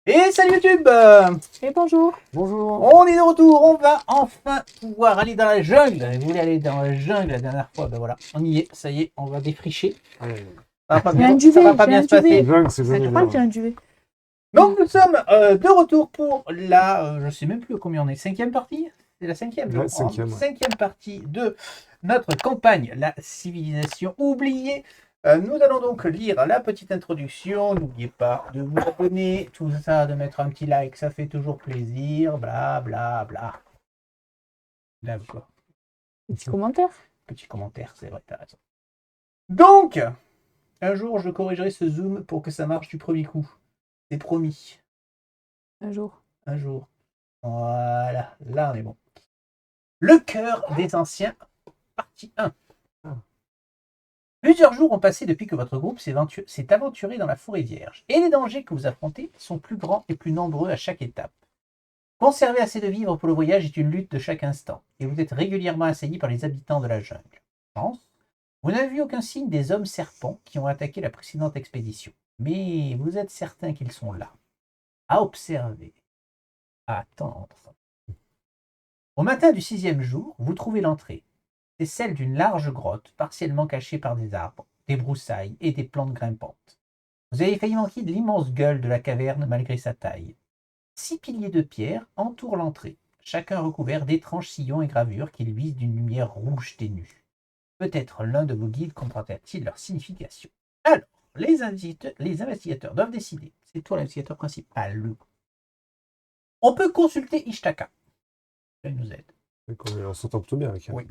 Et salut YouTube. Et bonjour. Bonjour. On est de retour, on va enfin pouvoir aller dans la jungle. Vous voulez aller dans la jungle la dernière fois, ben voilà, on y est, ça y est, on va défricher. Allez. Ça va pas J'ai un bien, ça va duvet, pas j'ai bien un se passer. duvet. Jungle, c'est C'est jamais Je crois que j'ai bien. un duvet. Donc nous sommes de retour pour la, je sais même plus combien on est, cinquième partie. C'est la cinquième, je Ouais, crois, hein. cinquième, ouais. Cinquième partie de notre campagne, la civilisation oubliée. Nous allons donc lire la petite introduction. N'oubliez pas de vous abonner, tout ça, de mettre un petit like, ça fait toujours plaisir. Bla bla bla. D'accord. Petit commentaire. Petit commentaire, c'est vrai, t'as raison. Donc, un jour, je corrigerai ce zoom pour que ça marche du premier coup. C'est promis. Un jour. Un jour. Voilà, là on est bon. Le cœur des anciens, partie 1. Plusieurs jours ont passé depuis que votre groupe s'est aventuré dans la forêt vierge, et les dangers que vous affrontez sont plus grands et plus nombreux à chaque étape. Conserver assez de vivres pour le voyage est une lutte de chaque instant, et vous êtes régulièrement assaillis par les habitants de la jungle. Vous n'avez vu aucun signe des hommes serpents qui ont attaqué la précédente expédition, mais vous êtes certain qu'ils sont là, à observer, à attendre. Au matin du 6e jour, vous trouvez l'entrée. C'est celle d'une large grotte, partiellement cachée par des arbres, des broussailles et des plantes grimpantes. Vous avez failli manquer de l'immense gueule de la caverne malgré sa taille. 6 piliers de pierre entourent l'entrée, chacun recouvert d'étranges sillons et gravures qui luisent d'une lumière rouge ténue. Peut-être l'un de vos guides comprendra-t-il leur signification. Alors, les investigateurs doivent décider. C'est toi l'investigateur principal. On peut consulter Ishtaka. Elle nous aide. On s'entend plutôt bien avec elle. Oui.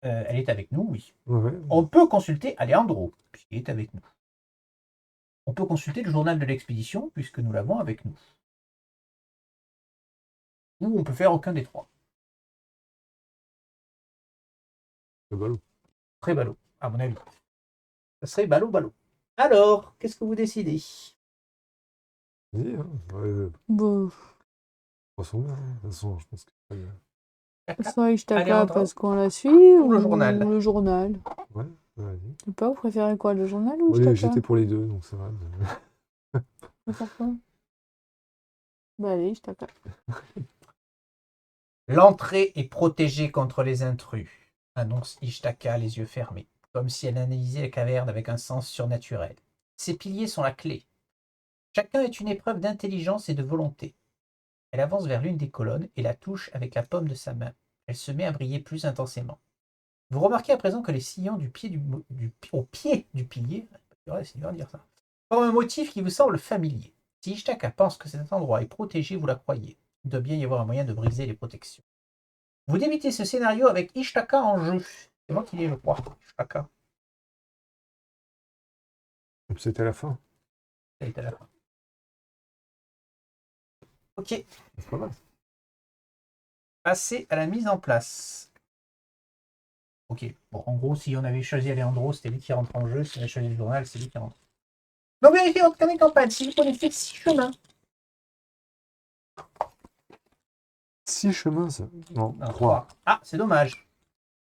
Elle est avec nous, oui. Ouais. On peut consulter Alejandro, puisqu'il est avec nous. On peut consulter le journal de l'expédition, puisque nous l'avons avec nous. Ou on peut faire aucun des trois. Le ballot. Très ballot, à mon avis. Ça serait ballot. Alors, qu'est-ce que vous décidez? Vas-y, hein. Bon, Poisson bien, hein. De toute façon, je pense que. ça, Ishtaka Alejandro. parce qu'on la suit Ou le journal. le journal. Ouais, vas-y. Je sais pas, vous préférez quoi, le journal ou Oui, Ishtaka? j'étais pour les deux, donc ça va. Vous préférez quoi? Bah allez, Ishtaka. L'entrée est protégée contre les intrus, annonce Ishtaka les yeux fermés, comme si elle analysait la caverne avec un sens surnaturel. Ces piliers sont la clé. Chacun est une épreuve d'intelligence et de volonté. Elle avance vers l'une des colonnes et la touche avec la paume de sa main. Elle se met à briller plus intensément. Vous remarquez à présent que les sillons au pied du pilier, c'est dur à dire ça, forment un motif qui vous semble familier. Si Ishtaka pense que cet endroit est protégé, vous la croyez. Il doit bien y avoir un moyen de briser les protections. Vous débutez ce scénario avec Ishtaka en jeu. C'est moi qui l'ai, je crois. Ishtaka. C'était à la fin. Ça est à la fin. Ok. C'est pas mal. Passer à la mise en place. Ok. Bon, en gros, si on avait choisi Alejandro, c'était lui qui rentre en jeu. Si on avait choisi le journal, c'est lui qui rentre. Donc, vérifiez votre carnet de campagne. Si vous connaissez 6 chemins. 6 chemins, ça. Non, Non, 3. Ah, c'est dommage.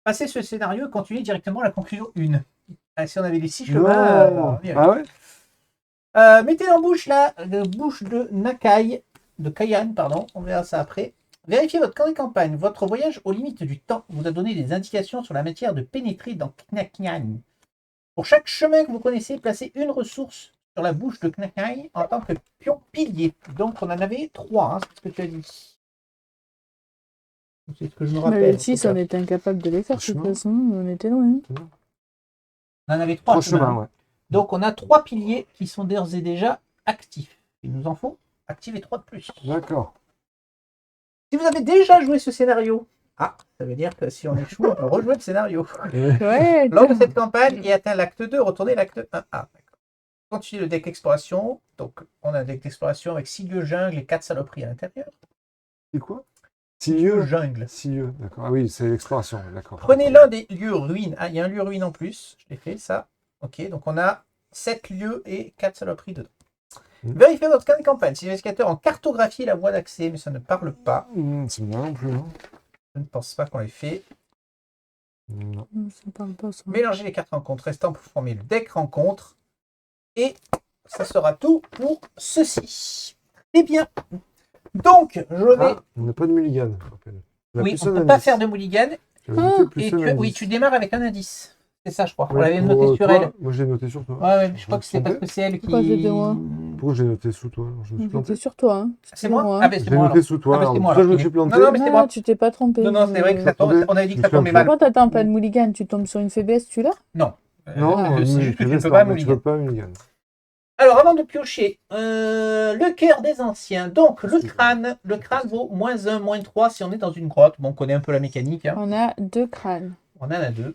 Passez ce scénario et continuez directement à la conclusion 1. Ah, si on avait les 6 chemins. Non. On y Ah ouais. mettez en bouche la bouche de Nakai, de Kayan, pardon, on verra ça après. Vérifiez votre carnet de campagne. Votre voyage aux limites du temps vous a donné des indications sur la matière de pénétrer dans Knakyan. Pour chaque chemin que vous connaissez, placez une ressource sur la bouche de Knakai en tant que pion pilier. Donc on en avait 3, hein, c'est ce que tu as dit. C'est ce que je me Mais rappelle. les 6, on était incapable de les faire, de toute façon, on était loin. On en avait 3 chemins. chemins, ouais. Donc on a 3 piliers qui sont d'ores et déjà actifs. Il nous en faut activer 3 de plus. D'accord. Si vous avez déjà joué ce scénario, ça veut dire que si on échoue, on peut rejouer le scénario. Ouais, Lors de cette campagne et atteint l'acte 2, retournez l'acte 1. D'accord. Continuez le deck exploration. Donc on a un deck d'exploration avec 6 lieux jungle et 4 saloperies à l'intérieur. C'est quoi? 6 lieux jungle. 6 lieux, d'accord. Ah oui, c'est l'exploration, d'accord. Prenez l'un des lieux ruines. Ah, il y a un lieu ruine en plus. Je l'ai fait, ça. Ok, donc on a 7 lieux et 4 saloperies dedans. Vérifiez votre carnet de campagne. Si l'investigateur en cartographie la voie d'accès, mais ça ne parle pas. C'est bien non plus, hein. Je ne pense pas qu'on l'ait fait. Non. ça parle pas, ça. Mélangez les cartes rencontres restants pour former le deck rencontre. Et ça sera tout pour ceci. Eh bien, donc, je vais... Ah, on n'a pas de mulligan, je rappelle. On a oui, plus on ne un peut pas indice. faire de mulligan. J'ai ajouté plus Et un oui, indice. tu démarres avec un indice. C'est ça, je crois. On Ouais, l'avait pour, noté sur toi, elle. moi, je l'ai noté sur toi. Ouais, je crois que c'est parce trompé que c'est elle Pourquoi c'était qui... moi Pourquoi j'ai noté sous toi? Je me suis planté. C'était sur toi, hein. C'est C'était moi? Ah ben c'est J'ai moi noté alors. sous toi. Ah, ben, c'est Alors, moi, soit je alors. me suis planté. Non, non, mais c'est moi. Tu t'es pas trompé. Non, c'est vrai que ça tombe. Attendez, On avait dit je que ça me souviens tombait plus. mal. Pourquoi t'attends pas de mulligan? Tu tombes sur une faiblesse, tu l'as? Non. Non, c'est juste que tu ne peux non, pas mais tu mulligan. peux pas mulligan. Alors, avant de piocher, le cœur des anciens. Donc, le crâne vaut -1, -3 si on est dans une grotte. Bon, on connaît un peu la mécanique. Hein. On a 2 crânes. On en a 2.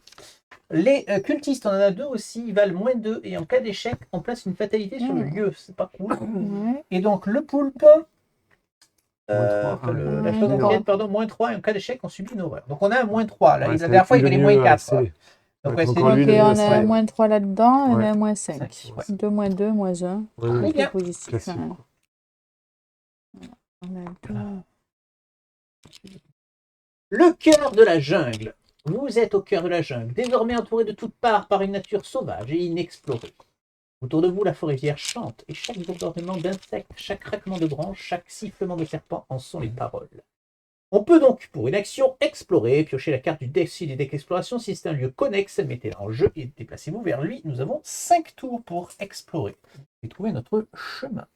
Les cultistes, on en a 2 aussi. Ils valent -2. Et en cas d'échec, on place une fatalité sur le lieu. C'est pas cool. Ouais. Et donc, le poulpe, -3, la chose -3. ancienne, pardon, -3. Et en cas d'échec, on subit une horreur. Donc, on a un -3. Là, Ouais, la c'est dernière fois, il le valait mieux, -4. scellé. Donc, Ouais, c'est encore Ok, lui, on le a scellé. -3 là-dedans et on Ouais. a -5. 5. Ouais. 2, -2, -1. Ouais, Très ouais, bien. Positif. classique, Hein. quoi. On a tout. Le cœur de la jungle. Vous êtes au cœur de la jungle, désormais entouré de toutes parts par une nature sauvage et inexplorée. Autour de vous, la forêtière chante, et chaque bourdonnement d'insectes, chaque craquement de branches, chaque sifflement de serpent en sont les paroles. On peut donc, pour une action, explorer, piocher la carte du deck si des decks exploration. Si c'est un lieu connexe, mettez-la en jeu et déplacez-vous vers lui. Nous avons 5 tours pour explorer et trouver notre chemin.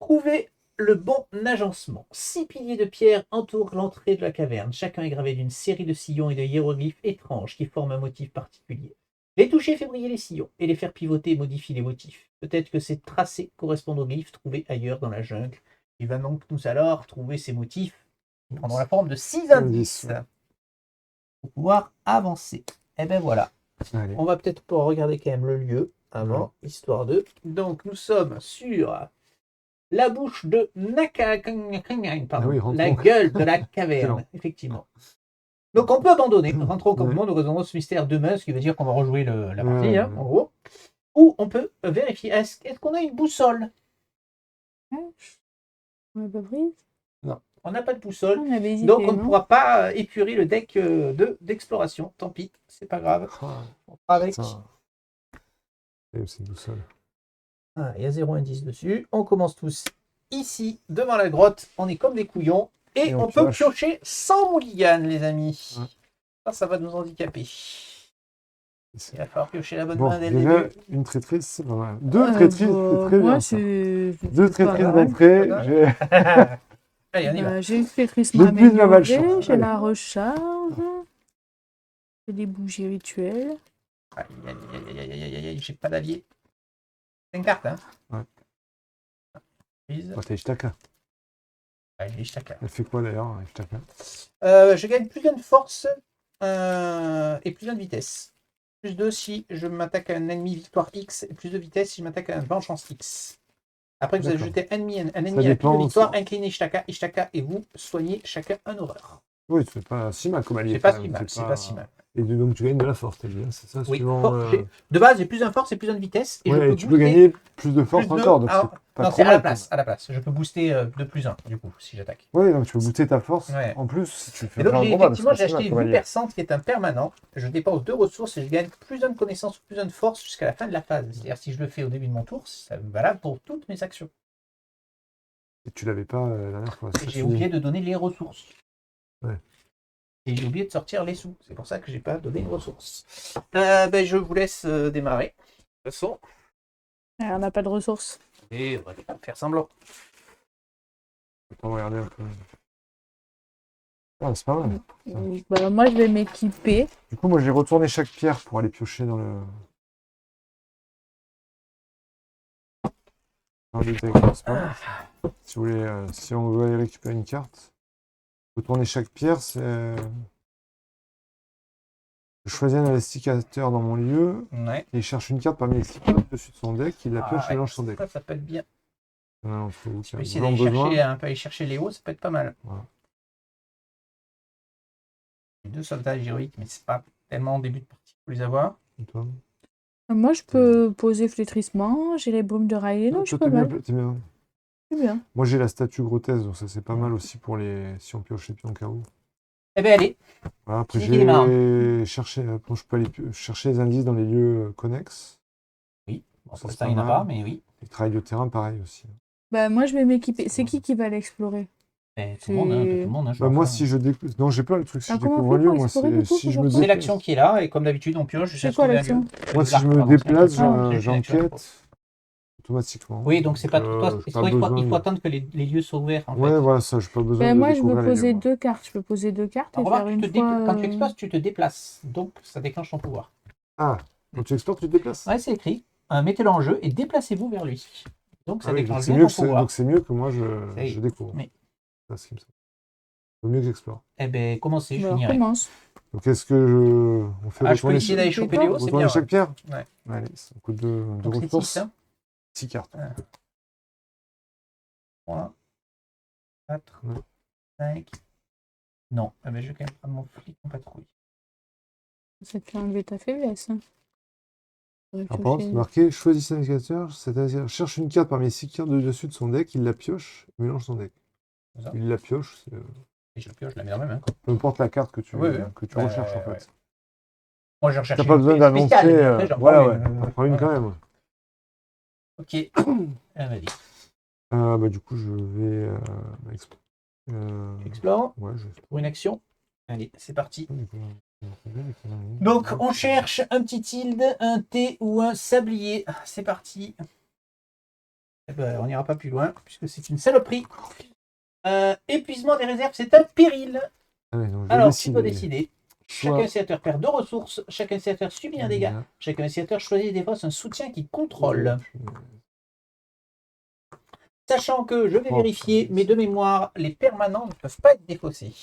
Trouvez le bon agencement. 6 piliers de pierre entourent l'entrée de la caverne. Chacun est gravé d'une série de sillons et de hiéroglyphes étranges qui forment un motif particulier. Les toucher fait briller les sillons et les faire pivoter modifie les motifs. Peut-être que ces tracés correspondent aux glyphes trouvés ailleurs dans la jungle. Il va donc nous alors trouver ces motifs qui prendront la forme de 6 indices Ouais. pour pouvoir avancer. Et ben voilà. Allez. On va peut-être pouvoir regarder quand même le lieu avant, histoire de. Donc nous sommes sur la bouche de pardon, oui, rentrons. la gueule de la caverne, effectivement. Donc on peut abandonner, rentrons au campement, nous résolvons ce mystère demain, ce qui veut dire qu'on va rejouer la partie, hein, en gros. Ou on peut vérifier, est-ce qu'on a une boussole? On a pas pris? On n'a pas de boussole, On avait hésité, donc on ne non? pourra pas épurer le deck d'exploration. Tant pis, c'est pas grave. Ah, On fera avec. putain. C'est tout seul. Ah, il y a 0 indice dessus. On commence tous ici, devant la grotte. On est comme des couillons. Et on peut piocher sans mulligan, les amis. Ouais. Ça va nous handicaper. Il va falloir piocher la bonne Bon, main dès le déjà, début. une traîtrise, c'est pas mal. Deux traîtrises, c'est très bien. Moi, Ça. c'est. Deux traîtrises pas mal. d'entrée. Allez, on y va. J'ai le flétrissement J'ai plus de la amélioré, malchance. j'ai Allez. la recharge, j'ai des bougies rituelles. Aïe, aïe, aïe, aïe, aïe, aïe, aïe, j'ai pas d'allié. C'est une carte, hein. Ouais. Prise. Oh, t'as Ishtaka. Allez, je t'acclame. Elle fait quoi d'ailleurs, Ishtaka? Je gagne plus 1 de force et plus 1 de vitesse. Plus 2 si je m'attaque à un ennemi victoire X et plus de vitesse si je m'attaque à un vengeance X. Après, vous D'accord. ajoutez un ennemi à plus dépend de victoire, aussi. inclinez Ishtaka et vous soignez chacun un horreur. Oui, c'est pas si mal comme allié. C'est pas quand si même, mal, c'est pas si mal. Et donc tu gagnes de la force, t'as dit, hein, c'est ça, Oui, suivant, de base, j'ai plus 1 force et plus 1 de vitesse. Et ouais, je et tu peux gagner plus de force plus de- encore, donc Ah, c'est pas non, trop c'est à mal, la quoi. place, à la place. Je peux booster de plus 1, du coup, si j'attaque. Oui, donc tu peux booster ta force. Ouais. En plus, si tu fais Et donc, un j'ai combat, effectivement, parce j'ai que c'est acheté mal une comme vue allié. perçante qui est un permanent. Je dépense 2 ressources et je gagne plus 1 de connaissance ou plus 1 de force jusqu'à la fin de la phase. C'est-à-dire, si je le fais au début de mon tour, c'est valable pour toutes mes actions. Et tu l'avais pas la dernière fois. ça, Et j'ai tu oublié de donner les ressources. Ouais. Et j'ai oublié de sortir les sous. C'est pour ça que j'ai pas donné les ressources. Je vous laisse démarrer. De toute façon. On n'a pas de ressources. Et on va faire semblant. On va regarder un peu. Ah, c'est pas mal. Bah, moi, je vais m'équiper. Du coup, moi, j'ai retourné chaque pierre pour aller piocher dans le deck. C'est pas mal. Si vous voulez, si on veut aller récupérer une carte, retourner chaque pierre, c'est. Je choisis un investigateur dans mon lieu Ouais. et il cherche une carte parmi les 6 cartes dessus de son deck, il la pioche et ouais. lance son deck. Ça peut être bien. Non, faut On peut a essayer vraiment d'aller besoin. chercher, un peu aller chercher les hauts, ça peut être pas mal. Voilà. 2 sauvetages héroïques, mais c'est pas tellement en début de partie pour les avoir. Et toi Moi, je peux poser flétrissement, j'ai les brumes de Riley, donc je Toi, peux mal. t'es bien. C'est bien. Moi, j'ai la statue grotesque, donc ça, c'est pas mal aussi pour les. Si on pioche les pions KO. Eh bien, allez. Voilà, après, C'est qui qui démarre j'ai cherché. Bon, je peux aller chercher les indices dans les lieux connexes. Oui. Bon, Ça, pour c'est l'instant, il n'y en a mal. pas, mais oui. Les travail de terrain, pareil aussi. Bah, moi, je vais m'équiper. C'est qui va l'explorer? Et tout le monde, hein, tout le monde, hein, je Bah, moi, pense, hein. si je découvre. Non, j'ai pas le truc. Si Ah, je comment on découvre un fait lieu, pour moi, explorer, du c'est coup, si faut je me que je C'est reprenne déplace. l'action qui est là, et comme d'habitude, on pioche jusqu'à C'est quoi trouver un lieu. l'action? Moi, De si l'arc, je me pardon, c'est déplace, l'action. C'est une action. j'enquête automatiquement. Oui, donc c'est pas pour toi. j'ai pas Il besoin faut de... attendre que les lieux soient ouverts, en Ouais, fait. voilà, ça, j'ai pas besoin Ben, de moi, je veux découvrir les lieux, poser moi. 2 cartes. Je peux poser 2 cartes et Alors, faire remarque, une fois. quand tu explores, tu te déplaces. Donc, ça déclenche ton pouvoir. Ah, quand tu exportes, tu te déplaces? Ouais, c'est écrit. Mettez-le en jeu et déplacez-vous vers lui. Donc, ça Ah oui, donc déclenche c'est bien mieux ton que pouvoir. donc c'est mieux que moi, Ça y est. je découvre. Mais, C'est ce qui me semble. Vaut mieux que j'explore. eh ben, commencez, je Alors, finirai. commence. Donc, est-ce que on fait Ah, je peux retourner essayer d'aller choper D'accord. Léo, c'est retourner bien. chaque pierre? Ouais. Allez, c'est un coup de Donc, c'est ressources. 6, hein. 6 cartes. 3, 4, Ouais. 5. Non, eh ben, je vais quand même prendre mon flic en patrouille. Ça te fait enlever ta faiblesse. Hein. Faudrait En pense, piocher. marqué, choisissez un indicateur, c'est-à-dire cherche une carte parmi les 6 cartes de dessus de son deck, il la pioche, mélange son deck. C'est ça. Il la pioche, Et je le pioche, je la mets dans ma main, quoi. peu importe la carte que tu, Oui, oui. que tu Bah, recherches en fait. ouais. Moi, j'ai recherché T'as pas une besoin spéciale, d'annoncer. mais après, j'en Voilà, prends ouais. une. T'en prends une quand même. Ok. Vas-y. Bah, du coup, je vais explorer. Tu explores Ouais, je pour une action. Allez, c'est parti. vais. Donc, on cherche un petit tilde, un T ou un sablier. C'est parti. Eh ben, on n'ira pas plus loin, puisque c'est une saloperie. Épuisement des réserves, c'est un péril. Allez, donc, je vais Alors, tu dois décider. décider. Soit- Chaque initiateur perd 2 ressources. Chaque initiateur subit un dégât. Chaque initiateur choisit des fois un soutien qui contrôle. Sachant que je vais vérifier, mais de mémoire, les permanents ne peuvent pas être défaussés.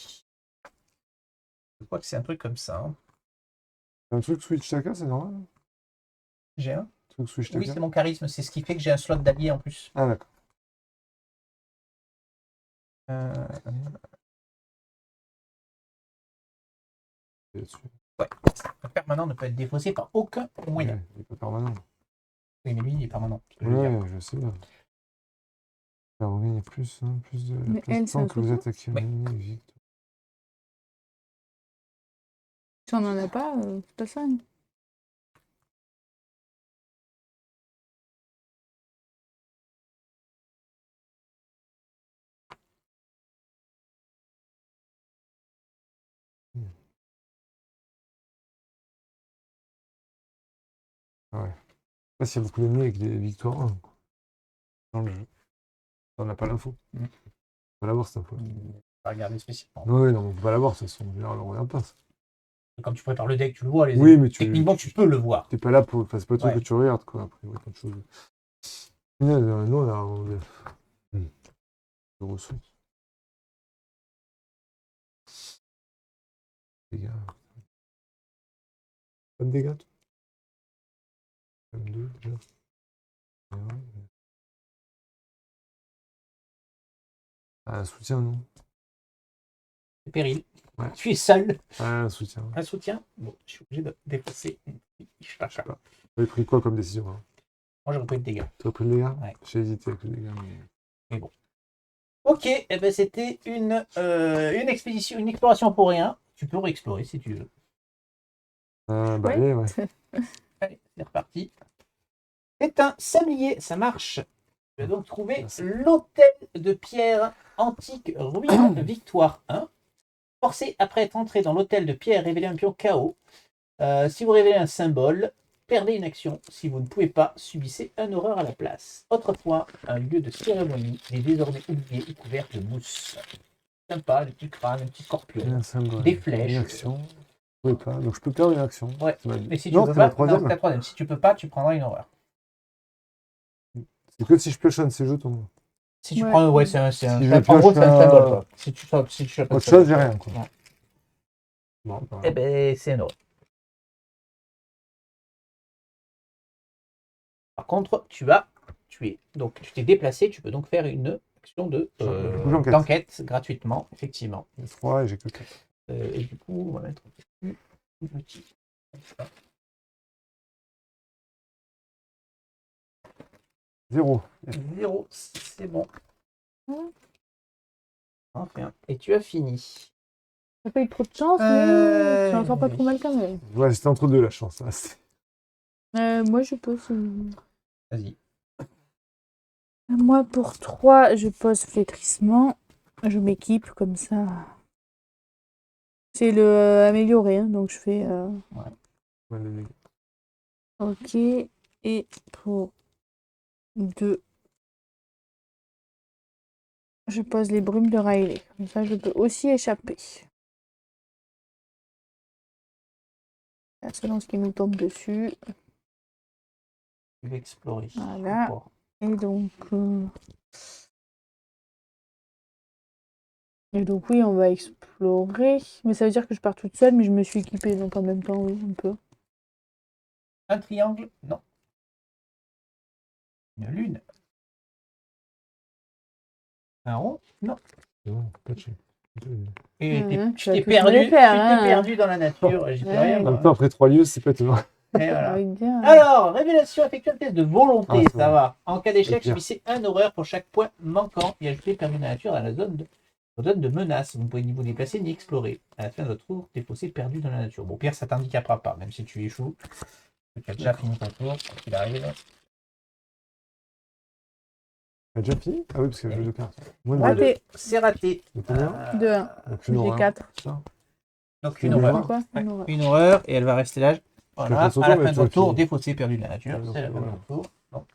Je crois que c'est un truc comme ça. Hein. Un truc Switch Taka, c'est normal? J'ai un. Truc Switch Oui, Taka? c'est mon charisme. C'est ce qui fait que j'ai un slot d'allié en plus. Ah, d'accord. C'est dessus. Ouais. Un permanent ne peut être défaussé par aucun moyen. Ouais, il est pas permanent. Oui, mais lui, il est permanent. ce que je veux dire. Ouais, je sais bien. Alors, on gagne plus de Mais plus de elle, c'est temps un que vous soutien? attaquez. Ouais. Victoire. Si on n'en a pas, c'est pas ça. Hein. Ouais. Je sais pas s'il y a beaucoup d'ennemis avec des victoires 1, quoi, dans le jeu. On n'a pas l'info. Mm. On peut l'avoir cette info. Pas regarder spécialement. Oui, non, on peut pas l'avoir de toute façon. On ne regarde pas. Quand tu prépares le deck, tu le vois. Les Oui, ennemis. mais Techniquement, tu peux le voir. T'es pas là pour. Enfin, c'est pas toi Ouais. que tu regardes, quoi. Après, il y a plein de choses. Nous, on a des ressources. Dégâts. Pas de dégâts, toi? Comme 2, déjà. Ah, un soutien, non? C'est péril. Ouais. Tu es seul. Ah, un soutien. Un soutien. Bon, je suis obligé de défausser. Je sais pas. Tu avais pris quoi comme décision, hein? Moi, j'aurais pris le dégât. Tu as pris le dégât? Ouais. J'ai hésité avec le dégât, Mais bon. Ok, eh ben, c'était une expédition, une exploration pour rien. Tu peux réexplorer si tu veux. Bah, Ouais. allez, ouais. Allez, c'est reparti. C'est un sablier, ça marche. Tu vas donc trouver Merci. l'hôtel de pierre antique ruine Victoire 1. Forcé après être entré dans l'hôtel de pierre, révéler un pion KO. Si vous révélez un symbole, perdez une action. Si vous ne pouvez pas, subissez un horreur à la place. Autrefois, un lieu de cérémonie, il est désormais oublié et couvert de mousse. Sympa, le petit crâne, un petit scorpion. Un symbole. Des flèches. Une action. Je pouvais pas. Donc, je peux perdre une action. Ouais. C'est ma- Mais si tu Non, peux c'était la pas, troisième. non, c'est la troisième. Si tu peux pas, tu prendras une horreur. C'est que si je pioche un de ces jetons. Si tu Ouais. prends, ouais, c'est un, Si en je gros, pioche c'est un symbole. Quoi. Si tu chopes un Autre symbole. chose, j'ai rien, quoi. Ouais. Bon, bah, Eh ben, c'est un horreur. Par contre, tu as tué. Donc, tu t'es déplacé, tu peux donc faire une action Du coup, j'enquête. d'enquête gratuitement, effectivement. j'ai 3 et j'ai que 4. Et du coup, on va mettre plus petit. Comme ça. 0. 0, c'est bon. Ouais. Enfin, et tu as fini. T'as pas eu trop de chance, mais tu n'en sors pas oui. trop mal quand même. Ouais, c'était entre deux la chance. Là. Moi, je peux. Vas-y. Moi, pour 3, je pose flétrissement. Je m'équipe comme ça. C'est le amélioré, hein, donc je fais... Ouais, les- Ok. Et pour 2, je pose les brumes de Riley. Comme ça, je peux aussi échapper. Selon ce qui nous tombe dessus. Tu veux explorer. Voilà. Bon. Et donc... oui, on va explorer. Mais ça veut dire que je pars toute seule, mais je me suis équipée. Donc en même temps, oui, un peu. Un triangle, non. Une lune. Un rond, non. Non, pas de chien. Et Tu vas tous me les tu faire, t'es hein. perdu dans la nature. J'y peux Ouais. rien, En moi. même temps, après 3 lieux, c'est pas étonnant. Et voilà. Avec bien. Alors, révélation, effectue un test de volonté, Ah, c'est ça bon. va. En cas d'échec, C'est pire. subissez un horreur pour chaque point manquant et ajoutez perdu de la nature à la zone de menace. Vous ne pouvez ni vous déplacer ni explorer. À la fin de votre tour, défausser perdu dans la nature. Bon, Pierre, ça t'handicapera pas, même si tu échoues. Tu as déjà fini ton tour, quoi qu'il arrive. Elle a déjà fini? Ah oui, parce qu'il y a le jeu de cartes. Moi, Raté. C'est raté. de combien? 2-1. Donc une J'ai horreur. 4. Ça. Donc C'est une une horreur. horreur. Quoi Ouais, Une horreur. une horreur, et elle va rester là. Voilà, fasse autant, à la mais fin tu de votre vas tour, finir. défausser perdu de la nature. Ouais, C'est la fin de voilà. votre tour. Donc,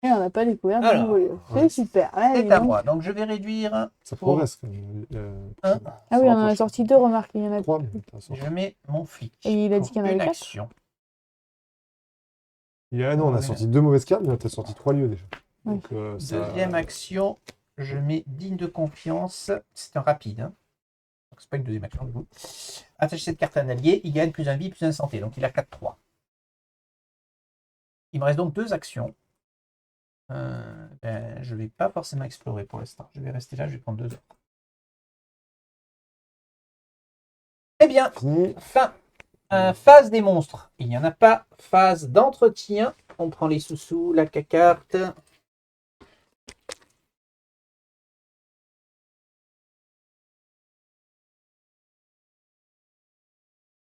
Et on n'a pas découvert de Alors, nouveau lieu. ouais. C'est super. Ouais, c'est dis à donc. moi. Donc je vais réduire. Ça pour progresse quand même. un. Ah oui, on en a sorti 2, remarque. Il y en a 3, mais t'as sorti. Je mets mon flic. Et il a dit pour qu'il y en avait une quatre. action. Ah non, on a sorti 2 mauvaises cartes, mais t'as sorti 3 lieux déjà. Ouais. Donc, ça... Deuxième action, je mets digne de confiance. C'est un rapide. Hein. Donc c'est pas une deuxième action du coup. Attacher cette carte à un allié, il gagne plus un vie, plus un santé. Donc il a 4-3. Il me reste donc 2 actions. Je vais pas forcément explorer pour l'instant. Je vais rester là, je vais prendre 2 autres. Eh bien, Fini. fin. Phase des monstres. Il n'y en a pas. Phase d'entretien. On prend les sous-sous, la carte.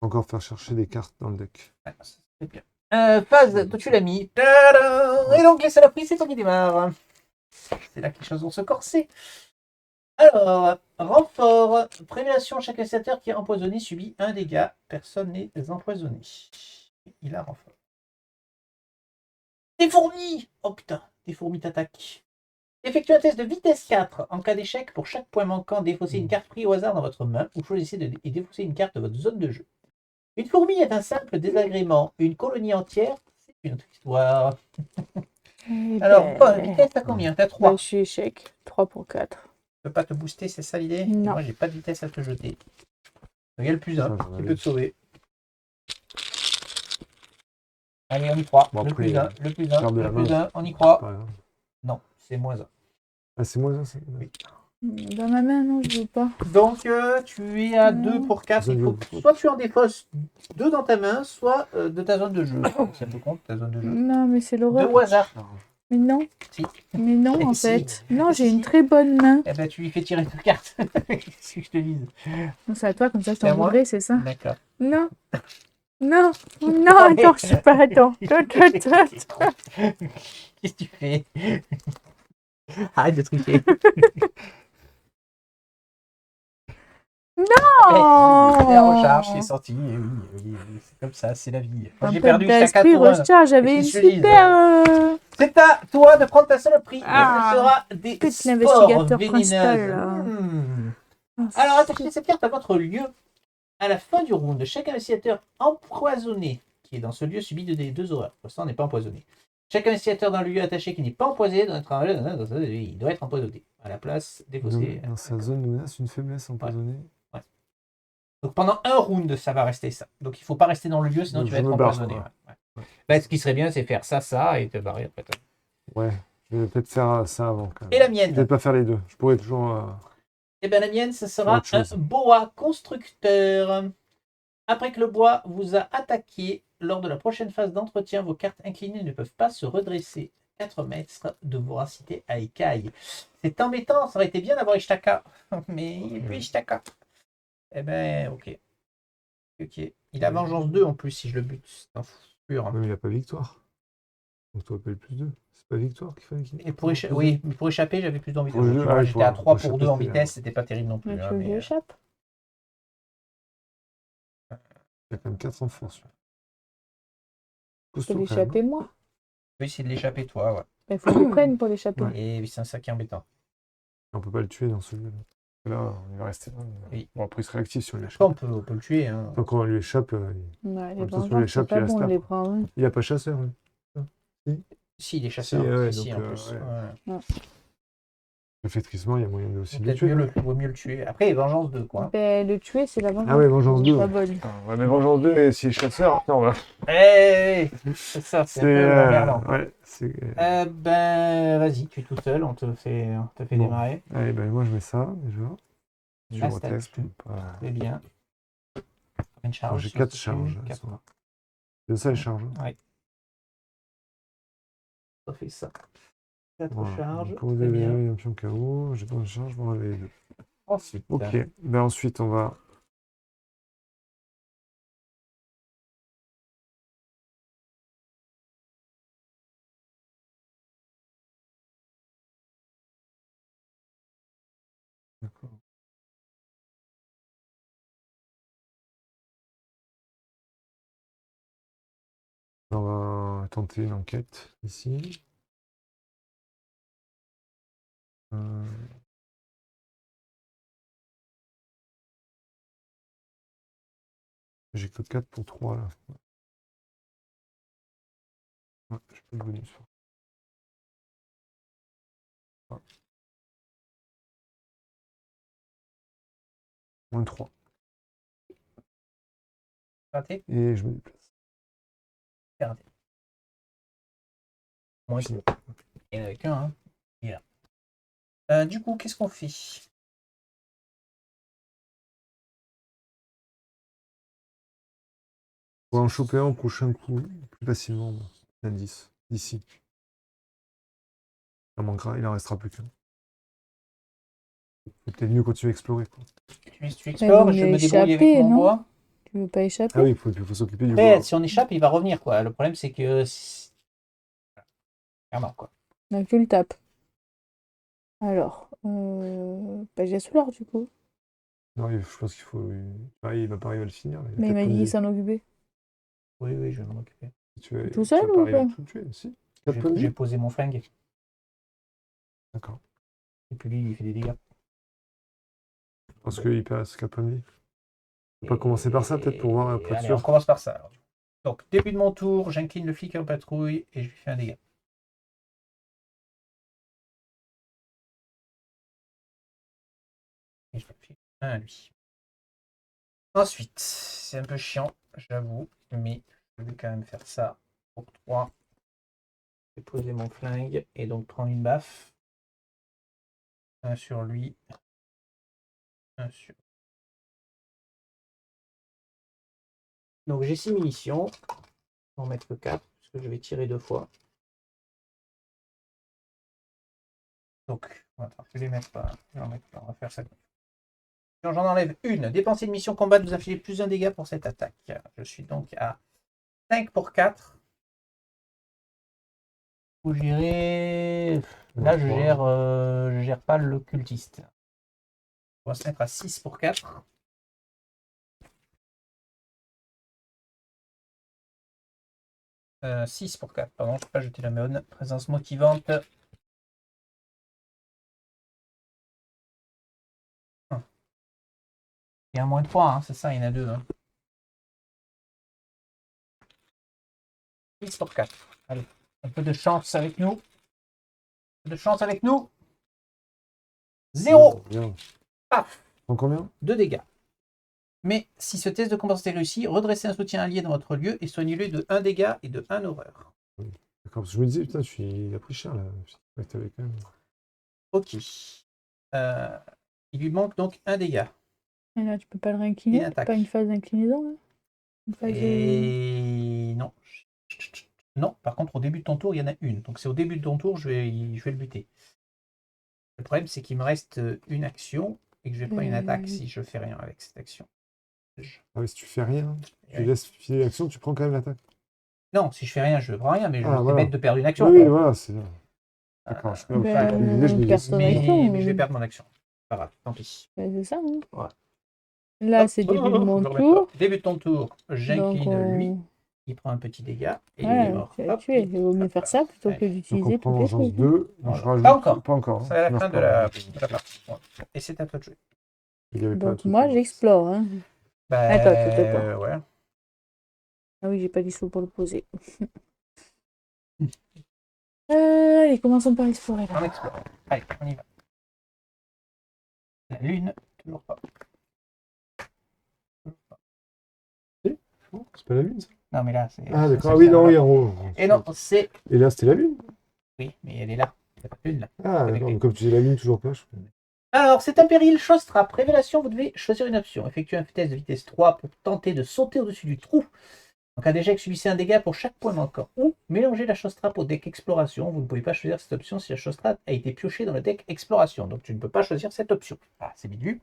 Encore faire chercher des cartes dans le deck. Ouais, ça, c'est bien. Phase, toi tu l'as mis. Tadam. Et donc les saloperies, c'est toi qui démarre. C'est là que les choses vont se corser. Alors, renfort. Prévention, chaque initiateur qui est empoisonné subit un dégât. Personne n'est empoisonné. Il a renfort. Des fourmis! Oh putain, des fourmis t'attaquent. Effectuez un test de vitesse 4. En cas d'échec, pour chaque point manquant, défaussez une carte prise au hasard dans votre main ou choisissez et défaussez une carte de votre zone de jeu. Une fourmi est un simple désagrément. Une colonie entière, c'est une autre histoire. Eh Alors, ben, vitesse, t'as combien? T'as bah, 3. je suis échec. 3 pour 4. Tu peux pas te booster, c'est ça l'idée? Non. Moi, j'ai pas de vitesse à te jeter. Il y a le plus 1 Ça, j'en qui avais. peut te sauver. Allez, on y croit. Bon, le après, plus 1, le plus 1, carte de la le plus main, 1, on y croit. Pas grave. Non, c'est moins 1. Ah, c'est moi ça? Oui. Dans ma main, non, je veux pas. Donc, tu es à 2 pour 4. Zone Il faut de- soit tu en défausses 2 dans ta main, soit de ta zone de jeu. Ça te compte, ta zone de jeu. Non, mais c'est 2 l'horreur. au hasard. Mais non. Si. Mais non, en Si. fait. Non, j'ai Si. une très bonne main. Eh ben, tu lui fais tirer 2 cartes. Qu'est-ce que je te dise? Non, c'est à toi, comme ça, je C'est à t'en moi voudrais, c'est ça? D'accord. Non. Non. Non, attends, je sais pas, attends. Qu'est-ce que tu fais? Arrête de tricher. Non. La recharge qui est sortie. Oui, c'est comme ça, c'est la vie. Moi, Un j'ai peu perdu jusqu'à 4 d'esprit, pour 1. recharge, j'avais une Qu'est-ce que je te dise super... C'est à toi de prendre ta saloperie. Ah. Et ce sera des Petit spores investigateur vénéneuses. principal, là. Alors, attachez cette carte à votre lieu. À la fin du round, chaque investigateur empoisonné qui est dans ce lieu subit 2 horreurs. Pour l'instant, on n'est pas empoisonné. Chaque investigateur dans le lieu attaché qui n'est pas empoisonné il doit être empoisonné. À la place, défaussé. Dans sa zone de menace, une faiblesse empoisonnée. Donc pendant un round, ça va rester ça. Donc il ne faut pas rester dans le lieu, sinon Donc, tu vas je être me barre, empoisonné. quoi. Ouais. Bah, ce qui serait bien, c'est faire ça, et te barrer après. Ouais, je vais peut-être faire ça avant quand même. Et la mienne? Peut-être pas faire les deux. Je pourrais toujours... Eh bien, la mienne, ce sera Autre chose. un boa constructeur. Après que le bois vous a attaqué, lors de la prochaine phase d'entretien, vos cartes inclinées ne peuvent pas se redresser. 4 mètres de voracité à écaille. C'est embêtant, ça aurait été bien d'avoir Ishtaka. Mais il n'est plus Ishtaka. Eh ben, ok. Ok. Il a vengeance 2 en plus si je le bute. C'est un fou pur. Même il a pas victoire. Donc tu appelles plus 2. C'est pas Victoire qu'il fallait qu'il. Et pour échapper, oui, mais pour échapper, j'avais plus d'envie. Pour le jeu, ah, J'étais à pour 3 pour échapper, 2 en c'était- vitesse, c'était pas terrible non plus. Mais hein, tu veux que mais, j'échappe? Il y a quand même 4 en force. Je peux Costaud quand même. l'échapper moi. je vais essayer de l'échapper, toi, ouais. Il faut que je prenne pour l'échapper. Ouais. Et c'est un sac qui est embêtant. On peut pas le tuer dans celui-là. Là, il va rester là. Oui. Bon, après, il se réactive si on lui Après, échappe. on peut le tuer. Hein. Donc, on lui échappe. Ouais, les Même si on vengeances, c'est l'échappe, pas il reste bon là, de les quoi. prendre. Il n'y a pas chasseur. Lui. Si, il est Si, chasseur. ouais, Si, donc, en plus. ouais. Ouais. Le flétrissement, il y a moyen de aussi le Peut-être tuer. vaut mieux le tuer. Après, vengeance 2, quoi. Ben, le tuer, c'est la vengeance. Ah ouais, vengeance 2. La bonne. Ouais, mais vengeance 2, et s'il est chasseur, non, bah, C'est ça, c'est un peu c'est. emmerdant. Ouais, c'est. Ben, vas-y, tu es tout seul, on te fait Bon. démarrer. Allez, ben moi je mets ça déjà. Je Là, reteste. c'est très bien. Une charge. J'ai si 4 tu- charges. elles quatre. sont- C'est ça les charges. Ouais. Ça fait ça. 4 Voilà. charges. Pour vous Très aider, bien. un pion KO. J'ai pas de charge, bon, on avait les 2. Ensuite, Ok. Ben ensuite, on va. D'accord. On va tenter une enquête ici. Euh, J'ai que 4 pour 3 là. Ouais, je peux le bonus. Ouais. Moins 3. raté. Et je me déplace. Raté. Moins Fini. Il n'y en avait qu'un. Hein. Il est là. Du coup, qu'est-ce qu'on fait? On va en choper un au prochain coup plus facilement. L'indice. D'ici. Il en manquera, il en restera plus qu'un. C'est peut-être mieux continuer à explorer. Quoi. Tu explores, vaut je mieux me débrouille avec échapper, mon non bois. Tu veux pas échapper? Ah oui, il faut s'occuper du Après, bois. si on échappe, il va revenir, quoi. Le problème, c'est que... Clairement, quoi. Donc tu le tapes. Alors, bah, j'ai Soulard du coup. Non, je pense qu'il faut. Ah, il va pas arriver à le finir. Là. Mais il m'a dit qu'il s'en occupait. Oui, je vais m'en occuper. Tout seul ou arriver à pas? tout le tuer, si. 4 points de J'ai vie. posé mon flingue. D'accord. Et puis lui, il fait des dégâts. Parce qu'il passe 4 points de vie. On peut pas commencer par ça, peut-être, pour voir, pour être Allez, sûr. on commence par ça. Alors. Donc, début de mon tour, j'incline le flic en patrouille et je lui fais un dégât. Et je lui fais un à lui. Ensuite, c'est un peu chiant, j'avoue, mais je vais quand même faire ça pour 3. Je vais poser mon flingue et donc prendre une baffe. Un sur lui. Un sur. Donc j'ai 6 munitions. Je vais en mettre que 4, parce que je vais tirer 2 fois. Donc, attends, je vais les mettre pas. Je vais en mettre pas. On va faire ça. J'en enlève une. Dépenser une mission combat, vous infligez plus un dégât pour cette attaque. Je suis donc à 5 pour 4. Vous gérez. Là, je gère pas le cultiste. On va se mettre à 6 pour 4. Euh, 6 pour 4, pardon, je ne peux pas jeter la bonne. Présence motivante. Il y a un moins 3, hein, c'est ça, il y en a 2. Hein. 6 pour 4. Allez, un peu de chance avec nous. Un peu de chance avec nous. 0. Bien. Paf. En combien? 2 dégâts. Mais si ce test de compensation est réussi, redressez un soutien allié dans votre lieu et soignez-le de 1 dégât et de 1 horreur. D'accord, parce que je me disais, putain, il a pris cher là. Ouais, t'avais quand même. Ok. Il lui manque donc 1 dégât. Et là, tu peux pas le réincliner? Une C'est attaque. pas une phase d'inclinaison là? Une phase de... Et non. Non, par contre, au début de ton tour, il y en a une. Donc c'est au début de ton tour, je vais le buter. Le problème, c'est qu'il me reste une action et que je vais prendre une attaque si je fais rien avec cette action. Ah oui, si tu fais rien, tu Ouais. laisses filer l'action, tu prends quand même l'attaque. Non, si je fais rien, je prends rien, mais je vais voilà. bête de perdre une action. Oui, quoi. voilà, c'est ça. D'accord, je sais pas. Ben, Je disais, je me disais, personne Mais, action, mais je vais perdre mon action. Pas grave, tant pis. Ben, c'est ça. Hein. Ouais. Là, Hop, c'est début de mon je remets pas. tour. Début de ton tour, Donc, j'incline lui. Il prend un petit dégât et il est Voilà, mort. tu l'as Hop, tué. il- Il vaut mieux hop, faire ça plutôt ouais. que donc on d'utiliser prend tous les vengeance trucs. 2. Voilà. Je rajoute. Pas encore. Pas encore. C'est à la tu meurs fin de pas. la partie. Ouais. Et c'est à toi de jouer. Il y avait pas Donc, de truc moi, comme ça. j'explore. Hein. Bah, Attends. ouais. Ah oui, j'ai pas d'issue pour le poser. Allez, commençons par explorer. On Là. explore. Allez, on y va. La lune, toujours pas. Non, c'est pas la lune, ça? Non, mais là, c'est. Ah, c'est d'accord. ça Ah que oui, ça non, va. oui, en haut. Et non, c'est. Et là, c'était la lune? Oui, mais elle est là. C'est pas une là. Ah, d'accord. Mais comme tu dis la lune, toujours pas. Alors, c'est un péril, chose trappe. Révélation, vous devez choisir une option. Effectuez un test de vitesse 3 pour tenter de sauter au-dessus du trou. En cas d'échec, subissez un dégât pour chaque point manquant. Ou mélangez la chose trappe au deck exploration. Vous ne pouvez pas choisir cette option si la chose trappe a été piochée dans le deck exploration. Donc, tu ne peux pas choisir cette option. Ah, c'est bidu.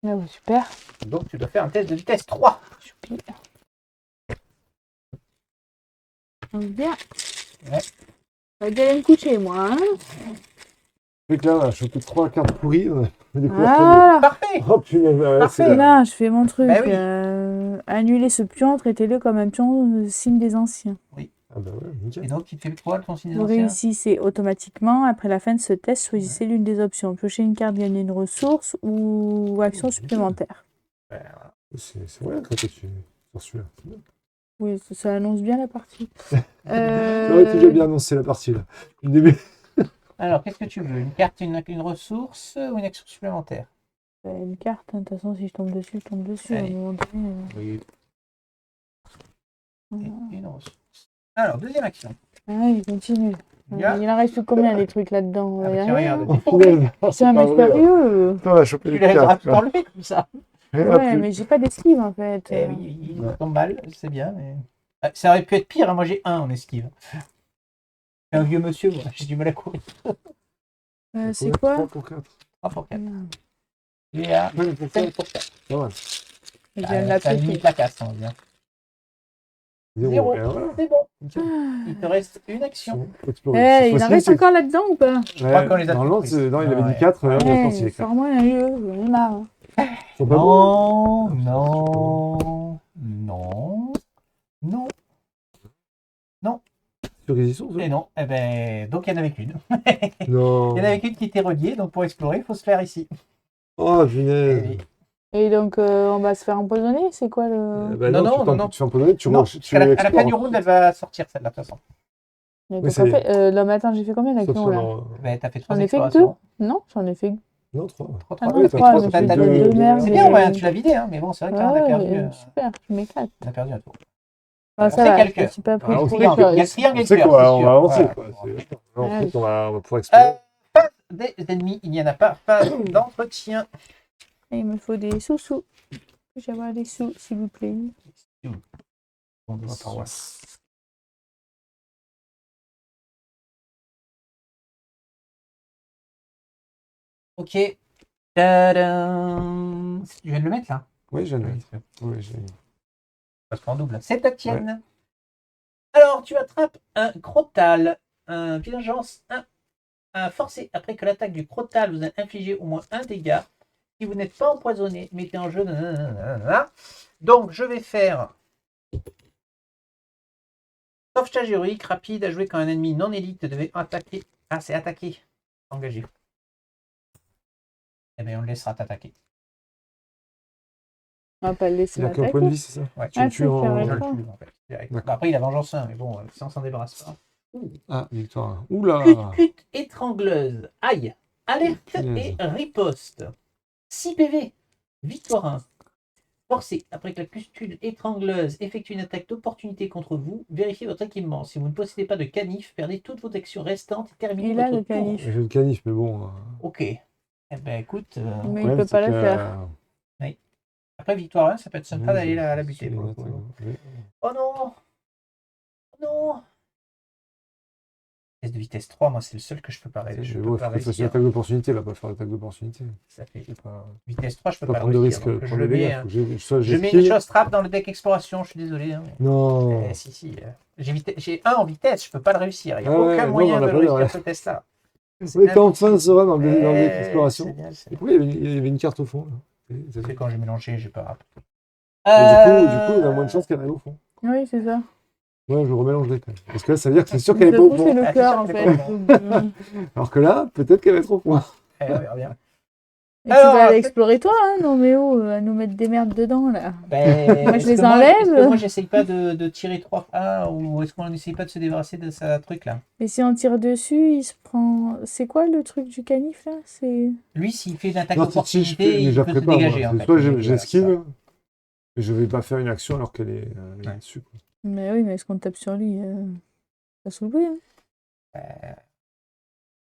Ah ouais, super. Donc, tu dois faire un test de vitesse 3. Super. Donc, bien. Ouais. Je vais aller me coucher, moi. Hein. Fait que là, on a chopé 3 cartes pourries. On a découvert Voilà. Parfait. Oh punaise, ouais, Parfait. c'est là. Là, je fais mon truc. Bah oui. Annuler ce pion, traitez-le comme un pion signe des anciens. Ah bah ouais, nickel. Et donc, il te fait quoi, ton signe des Vous anciens? réussissez automatiquement. Après la fin de ce test, choisissez l'une des options. Piocher une carte, gagner une ressource ou action supplémentaire. Voilà. C'est vrai, quand tu sur celui-là. C'est bien. Oui, ça annonce bien la partie. C'est vrai que tu as bien annoncé la partie là. Le début. Alors, qu'est-ce que tu veux? Une carte, une ressource ou une action supplémentaire? Une carte, hein. De toute façon, si je tombe dessus, je tombe dessus. À un Allez. moment donné. Oui. Voilà. Et une ressource. Alors, deuxième action. Ah, il continue. Il en reste plus combien des trucs là-dedans? On va y Ah, bah, tiens, arriver, regarde. hein. Oh punaise, C'est un pas mec vrai. sérieux. Putain, on a chopé Tu les les as cartes. quoi. enlevés comme ça. Rien n'a Ouais, plus. mais j'ai pas d'esquive en fait. Eh oui, il tombe mal, c'est bien, mais. Ah, ça aurait pu être pire, hein. Moi j'ai un en esquive. C'est un vieux monsieur, moi, j'ai du mal à courir. C'est quoi? 3 pour 4. 3 pour 4. Merde. Il est à Ouais, pour 5 4. pour 4. Pas mal. Je viens de la Ça péter. limite la casse, on va dire. 0. Zéro. Et voilà. C'est bon. Nickel. Il te reste une action. Faut explorer. Eh, Cette il en fois-ci, reste c'est- encore là-dedans ou pas? crois qu'on les a Normalement, toutes non, il avait Ouais. dit 4. Là, on a sorti Eh, les 4. sors-moi un jeu, j'en ai marre. Hein. Ils sont pas bons. Non, non, non, non, Sur résistance, et non. Eh ben, donc il y en avait qu'une. Non. Il y en avait qu'une qui était reliée, donc pour explorer, il faut se faire ici. Oh, Eh punaise. oui. Et donc, on va se faire empoisonner? C'est quoi le. Bah Non, non, non. tu fais empoisonner, tu Non, tu à la fin explores. du round, elle va sortir celle-là, de toute façon. Mais Oui, donc, ça en y est. fait, non, mais attends, j'ai fait combien Sauf d'actions sur là? Ben, t'as fait 3 J'en ai fait que explorations. 2? Non, j'en ai fait que. Non, 3. Trois, Ah trois. non, Oui, 3, t'as mais t'as j'ai fait fait deux- 2 merdes. C'est et- bien, ouais, tu l'as vidé, hein, mais bon, c'est vrai qu'on a Ouais, perdu. super, je m'éclate. On a perdu un tour. Ah, On ça fait va, quelques. je me suis pas pris Ah, pour on les fait Il y a le choses. triangle et On le sait cœur, quoi, c'est on sûr. va avancer. Voilà. Quoi. Ouais. Ensuite, on va pouvoir explorer. Des ennemis, il n'y en a pas. Pas d'entretien. Et il me faut des sous-sous. Puis-je avoir des sous, s'il vous plaît? Bon, Ma paroisse. ok. Tadam. Tu viens de le mettre là? Oui, j'ai le Oui, mettre. Oui, j'ai parce qu'en double. C'est ta tienne. Alors, tu attrapes un crotal. Un vengeance 1. Un forcé. Après que l'attaque du crotal vous a infligé au moins un dégât. Si vous n'êtes pas empoisonné, mettez en jeu. Nanana. Donc, je vais faire. Sauvetage héroïque rapide à jouer quand un ennemi non élite devait attaquer. Ah, c'est attaquer. Engagé. Eh bien, on le laissera t'attaquer. On va pas le laisser Il a qu'un point de m'attaquer. vie, c'est ça? Ouais, Tu le Ah, tues c'est en. carré. je le D'accord. tue en fait. Direct. D'accord. Bah, après, il a vengeance 1, mais bon, si on s'en débarrasse pas. Ah, victoire. Oula! Cut, étrangleuse. Aïe. Alerte Punaise. et riposte. 6 PV. Victoire 1. Forcé. Après que la custule étrangleuse effectue une attaque d'opportunité contre vous, vérifiez votre équipement. Si vous ne possédez pas de canif, perdez toutes vos actions restantes et terminez Il a votre le tour. canif. J'ai le canif, mais bon. Ok. Eh ben écoute, Mais il peut pas le faire. après victoire 1, ça peut être sympa d'aller la buter. Pour le coup. Oui. Oh non. Oh non. Test de vitesse 3, moi, c'est le seul que je peux pas Mais réussir. Je bon, peux il pas faut que tu fasses une réussir. attaque d'opportunité, là, pas faire l'attaque d'opportunité. Ça fait C'est pas, vitesse 3, je peux pas pas prendre de réussir. risque, Donc, prendre des dégâts. Faut que soit je mets une j'esquive. chose trap dans le deck exploration, je suis désolé. Hein, mais- Non. si. J'ai un en vitesse, je peux pas le réussir. Il n'y a Ah ouais, aucun non, moyen on de a le pas réussir ouais. ce test-là. C'est Mais quand enfin impossible. sera dans le deck C'est exploration. génial, Et c'est pourquoi il y avait une carte au fond là C'est quand j'ai mélangé, j'ai pas rappelé. Mais du coup, on a moins de chances qu'elle aille au fond. Oui, c'est ça. Ouais, je remélangerai quand même. Parce que là, ça veut dire que c'est sûr qu'elle Du est pas au coup, c'est fond. le Ah, c'est cœur, sûr en qu'elle fait. est pas au Donc, Alors que là, peut-être qu'elle va être au fond. On verra bien. Et tu Alors, vas aller après- explorer toi, hein, non mais oh, à nous mettre des merdes dedans, là. Ben, Moi, je est-ce les que moi, enlève. est-ce que moi, j'essaye pas de tirer 3 fois ou est-ce qu'on n'essaye pas de se débarrasser de sa truc là? Et si on tire dessus, il se prend... C'est quoi le truc du canif, là? C'est... Lui, s'il fait une attaque Non, si, d'opportunité, mais je il la peut ferai se pas. dégager Moi. en C'est fait. soit Mais voilà, j'esquive, ça. mais je vais pas faire une action alors qu'elle est Ouais. dessus. Quoi. Mais oui, mais est-ce qu'on tape sur lui ça soulever, hein.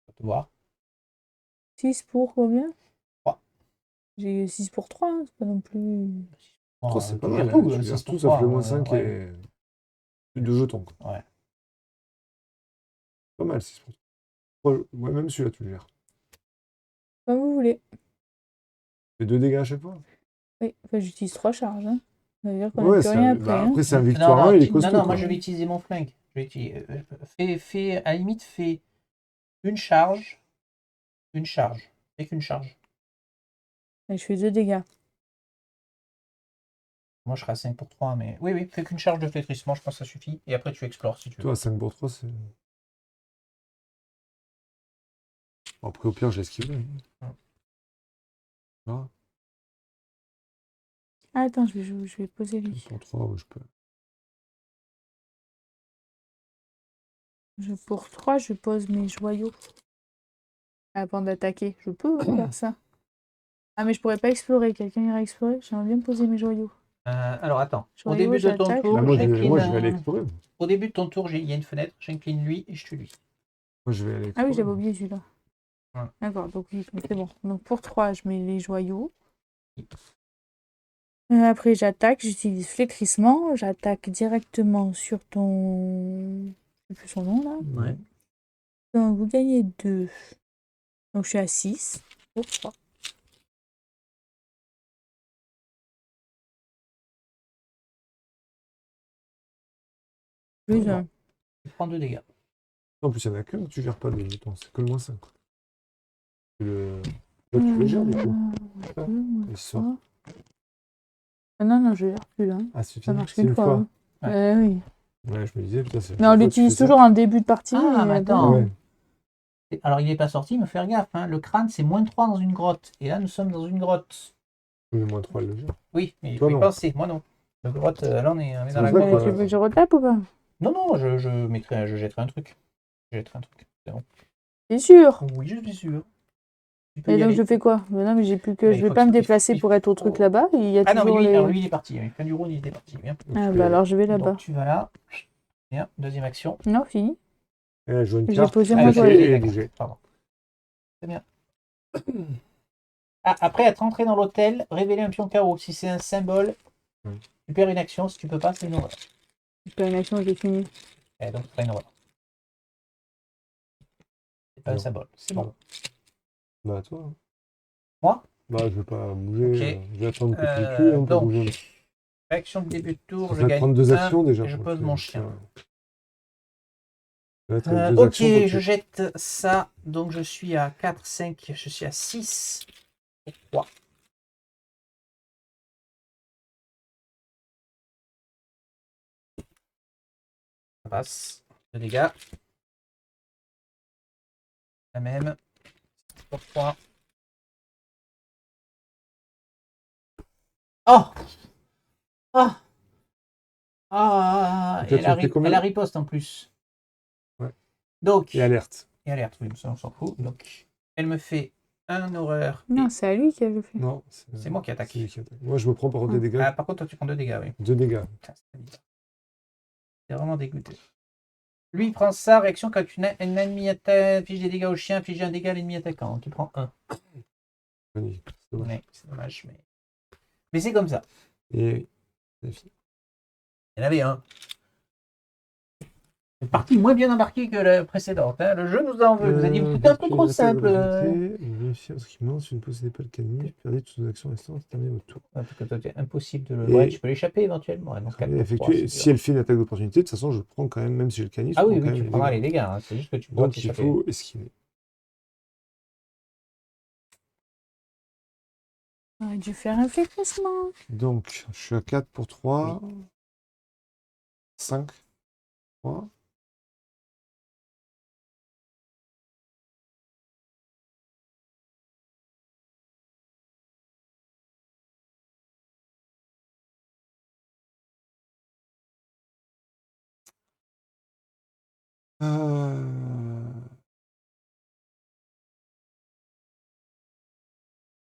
Faut te voir. 6 pour combien? 3. J'ai 6 pour 3, hein, c'est pas non plus... Toi, c'est pas tu mal. gères tout, Tu c'est gères pour tout, ça toi, fait le moins 5 ouais. et plus de jetons. Quoi. Ouais. Pas mal, 6 pour 3. Ouais, même celui-là, tu le gères. Comme vous voulez. Et 2 dégâts à chaque fois. Oui, enfin, j'utilise 3 charges, hein. Ça veut dire qu'on Ouais, n'a plus rien après, hein. après, c'est un Non, victoire non, 1, il est non, costaud. non, moi quoi. je vais utiliser mon flingue. À la limite, fais une charge. Une charge. Fais qu'une charge. Et je fais 2 dégâts. Moi je serai à 5 pour 3, mais. Oui, fais qu'une charge de flétrissement, je pense que ça suffit. Et après tu explores si tu veux. Toi, 5 pour 3, c'est. Après, au pire, j'esquive. Ah, Ah, attends, je vais poser lui. 5 pour 3, ouais, je peux. Pour 3, je pose mes joyaux. Avant d'attaquer. Je peux faire ça. Ah, mais je pourrais pas explorer. Quelqu'un ira explorer. J'aimerais bien poser mes joyaux. Alors attends. Au Joyaux, début de ton j'attaque. tour, Bah, moi, je j'incline. vais aller explorer. Au début de ton tour, il y a une fenêtre, j'incline lui et je tue lui. Moi, je vais aller Ah oui, explorer. j'avais oublié celui-là. Ouais. D'accord, donc oui, c'est bon. Donc pour 3, je mets les joyaux. Après, j'attaque, j'utilise flétrissement. J'attaque directement sur ton... Je sais plus son nom, là. Ouais. Donc, vous gagnez 2. Donc, je suis à 6 pour 3. Plus Ouais. 1. Tu prends 2 dégâts. En plus, il y en a qu'un que tu gères pas de jetons. C'est que le moins 5. Là, tu le gères, du coup. Il sort. Ah non, je gère plus, là. Ah, c'est Ça fini. marche C'est qu'une une fois. fois. Hein. Oui. Ouais, je me disais, putain, c'est. Mais on l'utilise toujours en début de partie. Ah, mais attends. Ouais. Alors il n'est pas sorti, mais faire gaffe. Hein. Le crâne, c'est -3 dans une grotte. Et là, nous sommes dans une grotte. Le moins 3, le gère. Oui, mais il Toi, faut y non. penser. Moi, non. La grotte, là, on est dans la C'est pour ça grotte. que- Tu veux que je retape ou pas? Non, je jetterai un truc. Je jetterai un truc. C'est bon. C'est sûr. Oui, je suis sûr. Tu peux Et y donc aller. je fais quoi? Ben non, mais j'ai plus que. Mais Je il vais faut pas me qu'il- déplacer il pour être au faut- truc là-bas. Il y a Ah non, mais toujours lui, les. alors, lui, il est parti. Fin du round, il était parti. Bien. Ah bah alors je vais là-bas. Donc tu vas là. Bien, deuxième action. Non, fini. Elle joue une J'ai carte. posé tout mon à joyau. fait, et d'accord. bouger. Pardon. C'est bien. Ah, après être entré dans l'hôtel, révéler un pion carreau. Si c'est un symbole, tu perds une action. Si tu peux pas, c'est une horreur. Je fais une action, j'ai fini. Et donc, c'est pas une horreur. C'est pas un Non. symbole. C'est bon. Bah, toi. hein. Moi? Bah, je vais pas bouger. Ok. Je vais attendre que tu le tues, on peut Donc, bouger. action de début de tour, Ça je fait gagne prendre 2 un actions déjà. et je pour pose le mon faire. chien. Là, t'as 2 Ok, actions pour le je tuer. jette ça. Donc, je suis à 4, 5. Je suis à 6 pour 3. Ça passe. 2 dégâts. La même. Pour 3. Oh! Oh! Ah! Donc Et là, tu as fait combien? elle a riposte en plus. Ouais. Donc. Et alerte. Et alerte, oui, ça on s'en fout. Donc, elle me fait un horreur. Non, et- c'est à lui qui a le fait. Non, C'est moi qui attaque. c'est lui qui attaque. Moi, je me prends par contre des dégâts. Ah, par contre, toi, tu prends 2 dégâts, oui. 2 dégâts. Putain, c'est bizarre. C'est vraiment dégoûté. Lui, il prend sa réaction quand un ennemi inflige des dégâts au chien, inflige un dégât à l'ennemi attaquant. Donc, il prend 1. Magnifique. C'est dommage. Ouais, c'est dommage, mais c'est comme ça. Et oui. Il y en avait un. Une partie moins bien embarquée que la précédente. Hein. Le jeu nous en veut. Nous a dit que c'était un peu trop simple. Vérifiez en ce qui monte, si vous ne possédez pas le canif, perdez toutes vos actions restantes, terminez votre tour. Parce que toi, c'est impossible de le. Et- Ouais, tu peux l'échapper éventuellement. Ouais, donc 4 pour 3, Effectuer, c'est si dur. elle fait une attaque d'opportunité, de toute façon, je prends quand même, même si j'ai le canif, je Ah prends oui, quand oui, même tu les prendras dégâts. les dégâts. Hein. C'est juste que tu pourras Donc il t'échapper. faut esquiver. On aurait dû faire un flétrissement. Donc, je suis à 4 pour 3. 5. 3.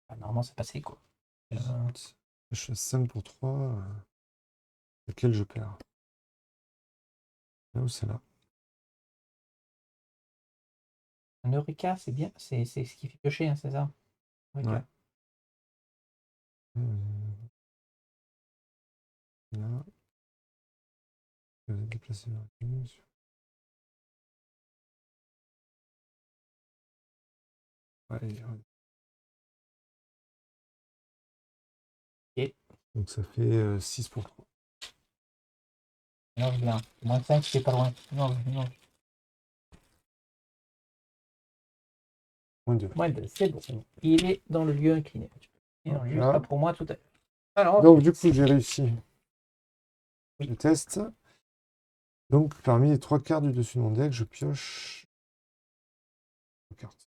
Ah, normalement, c'est passé quoi. Je suis à 5 pour 3. Lequel je perds? Là ou c'est là? Un Eureka, c'est bien. C'est ce qui fait piocher, hein, c'est ça? Eureka. Ouais. Là. Je vais déplacer vers la gauche. Ouais, Ok. donc ça fait 6 pour 3. Non, bien. Moins 5, c'est pas loin. Non, non. Moins 2. Moins 2, c'est bon. Il est dans le lieu incliné. Et Voilà. il sera pour moi tout à l'heure. Alors, Donc du coup, j'ai réussi Oui. le test. Donc parmi les 3 cartes du dessus de mon deck, je pioche 3 cartes.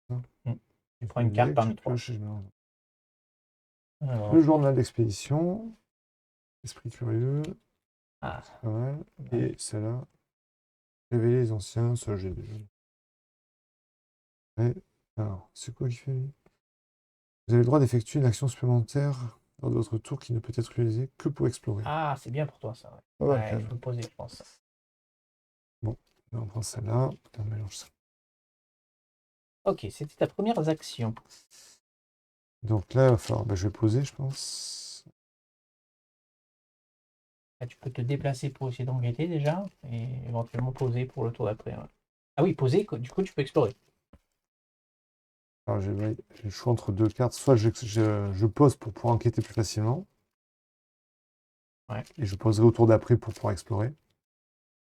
tu prends une carte parmi 3. Le journal d'expédition, esprit curieux, Ah, c'est pas mal. Et celle-là, révéler les anciens, ça j'ai déjà. Ouais. Alors, c'est quoi qui fait lui? Vous avez le droit d'effectuer une action supplémentaire lors de votre tour qui ne peut être réalisée que pour explorer. ah c'est bien pour toi ça. Ouais. Pas mal, Ouais, quand il même. faut le poser, je pense. Bon, là, on prend celle-là. Putain, on mélange ça. Ok, c'était ta première action. Donc là, il va falloir, je vais poser, je pense. Là, tu peux te déplacer pour essayer d'enquêter déjà, et éventuellement poser pour le tour d'après. Ouais. Ah oui, poser, du coup tu peux explorer. Alors, j'ai le choix entre 2 cartes. Soit je pose pour pouvoir enquêter plus facilement. Ouais. Et je poserai au tour d'après pour pouvoir explorer.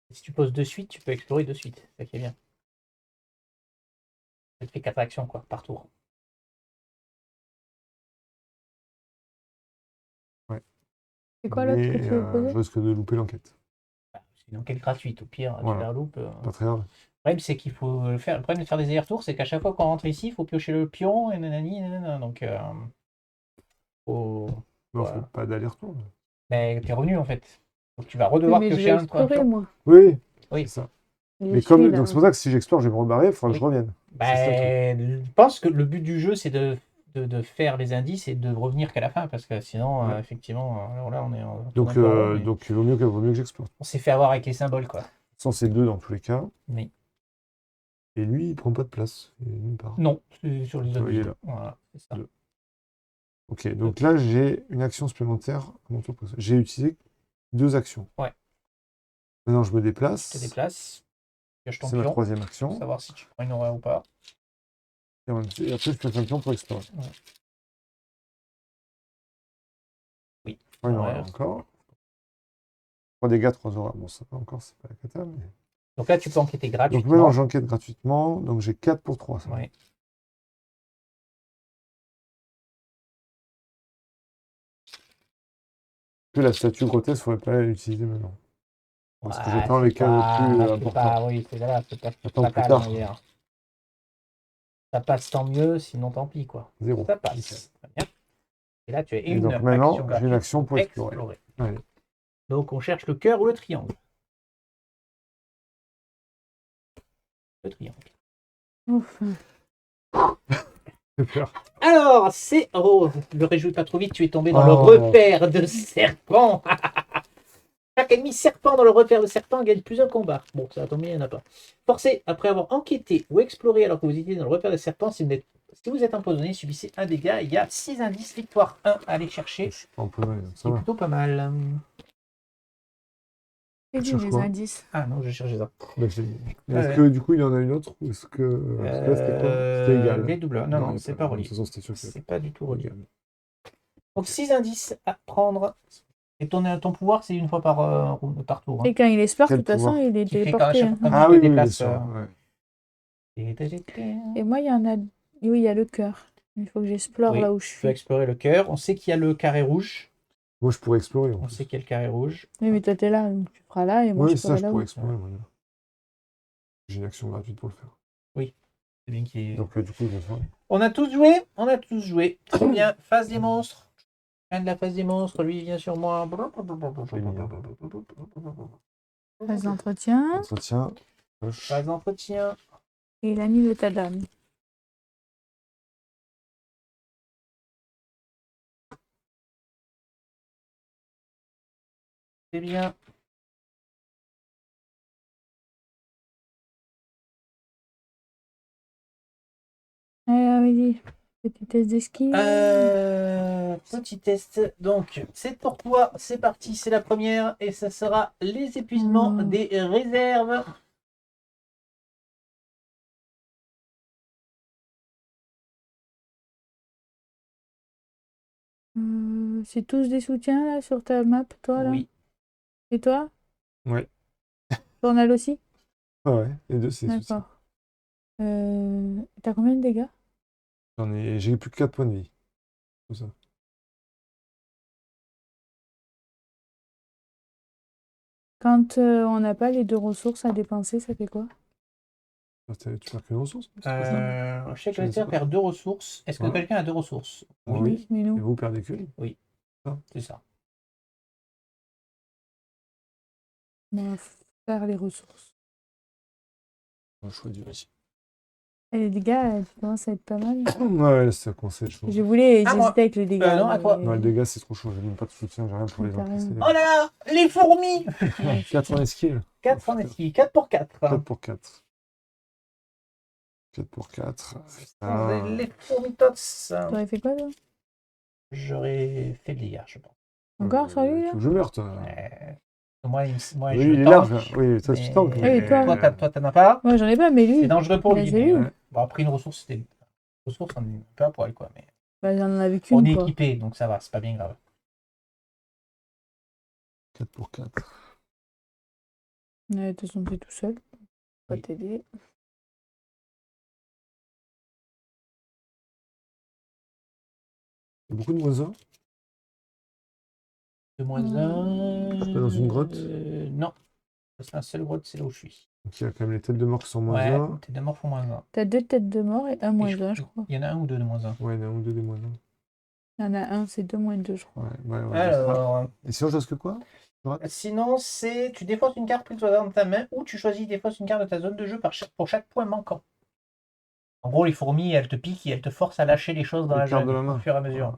Et si tu poses de suite, tu peux explorer de suite. C'est ça qui est bien. Ça te fait 4 actions quoi, par tour. Ouais. C'est quoi l'autre que Mais tu veux poser? je risque de louper l'enquête. Bah, c'est une enquête gratuite, au pire, Voilà. tu la loupes. Pas très grave. Le problème, c'est qu'il faut le faire. Le problème de faire des allers-retours, c'est qu'à chaque fois qu'on rentre ici, il faut piocher le pion et nanani, nanana. Donc, faut... Non, voilà. faut pas d'aller-retour. Mais t'es revenu en fait. Donc tu vas Oui, redevoir mais je piocher vais un explorer, pion. moi. Oui, Oui. c'est ça. J'y Mais suis, là. donc c'est pour ça que si j'explore, je vais me rebarrer, il faudra que je Oui. revienne. C'est ça, le truc. Ben, je pense que le but du jeu, c'est de faire les indices et de revenir qu'à la fin, parce que sinon, Ouais. effectivement, alors là, on est en Donc, tourne un peu en rond, mais donc il vaut mieux que j'explore. on s'est fait avoir avec les symboles, quoi. Sans ces deux dans tous les cas. Oui. Et lui, il prend pas de place. Il est nulle part. Non, c'est sur les Il autres. est là. Voilà, c'est ça. Deux. Ok, donc là, j'ai une action supplémentaire à mon tour. J'ai utilisé 2 actions. Ouais. Maintenant, je me Tu déplace. te déplaces, pioche ton C'est ma pion, 3e pour action. savoir si tu prends une aura ou pas. Et après, je pioche un pion pour explorer. Ouais. Oui. Je prends une Ouais. aura encore. 3 dégâts, 3 auras. Bon, ça va encore, c'est pas la cata. Mais... Donc là, tu peux enquêter Donc gratuitement. maintenant, j'enquête gratuitement. Donc j'ai 4 pour 3. Ça. Ouais. Que la statue grotesque, il ne faudrait pas l'utiliser maintenant. Parce que Ouais, j'attends les cas les plus importants. oui, c'est là, c'est pas J'attends plus fatal, tard. on va dire. Ça passe tant mieux, sinon tant pis, quoi. 0. Ça passe. Très bien. Et là, tu as Et une donc maintenant, action j'ai une gratuite action pour explorer. Allez. Donc, on cherche le cœur ou le triangle. Le triangle. Ouf. J'ai peur. Alors, c'est... Oh, ne réjouis pas trop vite, tu es tombé dans le Oh. repère de serpent. Chaque ennemi serpent dans le repère de serpent gagne plusieurs combats. Bon, ça va tomber, il n'y en a pas. Forcé, après avoir enquêté ou exploré alors que vous étiez dans le repère de serpent, si vous êtes empoisonné, subissez un dégât. Il y a 6 indices, victoire 1 à aller chercher. Je suis pas empoisonné, donc ça C'est va. plutôt pas mal. Et Tu dit cherches les quoi? indices. Ah non, je cherchais ça. Bah, je l'ai dit. Mais Ouais. est-ce que du coup il en a une autre ou est-ce que. Parce que là c'était quoi? C'était égal. Les doubles. Non, il non, y a c'est pas de toute relié. façon, c'était sûr que C'est pas du tout c'était relié. égal. Donc 6 indices à prendre. Et ton pouvoir, c'est une fois par tour. Hein. Et quand il explore, de Quel toute façon, pouvoir? il est Tu fais quand à téléporté. chaque Hein. fois que Ah tu oui, te oui, bien déplaces. sûr. Ouais. Et moi, il y en a. Oui, il y a le cœur. Il faut que j'explore Oui, là où je tu peux suis. explorer le cœur. On sait qu'il y a le carré rouge. Moi je pourrais explorer en On plus. sait qu'il y a le carré rouge. Oui, mais toi, t'es là, donc tu feras là et moi, Oui, je ça ferai je là pourrais où. explorer. Voilà. J'ai une action gratuite pour le faire. C'est bien qu'il est- Donc du coup, je vais le faire. On a tous joué. On a tous joué. Très bien. Phase des monstres. Fin de la phase des monstres. Lui, il vient sur moi. Phase d'entretien. Entretien. Poche. Phase d'entretien. Et il a mis le tas d'âme. C'est bien. Vas-y. Petit test d'esquive. Petit test. Donc, c'est pour toi. C'est parti. C'est la première. Et ça sera les épuisements des réserves. C'est tous des soutiens là sur ta map, toi là. Oui. Et toi? Ouais. Journal aussi? Ah ouais, les deux c'est soutien. D'accord. T'as combien de dégâts? J'ai plus que 4 points de vie. Tout ça. Quand on n'a pas les 2 ressources à dépenser, ça fait quoi? Tu perds qu'une ressource? C'est pas ça Chaque Je ne sais adversaire pas. perd 2 ressources. Est-ce que Ouais. quelqu'un a 2 ressources? Oui. Mais Et nous, vous perdez qu'une? C'est ça. on va faire les ressources. Je choisis aussi. Et les dégâts, tu commences à être pas mal. Ouais, ça commence à être chaud. Je voulais, À moi. j'hésitais avec les dégâts. Non, à toi. Non, les dégâts c'est trop chaud. J'ai même pas de soutien, j'ai rien pour les T'as rien. encaisser. Oh là là, les fourmis! 4 en esquive. 4 en esquive. 4 pour 4. 4 pour 4. 4 pour 4. Les fourmitots. T'aurais fait quoi, toi? J'aurais fait de dégâts, je pense. Encore sur lui, là? Tu veux que je meure, toi? Moi, Oui, je il est tank, large. Oui, toi, tu mais- tankes. Ah oui, toi. Toi, t'en as pas. Moi, j'en ai pas, mais lui. C'est dangereux pour lui. Mais c'est Mais, lui. bon, après, une ressource, c'était. Une ressource, on est un peu à poil, quoi. Mais Bah, j'en avais on qu'une, est quoi. équipé, donc ça va, c'est pas bien grave. 4 pour 4. De toute façon, t'es tout seul. Pas Oui. t'aider. Il y a beaucoup de moins 1. De moins 1. Je suis pas dans une grotte? Non. C'est un seul grotte, c'est là où je suis. Donc il y a quand même les têtes de mort qui sont moins Ouais, 1. tes deux morts font moins 1. T'as 2 têtes de mort et un moins 1, je crois. Il y en a un ou deux de moins 1. Ouais, il y en a un ou deux des moins 1. Il y en a un, c'est 2 moins 2, je crois. Ouais. Alors, Et sinon, je reste que quoi? sinon, c'est tu défausses une carte prise au hasard dans ta main ou tu choisis défausses une carte de ta zone de jeu pour chaque point manquant. En gros, les fourmis, elles te piquent et elles te forcent à lâcher les choses dans Les la cartes jungle de la main. au fur et à mesure.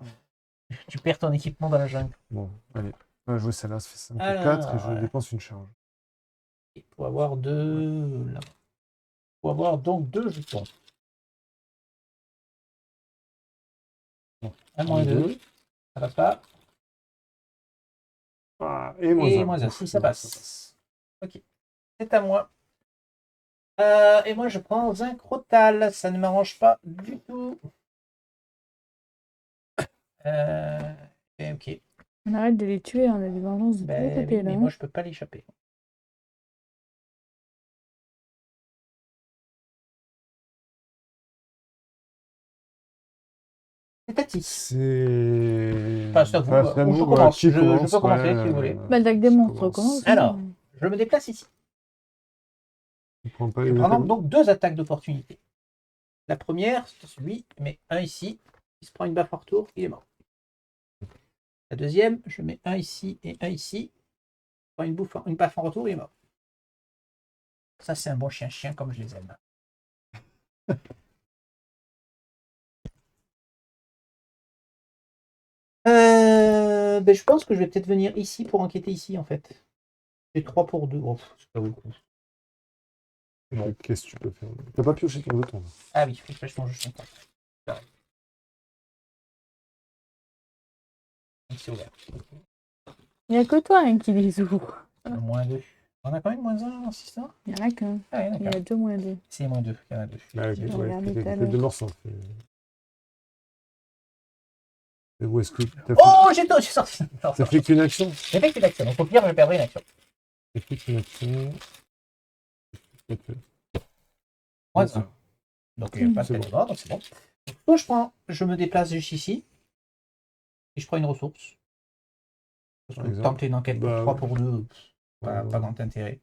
Tu perds ton équipement dans la jungle. Bon, allez. On va jouer celle-là, ça fait 5 Alors, pour 4 et je ouais. dépense une charge. Et pour avoir deux. Là. Pour avoir donc 2 jetons. Bon, 1 moins 2, ça va pas. Ah, et moins Et 1. moins 1, si ça passe. Ok, c'est à moi. Et moi, je prends un crotal. Ça ne m'arrange pas du tout. Ok. On arrête de les tuer, on a des vengeances de tous les Ben, côtés, oui, là. mais hein. moi, je peux pas l'échapper. C'est à 6. C'est. Enfin, c'est à vous, Enfin, c'est à ou nous, je voilà, commence. qui Je commence, peux commencer, ouais, si vous voulez. Bah, le deck des je monstres commence. commence. Alors, je me déplace ici. Tu prends pas Je les prends attaques. donc 2 attaques d'opportunité. La première, c'est celui, mais un ici. Il se prend une baffe en retour, il est mort. La deuxième, je mets un ici et un ici. Il prend une baffe en retour, il est mort. Ça, c'est un bon chien comme je les aime. Je pense que je vais peut-être venir ici pour enquêter ici, en fait. C'est 3 pour 2. Oh, c'est pas beaucoup. Bon. Qu'est-ce que tu peux faire? T'as pas pioché ton jeton. Ah oui, il faut que je pêche mon jeu. C'est ouvert. Il n'y a que toi hein, qui les ouvre. Moins 2. On a combien de moins 1 6 ça? Il y en a qu'un. Ah, ouais, Il y a d'accord. 2 moins 2. C'est moins 2. Il y en a 2. Bah, ok, J'ai ouais, regardé tout à peut-être l'heure. de morceaux. Et où est-ce que Oh, j'ai sorti. Non, t'as fait qu'une action? j'ai fait qu'une action. Donc au pire, je perdrai une action. T'as fait qu'une action. Moins 1. Donc il n'y a pas de C'est tête bon. noire, donc c'est bon. Donc, je me déplace juste ici. Et je prends une ressource. Parce Par que exemple. tenter une enquête pour Bah, 3 ouais. pour 2, pas Ouais. grand intérêt.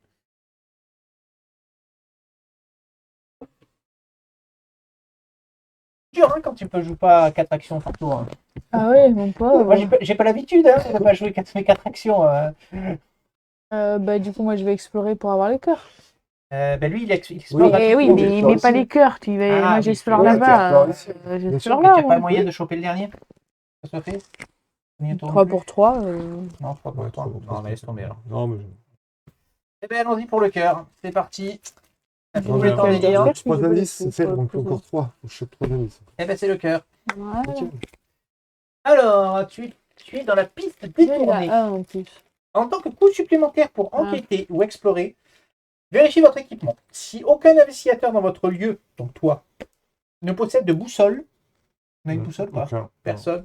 Dur hein, quand tu peux jouer pas 4 actions par tour. Hein. Ah ouais, mon pauvre. Moi j'ai pas l'habitude hein, de pas jouer mes 4 actions. Bah, du coup, moi, je vais explorer pour avoir les cœurs. Ben lui il explore. Oui, Eh oui, tout, mais mais il explore met pas ici. les cœurs. Tu vas... Ah, moi, oui, j'explore ouais, là-bas. t'explores ici. Bien J'explore sûr, là, il n'y a pas moi. moyen de choper le dernier. Ça soit fait. Combien de tours 3 non plus pour 3. Non, 3 pour Ouais, 3. trop, Non, mais laisse tomber alors. Non, mais. Eh ben allons-y pour le cœur. C'est parti. Ça fait Non, tout mais le temps mais des alors, livres. j'ai 3 je vais indices, le c'est faire, donc pour encore 3. Je chope 3 indices. Eh ben c'est le cœur. Voilà. Ok. Alors, tu es dans la piste Là, il détournée. a un en plus. En tant que coût supplémentaire pour Ah. enquêter ou explorer, vérifiez votre équipement. Si aucun investigateur dans votre lieu, donc toi, ne possède de boussole, on a une boussole ou pas? Aucun. Personne.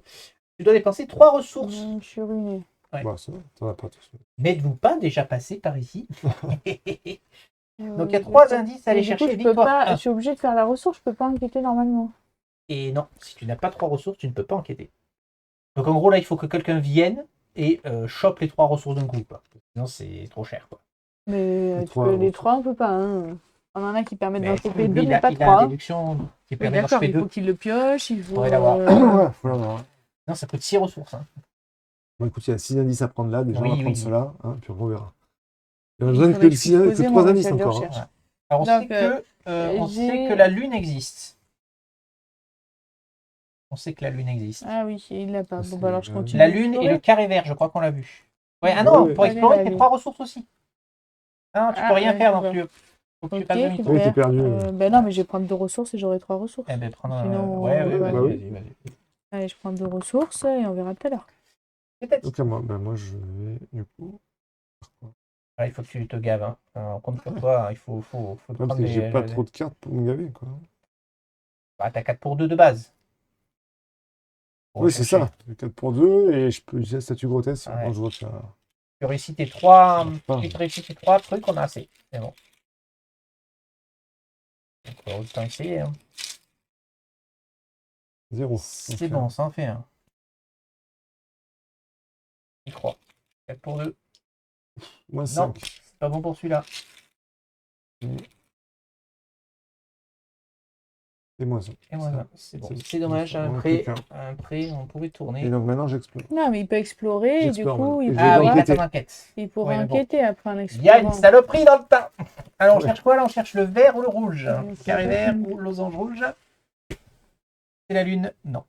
Tu dois dépenser 3 ressources. Je suis ruiné. Ouais. Bah, ça va, t'en as pas tous. N'êtes-vous pas déjà passé par ici? Donc il y a Je 3 peux- indices à aller Mais du coup, chercher. je peux Victoire pas. 1. Je suis obligée de faire la ressource. Je peux pas enquêter normalement. Et non, si tu n'as pas 3 ressources, tu ne peux pas enquêter. Donc en gros là, il faut que quelqu'un vienne et chope les 3 ressources d'un coup. Quoi. Sinon c'est trop cher. Quoi. Mais Les trois les ressources. 3, on peut pas. Hein. On en a qui permettent d'en choper 2, lui, mais pas il a 3. une déduction qui Oui, permet d'en d'accord, choper il 2. faut qu'il le pioche. Il faut. Faudrait l'avoir. Ouais, faut l'avoir. Non, ça coûte 6 ressources. Hein. Bon, écoute, il y a 6 indices à prendre là. Déjà, Oui, on va prendre oui. cela. Hein, puis on reverra. Il y a Il besoin faudrait que, que je puisse poser 3 mon indices échelle de encore. recherche. Hein. Alors on Donc, sait on sait j'ai- que la lune existe. On sait que la lune existe. Ah oui, il l'a pas. Ça, Bon, bah alors je c'est, continue. La lune et d'explorer. le carré vert, je crois qu'on l'a vu. Ouais, ah non, Ouais. pour Allez, explorer, allez. c'est 3 ressources aussi. Ah non, tu peux Ah, rien ouais, faire je dans vois. ce lieu. Faut que tu Ok, fasses demi-tour. Oui, t'es super. perdu. Ben non, mais je vais prendre 2 ressources et j'aurai 3 ressources. Eh ben, prends Sinon, ouais, on va- Bah oui. vas-y. Allez, je prends 2 ressources et on verra tout à l'heure. Peut-être. Donc à moi, bah, moi je vais du coup. Ah, il faut que tu te gaves. Hein. On compte sur toi, il faut te Même prendre si j'ai pas les- trop de cartes pour me gaver quoi. Bah, t'as 4 pour 2 de base. Pour Oui, c'est rechercher. ça. J'ai 4 pour 2 et je peux utiliser la statue grotesque. Ouais. Quand je vois que ça. Tu réussis tes 3 Ah. trucs, on a assez. C'est bon. On va autant essayer. Hein. 0. C'est bon, ça en fait un. Il croit. 4 pour 2. Moins Non, 5. c'est pas bon pour celui-là. Et moins 1. Et moi, c'est bon. C'est- C'est dommage, c'est- un on a prêt, plus qu'un. on pouvait Et tourner. donc maintenant j'explore. Non, mais il peut explorer et du J'explore, coup, maintenant. il Et je Ah vais oui, pourra, enquêter. attends, enquête. il pourra Ouais, mais bon. enquêter après en Il y a explorant. une saloperie dans le tas. Alors on Ouais. cherche quoi là? On cherche le vert ou le rouge? Ouais, c'est Carré pas vert fini. ou losange rouge? C'est la lune? Non.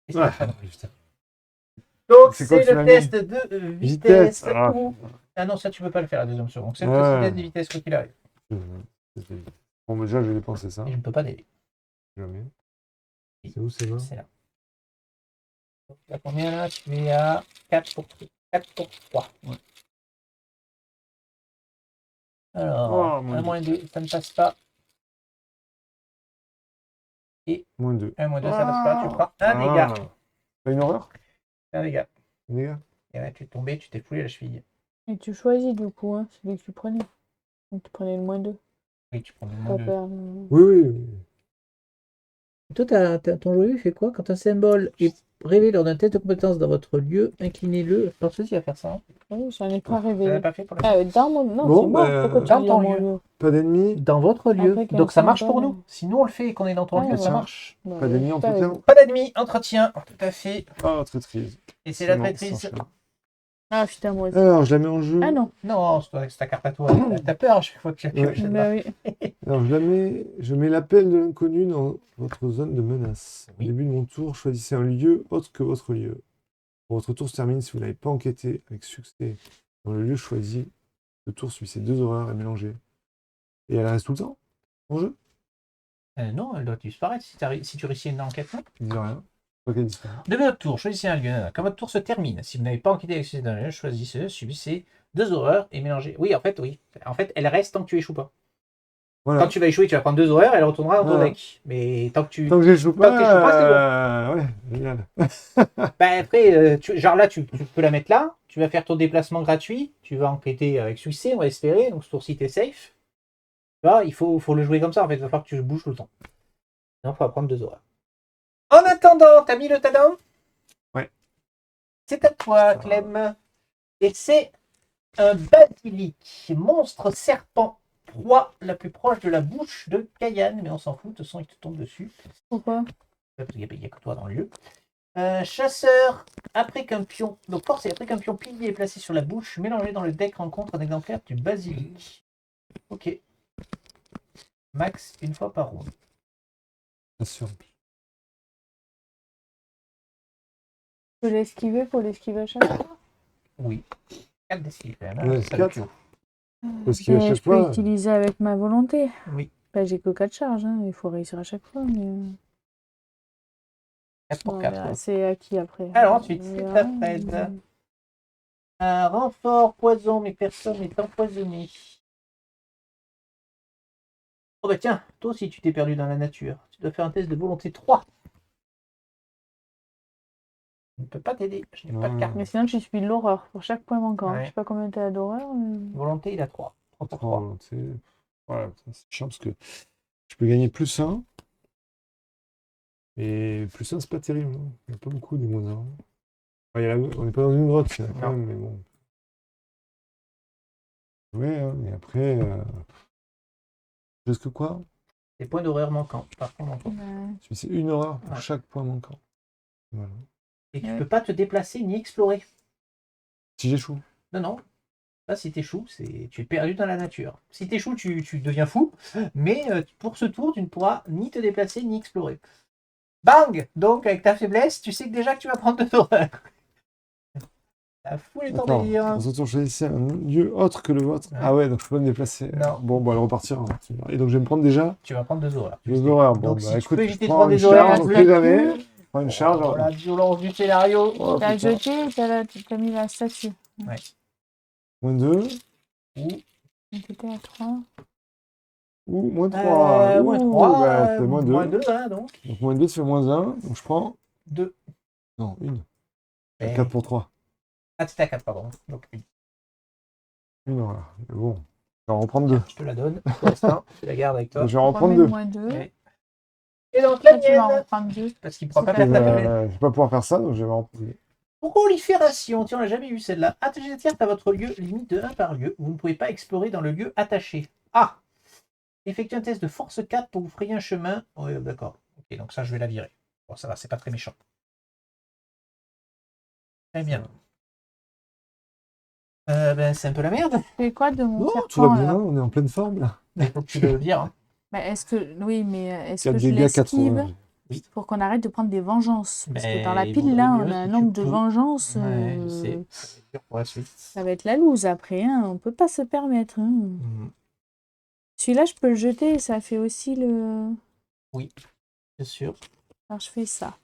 Et c'est la Ah, femme. putain. Donc C'est quoi c'est que tu le m'as test de vitesse. Vitesse. Ah. Ah non, ça tu peux pas le faire la deuxième seconde. C'est le Ouais. test de vitesse quoi qu'il arrive. Bon, déjà je vais dépenser ça. Et je ne peux pas d'aider. Jamais. C'est où c'est là? C'est là. Donc, tu as combien là? Tu es à 4 pour 3. 4 pour 3. Ouais. Alors, Oh, mon 1 Dieu. moins 2, ça ne passe pas. Moins 2. 1 moins 2, ça passe pas. Tu prends un dégât. T'as une horreur? Un dégât. Les gars? Et là, tu es tombé, tu t'es foulé la cheville. Et tu choisis du coup, hein, celui que tu prenais. Donc tu prenais le moins 2. Oui, tu prends le Pas moins 2. perdre. Oui, oui. Toi, ton jeu fait quoi? Quand un symbole est révélé lors d'un test de compétence dans votre lieu, inclinez-le. Je pense aussi à faire ça. Hein. Oui, j'en ai pas Ça rêvé. l'a pas fait pour la Ah, dans mon. Non, Bon, c'est moi. bah, Pourquoi tu dans dis ton mon lieu. Pas d'ennemis? Dans votre lieu. Après qu'un Donc ça marche pour symbole. nous. Si nous on le fait et qu'on est dans ton Ah, lieu, ouais. ça marche. Bah, Pas d'ennemis je en sais pas, tout cas? Pas d'ennemi, entretien. Tout à fait. Ah, traîtrise. Et c'est la Non, traîtrise. ça enchaîne. Ah putain, moi aussi. Alors, je la mets en jeu. Ah non. Non, c'est ta carte à toi. T'as peur à chaque fois que tu Ouais. achètes Bah oui. Alors, je mets l'appel de l'inconnu dans votre zone de menace. Oui. Au début de mon tour, choisissez un lieu autre que votre lieu. Votre tour se termine si vous n'avez pas enquêté avec succès dans le lieu choisi. Le tour suit ces 2 horreurs et mélangées. Et elle reste tout le temps en jeu? Non, elle doit disparaître si tu réussis une enquête. Non. Je dis rien. Pas qu'elle disparaît. De votre tour, choisissez un lieu. Quand votre tour se termine, si vous n'avez pas enquêté avec ce lieu, choisissez, subissez 2 horreurs et mélanger. Oui, en fait, oui. En fait, elle reste tant que tu échoues pas. Voilà. Quand tu vas échouer, tu vas prendre 2 horreurs, elle retournera dans ton Voilà. deck. Mais tant que tu Tant que j'échoue tant que t'échoues pas, c'est lourd. pas, ouais, génial. Bah, après, genre là, tu peux la mettre là. Tu vas faire ton déplacement gratuit. Tu vas enquêter avec succès, on va espérer. Donc, ce tour-ci, t'es safe. Tu vois, faut le jouer comme ça. En fait, il va falloir que tu bouges tout le temps. Sinon, il faudra prendre 2 horreurs. En attendant, t'as mis le tadam? Ouais. C'est à toi, Ça. Clem. Et c'est un basilic, monstre serpent, proie la plus proche de la bouche de Kayane. Mais on s'en fout, de toute façon, il te tombe dessus. Pourquoi? Parce qu'il n'y a que toi dans le lieu. Chasseur, après qu'un pion, donc force, après qu'un pion pilier est placé sur la bouche, mélangé dans le deck rencontre un exemplaire du basilic. Ok. Max, une fois par round. Bien sûr. Je peux l'esquiver pour l'esquiver à chaque fois. Oui. 4 d'esquive quand même. Ouais, Ça, quatre. le pion. Parce qu'à Je chaque peux fois, utiliser avec ma volonté. Oui. Bah, j'ai que 4 charges, hein. Il faut réussir à chaque fois. Mais... 4 pour Bon, 4. bah, c'est acquis après. Alors ensuite, On c'est verra. à Fred. Un renfort poison, mais personne n'est empoisonné. Oh bah tiens, toi aussi tu t'es perdu dans la nature. Tu dois faire un test de volonté 3. Je ne peux pas t'aider, je n'ai pas de carte. Mais sinon, tu suis l'horreur pour chaque point manquant. Ouais. Je sais pas combien t'as d'horreur. Mais... Volonté, il a 3. 3 pour 3. volonté. Voilà, c'est chiant parce que je peux gagner +1. Et +1, c'est pas terrible. Hein. Il n'y a pas beaucoup des -1. On n'est pas dans une grotte, il y en a quand Non. même, mais bon. Ouais, hein, mais après. Jusque quoi? Des points d'horreur manquants. Par contre, manquants. C'est une horreur pour Ouais. chaque point manquant. Voilà. Et tu Ouais. peux pas te déplacer ni explorer. Si j'échoue. Non, non. Là, si t'échoues, tu es perdu dans la nature. Si t'échoues, tu deviens fou. Mais pour ce tour, tu ne pourras ni te déplacer ni explorer. Bang! Donc, avec ta faiblesse, tu sais que déjà que tu vas prendre 2 horreurs. La foule est en Attends, délire. dans ce tour, choisissez un lieu autre que le vôtre. Ouais. Ah ouais, donc je peux pas me déplacer. Non. Bon, bah, elle repartira. Hein. Et donc je vais me prendre déjà Tu vas prendre 2 horreurs. 2 horreurs. Bon, Donc, bah si tu écoute, peux je éviter de prends prendre une des horreurs, charge, on sait jamais. Je prends une charge. Oh, la violence du scénario. Oh, T'as putain. jeté, t'as mis la statue. -2 T'étais à 3. ou -3. Moins Ouh, 3, bah, c'est -2. moins 2, hein, donc. Donc -2, ça fait -1. Donc je prends. 2. Non, une. Et... 4 pour 3. Ah, c'était à 4, pardon. Donc, oui. Une horreur. Mais bon, je vais en reprendre 2. Je te la donne pour l'instant. Tu la gardes avec toi. Je vais en reprendre 2. -2. Ouais. Et donc, la Tu vas en mienne. reprendre 2. Parce qu'il ne pourra pas C'est faire pas ta grave. faiblesse. Je vais pas pouvoir faire ça, donc je vais en reprendre 2. Prolifération. Tiens, on n'a jamais eu celle-là. Attachez à votre lieu, limite de 1 par lieu. Vous ne pouvez pas explorer dans le lieu attaché. Ah! Effectuez un test de force 4 pour vous frayer un chemin. Oui, d'accord. Ok, donc ça, je vais la virer. Bon, ça va, c'est pas très méchant. Très bien. C'est un peu la merde. C'est quoi de mon Non, serpent tout va bien, là on est en pleine forme là. Il faut que tu le vires. Hein. Bah, est-ce que... Oui, mais est-ce 4 que je dégâts, 80. l'esquive pour qu'on arrête de prendre des vengeances? Parce que dans la il pile, là, vaudrait on mieux a un si nombre tu de peux. vengeances. Ouais, je sais. Ça va être dur pour la suite. Ça va être la loose après, hein. On peut pas se permettre. Hein. Mhm. Celui-là, je peux le jeter, ça fait aussi le... Bien sûr. Alors, je fais ça.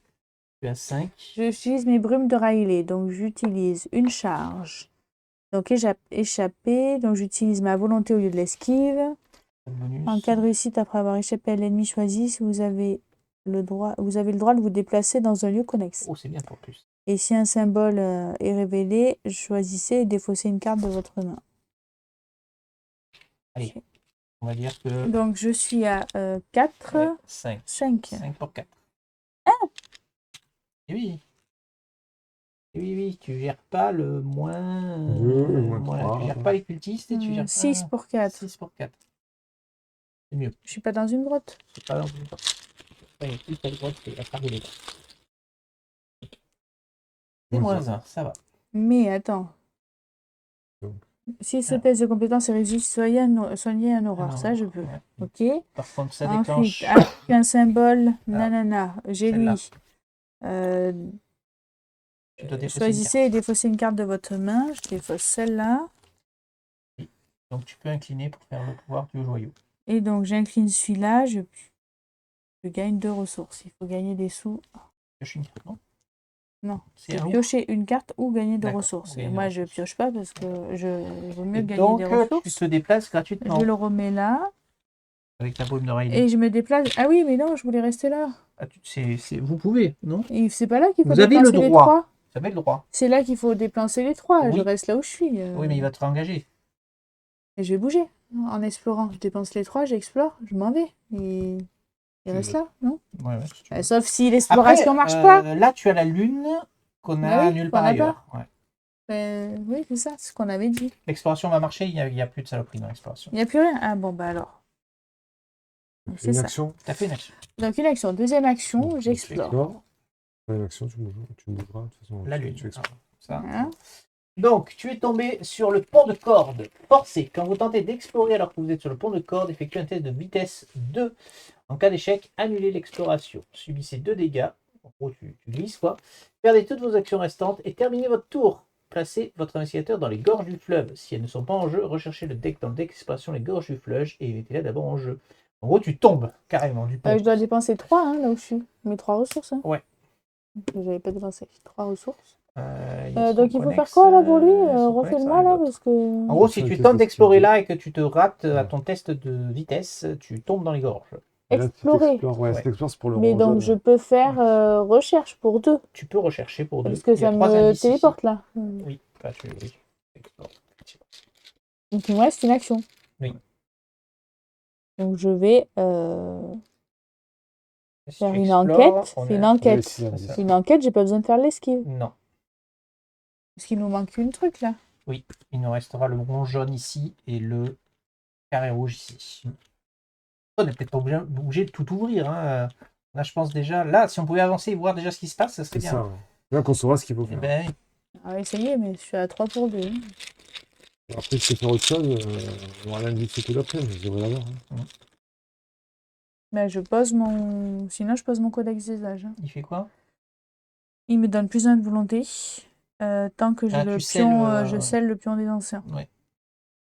Tu as 5. J'utilise mes brumes de Riley, donc j'utilise une charge. Donc échapper, donc j'utilise ma volonté au lieu de l'esquive. En cas de réussite après avoir échappé à l'ennemi choisi, si vous avez le droit de vous déplacer dans un lieu connexe. Oh, c'est bien pour plus. Et si un symbole est révélé, choisissez et défaussez une carte de votre main. Allez, on va dire que Donc je suis à 4, 5. 5. 5 pour 4. Ah! Et oui. Et oui, tu gères pas le moins. Moins Voilà, 3. tu gères pas les cultistes et tu gères 6 pas. pour 4. 6 pour 4. C'est mieux. Je suis pas dans une grotte. C'est pas dans une grotte. Ouais, plus t'as le droit, c'est la part de l'état. C'est moins 1, ça va. Mais attends. Donc. Si ce test de compétence est réussi, soignez un horreur. Ça, je peux. Ouais. Ok. Par contre, ça Ensuite, déclenche. avec un symbole, nanana. J'ai Celle-là. lui. Tu dois défausser une Choisissez et défaussez une carte de votre main. Je défausse celle-là. carte. Donc tu peux incliner pour faire le pouvoir du joyau. Et donc, j'incline celui-là. Je gagne 2 ressources. Il faut gagner des sous. Je suis une carte, non? Non, C'est c'est un ou. piocher une carte ou gagner des D'accord, ressources. ou gagner Et des moi, je ressources. pioche pas parce que il vaut mieux Et gagner donc, des tu ressources. te déplaces Je gratuitement le remets là avec la brume de Riley. et je me déplace. Ah oui, mais non, je voulais rester là. Ah, vous pouvez, non? Et c'est pas là qu'il faut Vous avez le dépenser les droit. 3. Vous avez le droit. C'est là qu'il faut dépenser les 3. Je Oui. reste là où je suis. Oui, mais il va te réengager. Et je vais bouger en explorant. Je dépense les 3, j'explore, je m'en vais. Et il reste là, non? Ouais, si tu veux. Sauf si l'exploration Après, marche pas. là, tu as la lune qu'on Bah a oui, nulle qu'on part a ailleurs. Ouais. Oui, c'est ça, c'est ce qu'on avait dit. L'exploration va marcher, il n'y a plus de saloperie dans l'exploration. Il n'y a plus rien. Ah bon, bah alors. C'est Une ça. action. Tu as fait une action. Donc une action. Deuxième action, Donc, j'explore. explores. Une action, tu bougeras. De toute façon, La tu- lune. tu explores. Ça. Voilà. Donc, tu es tombé sur le pont de corde forcé. Quand vous tentez d'explorer alors que vous êtes sur le pont de corde, effectuez un test de vitesse 2. En cas d'échec, annulez l'exploration. Subissez 2 dégâts. En gros, tu glisses quoi. Perdez toutes vos actions restantes et terminez votre tour. Placez votre investigateur dans les gorges du fleuve. Si elles ne sont pas en jeu, recherchez le deck dans le deck d'exploration les gorges du fleuve et mettez-la d'abord en jeu. En gros, tu tombes carrément du pont. Je dois dépenser 3 hein, là où je suis. Mes 3 ressources. Hein. Ouais. J'avais pas dépensé. 3 ressources. Il y a son Donc il faut connexe, faire quoi là pour lui son connexe, Refais-le-moi rien là d'autre. parce que. En gros, si Sur le tu test tentes d'explorer d'esquive. là et que tu te rates à ton test de vitesse, tu tombes dans les gorges. Et là, tu Explorer. t'explores. Ouais, Ouais. si t'explores, c'est pour le Mais rond donc jaune. je peux faire recherche pour 2. Tu peux rechercher pour 2. Parce que ça me téléporte là. Oui, bah, oui. Explore, effectivement. Donc il me reste une action. Oui. Donc je vais Si faire tu une explores, enquête. on C'est est une à- enquête. c'est ça. C'est une enquête, j'ai pas besoin de faire l'esquive. Non, Parce qu'il nous manque une truc là. il nous restera le rond jaune ici et le carré rouge ici. On n'est peut-être pas obligé de tout ouvrir. Hein. Là, je pense déjà. Là, si on pouvait avancer et voir déjà ce qui se passe, ça serait C'est bien. ça. Là qu'on saura ce qu'il faut Eh faire. ben, Ah essayez, mais je suis à 3 pour 2. Après, si tu peux faire autre chose, on aura lundi de ce coup d'après, mais je devrais l'avoir. Hein. Mais je pose mon. Sinon je pose mon codex des âges. Hein. il fait quoi? Il me donne plus 1 de volonté. Tant que j'ai Ah, le tu scelles, pion, je scelle le pion des anciens. Ouais.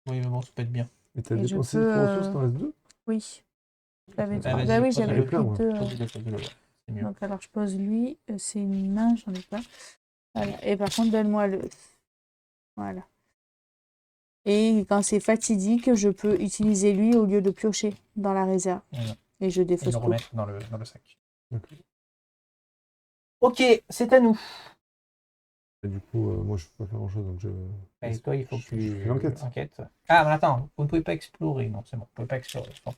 Oui, mais bon, ça peut être bien. Mais t'as Et je dépensé peux, 3 ressources, t'en restes 2? Oui. J'avais Ah, vas-y, bah oui, pose j'avais le pris plein, moi. 2. Pose-le, ouais. C'est mieux. Donc alors je pose lui. C'est une main, j'en ai pas. Voilà. Et par contre, donne-moi le. Voilà. Et quand c'est fatidique, je peux utiliser lui au lieu de piocher dans la réserve. Voilà. Et je Et défausse le tout. remettre dans le sac. Ok. Ok, c'est à nous. Et du coup, moi, je peux pas faire grand-chose, donc je... Et toi, il faut que Je tu fais l'enquête. enquêtes. Ah, mais attends, vous ne pouvez pas explorer. Non, c'est bon, vous ne pouvez pas explorer. Je pense.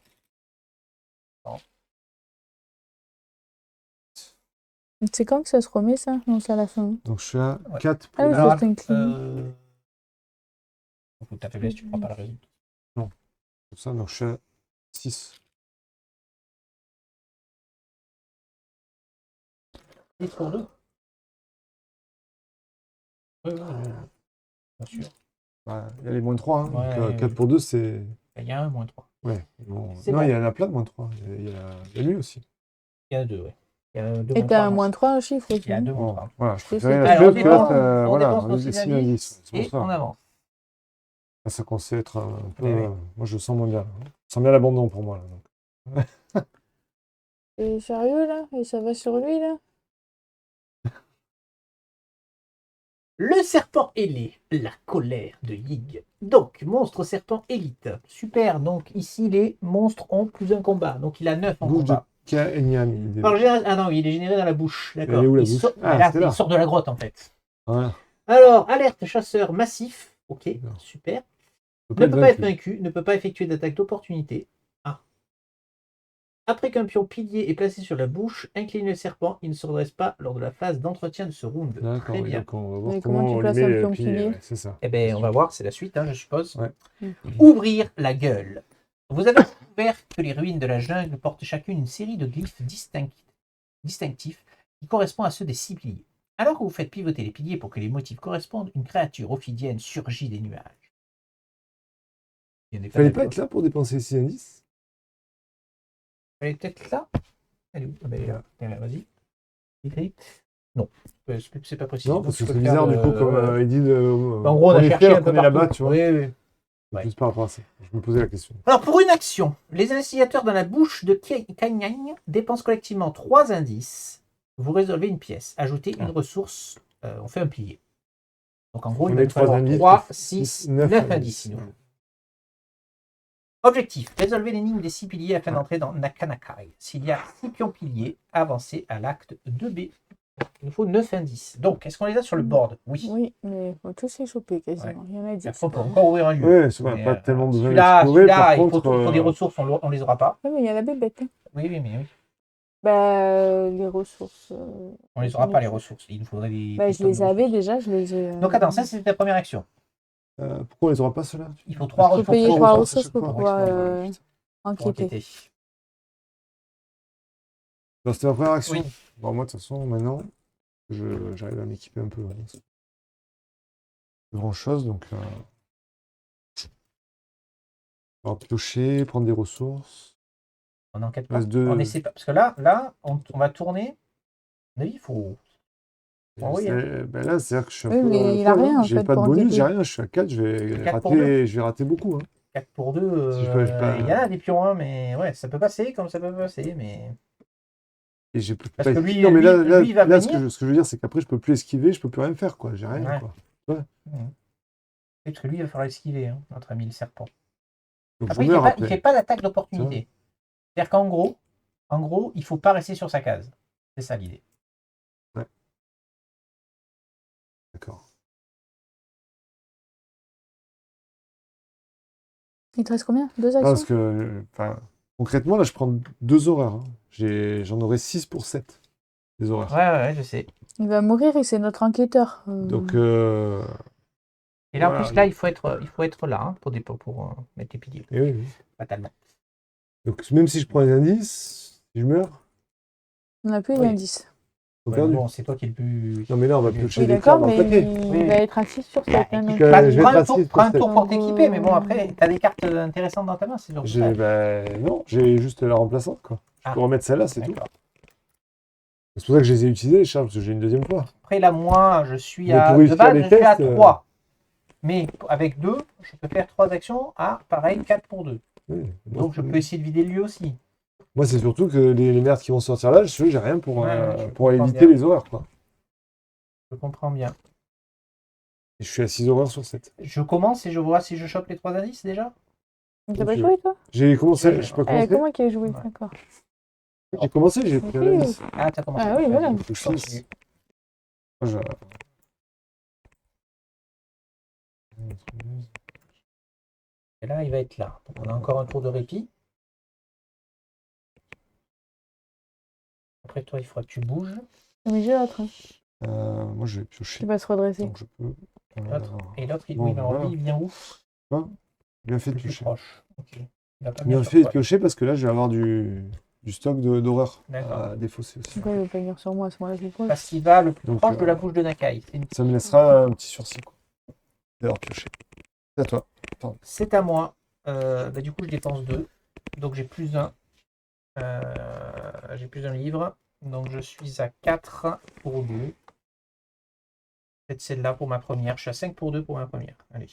C'est quand que ça se remet ça? Non, c'est à la fin. Donc, je suis à Ouais. 4 pour Ah oui, deux. faut t'incliner. Au coup de ta faiblesse, tu ne prends pas le résultat. Pour ça, donc je suis à 6. 10 pour 2. Oui, bien sûr. Bah, il y a les moins 3, hein. Ouais, Donc, 4 pour 2, c'est... Il y a un moins 3. Ouais. Bon. C'est Non, bon. il y en a plein de moins 3. Il y a lui aussi. Il y en a 2, oui. Il y a 2 Et moins t'as 3. un moins 3 un chiffre aussi. Il y a 2 moins Bon, 3. voilà, je C'est préférais ça. la Alors, on que dépense, voilà, nos 6 6 indices C'est et pour on ça. avance. Ça commence à être un peu... Ouais, ouais. Moi, je sens moins bien. Je sens bien l'abandon pour moi, là. Donc. Et sérieux là? Et ça va sur lui là? Le serpent ailé, la colère de Yig. Donc, monstre serpent élite. Super, donc ici les monstres ont plus d'un combat. Donc il a 9 en Bouche de combat. Kaenyam. Alors, ah non, il est généré dans la bouche. D'accord. Elle est où, la Il bouche sort- Ah, là, c'est là. il sort de la grotte en fait. Voilà. Alors, alerte chasseur massif. Ok, D'accord. super. Faut Ne peut pas être vaincu. vaincu, ne peut pas effectuer d'attaque d'opportunité. Ah. Après qu'un pion pilier est placé sur la bouche, incline le serpent, il ne se redresse pas lors de la phase d'entretien de ce round. D'accord, Très oui, bien. donc on va voir Mais comment comment tu on lui places met un le pion pilier. pilier Ouais, c'est ça. Eh bien, on va voir, c'est la suite, hein, je suppose. Ouais. Ouvrir la gueule. Vous avez découvert que les ruines de la jungle portent chacune une série de glyphes distinctifs qui correspondent à ceux des 6 piliers. Alors que vous faites pivoter les piliers pour que les motifs correspondent, une créature ophidienne surgit des nuages. Il Fallait pas être là pour dépenser 6 indices. Elle est peut-être là. Elle est où? Ah ben, elle est là. Vas-y. Écrit. Non, c'est pas précis. Non, Donc, parce je que peux c'est faire bizarre, le- du coup, comme il dit de. En gros, on a cherché un peu qu'on est là-bas, partout. tu vois. Oui, oui. C'est Ouais. plus par rapport à ça. Je me posais la question. Alors, pour une action, les investigateurs dans la bouche de Kanyan dépensent collectivement 3 indices Vous résolvez une pièce. Ajoutez une ressource. On fait un pilier. Donc en gros, il On va met nous falloir 3 indices, 3, 6, 6, 9 9 indices. il nous faut. Objectif. Résolvez l'énigme des 6 piliers afin d'entrer dans Nakanakai. S'il y a 6 pions piliers, avancez à l'acte 2B. Il nous faut 9 indices. Donc, est-ce qu'on les a sur le board? Oui. Oui, mais il faut tous les choper quasiment. Il y en a 10. Après, on peut encore ouvrir un lieu. Ouais, c'est vrai, Mais, pas tellement besoin celui-là, d'explorer. Par il faut, contre, il faut des ressources, on les aura pas. Oui, mais il y a la bébête. Hein. Oui, mais oui. Bah, les ressources. On les aura pas, les ressources. Il nous faudrait des. Bah, je les avais déjà, je les ai. Donc, attends, ça, c'est ta première action. pourquoi on les aura pas, ceux-là? Il faut 3 Il faut ressources. payer Trois 3 ressources à ressources chaque pour fois. pouvoir Pour enquêter. enquêter. Non, c'était ma première action. Oui. Bon, moi, de toute façon, maintenant, j'arrive à m'équiper un peu. Grand chose, donc. On va piocher, prendre des ressources. On enquête Il pas. reste deux. On essaie pas. Parce que là, on va tourner. Mais il faut. Oui, hein. Ben là, c'est-à-dire que je suis un Oui, peu. mais il a rien, en J'ai fait, pas de pour bonus, enquêter. j'ai rien. Je suis à 4, je vais 4 pour 2. rater beaucoup. 4 pour 2, Si je peux pas- il y en a des pions 1, mais ouais, ça peut passer comme ça peut passer, mais. Et j'ai Parce que lui, non, mais là, lui, il va là, venir. ce que je veux dire, c'est qu'après, je peux plus esquiver, je peux plus rien faire, quoi. J'ai rien, Ouais. quoi. Parce que lui, il va falloir esquiver, hein, notre ami le serpent. Donc, Après, je il meurs ne après. fait pas d'attaque d'opportunité. C'est-à-dire qu'en gros, il ne faut pas rester sur sa case. C'est ça l'idée. D'accord. Il te reste combien? 2 Non, actions? parce que, concrètement, là, je prends 2 horreurs. Hein. J'en aurai 6 pour 7. Les horreurs. Ouais, je sais. Il va mourir et c'est notre enquêteur. Donc, Et là, en voilà. plus, là, il faut être là hein, pour mettre les piliers. Et oui. Fatalement. Donc, même si je prends un indice, si je meurs, On n'a plus Oui. d'indice. on Ouais, perdu. bon, c'est toi qui es le plus. Non, mais là, on va Oui, piocher Oui, des d'accord, cartes dans mais le paquet. il Oui. va être assis sur cette. Bah, hein, équipe, donc, je vais prends être un assis prends un sur tour pour cette. t'équiper, mais bon, après, t'as des cartes intéressantes dans ta main, c'est surtout ça. Non, j'ai juste la remplaçante, quoi. Je peux remettre celle-là, c'est tout. D'accord. C'est pour ça que je les ai utilisées, les charges, parce que j'ai une deuxième fois. Après, là, moi, je suis Mais à. pour De réussir base, les je suis à tests, 3. Mais avec 2, je peux faire 3 actions à, pareil, 4 pour 2. Oui. Donc, je peux essayer de vider le lieu aussi. Moi, c'est surtout que les merdes qui vont sortir là, j'ai rien pour Je pour comprends éviter bien. les horreurs, quoi. Je comprends bien. Et je suis à 6 horreurs sur 7. Je commence et je vois si je chope les 3 indices déjà. T'as pas Ok. joué, toi? J'ai commencé, Ouais, je peux Eh, commencer. comment qu'il a joué? Ouais. D'accord. J'ai commencé, j'ai pris un Ok. indice. Ah, t'as commencé. Ah oui, voilà. Vas-y, Touche continue. 6. Moi, Et là, il va être là. Donc, on a encore un tour de répit. Après, toi, il faudra que tu bouges. Mais j'ai l'autre. Hein. moi, je vais piocher. Tu vas se redresser. Donc, je peux. L'autre. Et l'autre, bon, oui, mais alors, voilà. lui, il vient où? Bien fait de Le plus piocher. proche. Ok. Il va pas Bien venir fait de sur toi. piocher parce que là, je vais avoir du stock d'horreur D'accord. à défausser aussi. Pourquoi il veut pas venir sur moi à ce moment-là? Je le Parce qu'il va le plus Donc, proche de la bouche de Nakai. Ça me laissera un petit sursis, quoi. D'avoir pioché. C'est à toi. C'est à moi. Du coup, je dépense 2. Donc, j'ai plus 1. J'ai plus un livre. Donc, je suis à 4 pour 2. Peut-être celle-là pour ma première. Je suis à 5 pour 2 pour ma première. Allez.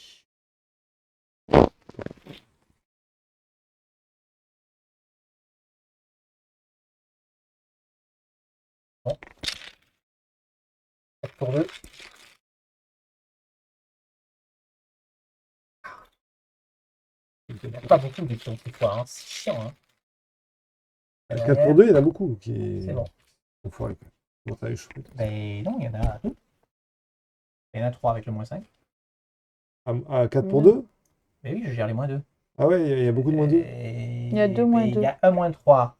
Bon. 4 pour 2. Il n'y a pas beaucoup de pions cette fois. Hein. C'est chiant. Hein. 4 pour 2, il y en a beaucoup qui. C'est bon. Enfoiré, quoi. Bon, t'as échoué. Ben non, il y en a 2. Il y en a 3 avec le moins 5. Ah, 4 pour 2? Mais oui, je gère les moins 2. Ah ouais, il y a beaucoup de moins 2. Il y a 2 moins 2. Il y a 1 moins 3.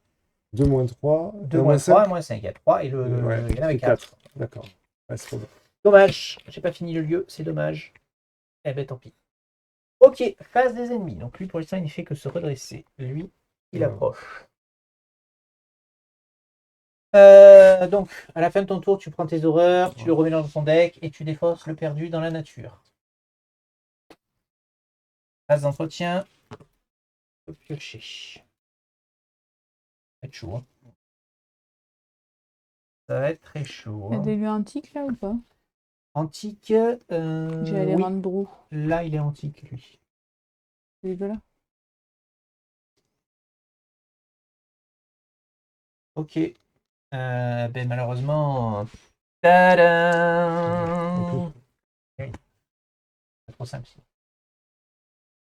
2 moins 3. 2 moins 3, moins 5. Il y a 3 et il y en avait 4. D'accord. Ouais, c'est pas bon. Dommage. J'ai pas fini le lieu, c'est dommage. Eh ben tant pis. Ok, phase des ennemis. Donc lui, pour l'instant, il ne fait que se redresser. Lui, il approche. Donc, à la fin de ton tour, tu prends tes horreurs, tu le remets dans ton deck et tu défausses le perdu dans la nature. Phase d'entretien. Piocher. Ça va être chaud. Hein. Ça va être très chaud. Il y a Hein. des lieux antiques là ou pas? Antique. J'ai allé Oui. rendre Drou. Là, il est antique, lui. Les deux là. Ok. Ben malheureusement. Tadam! Oui, c'est trop simple.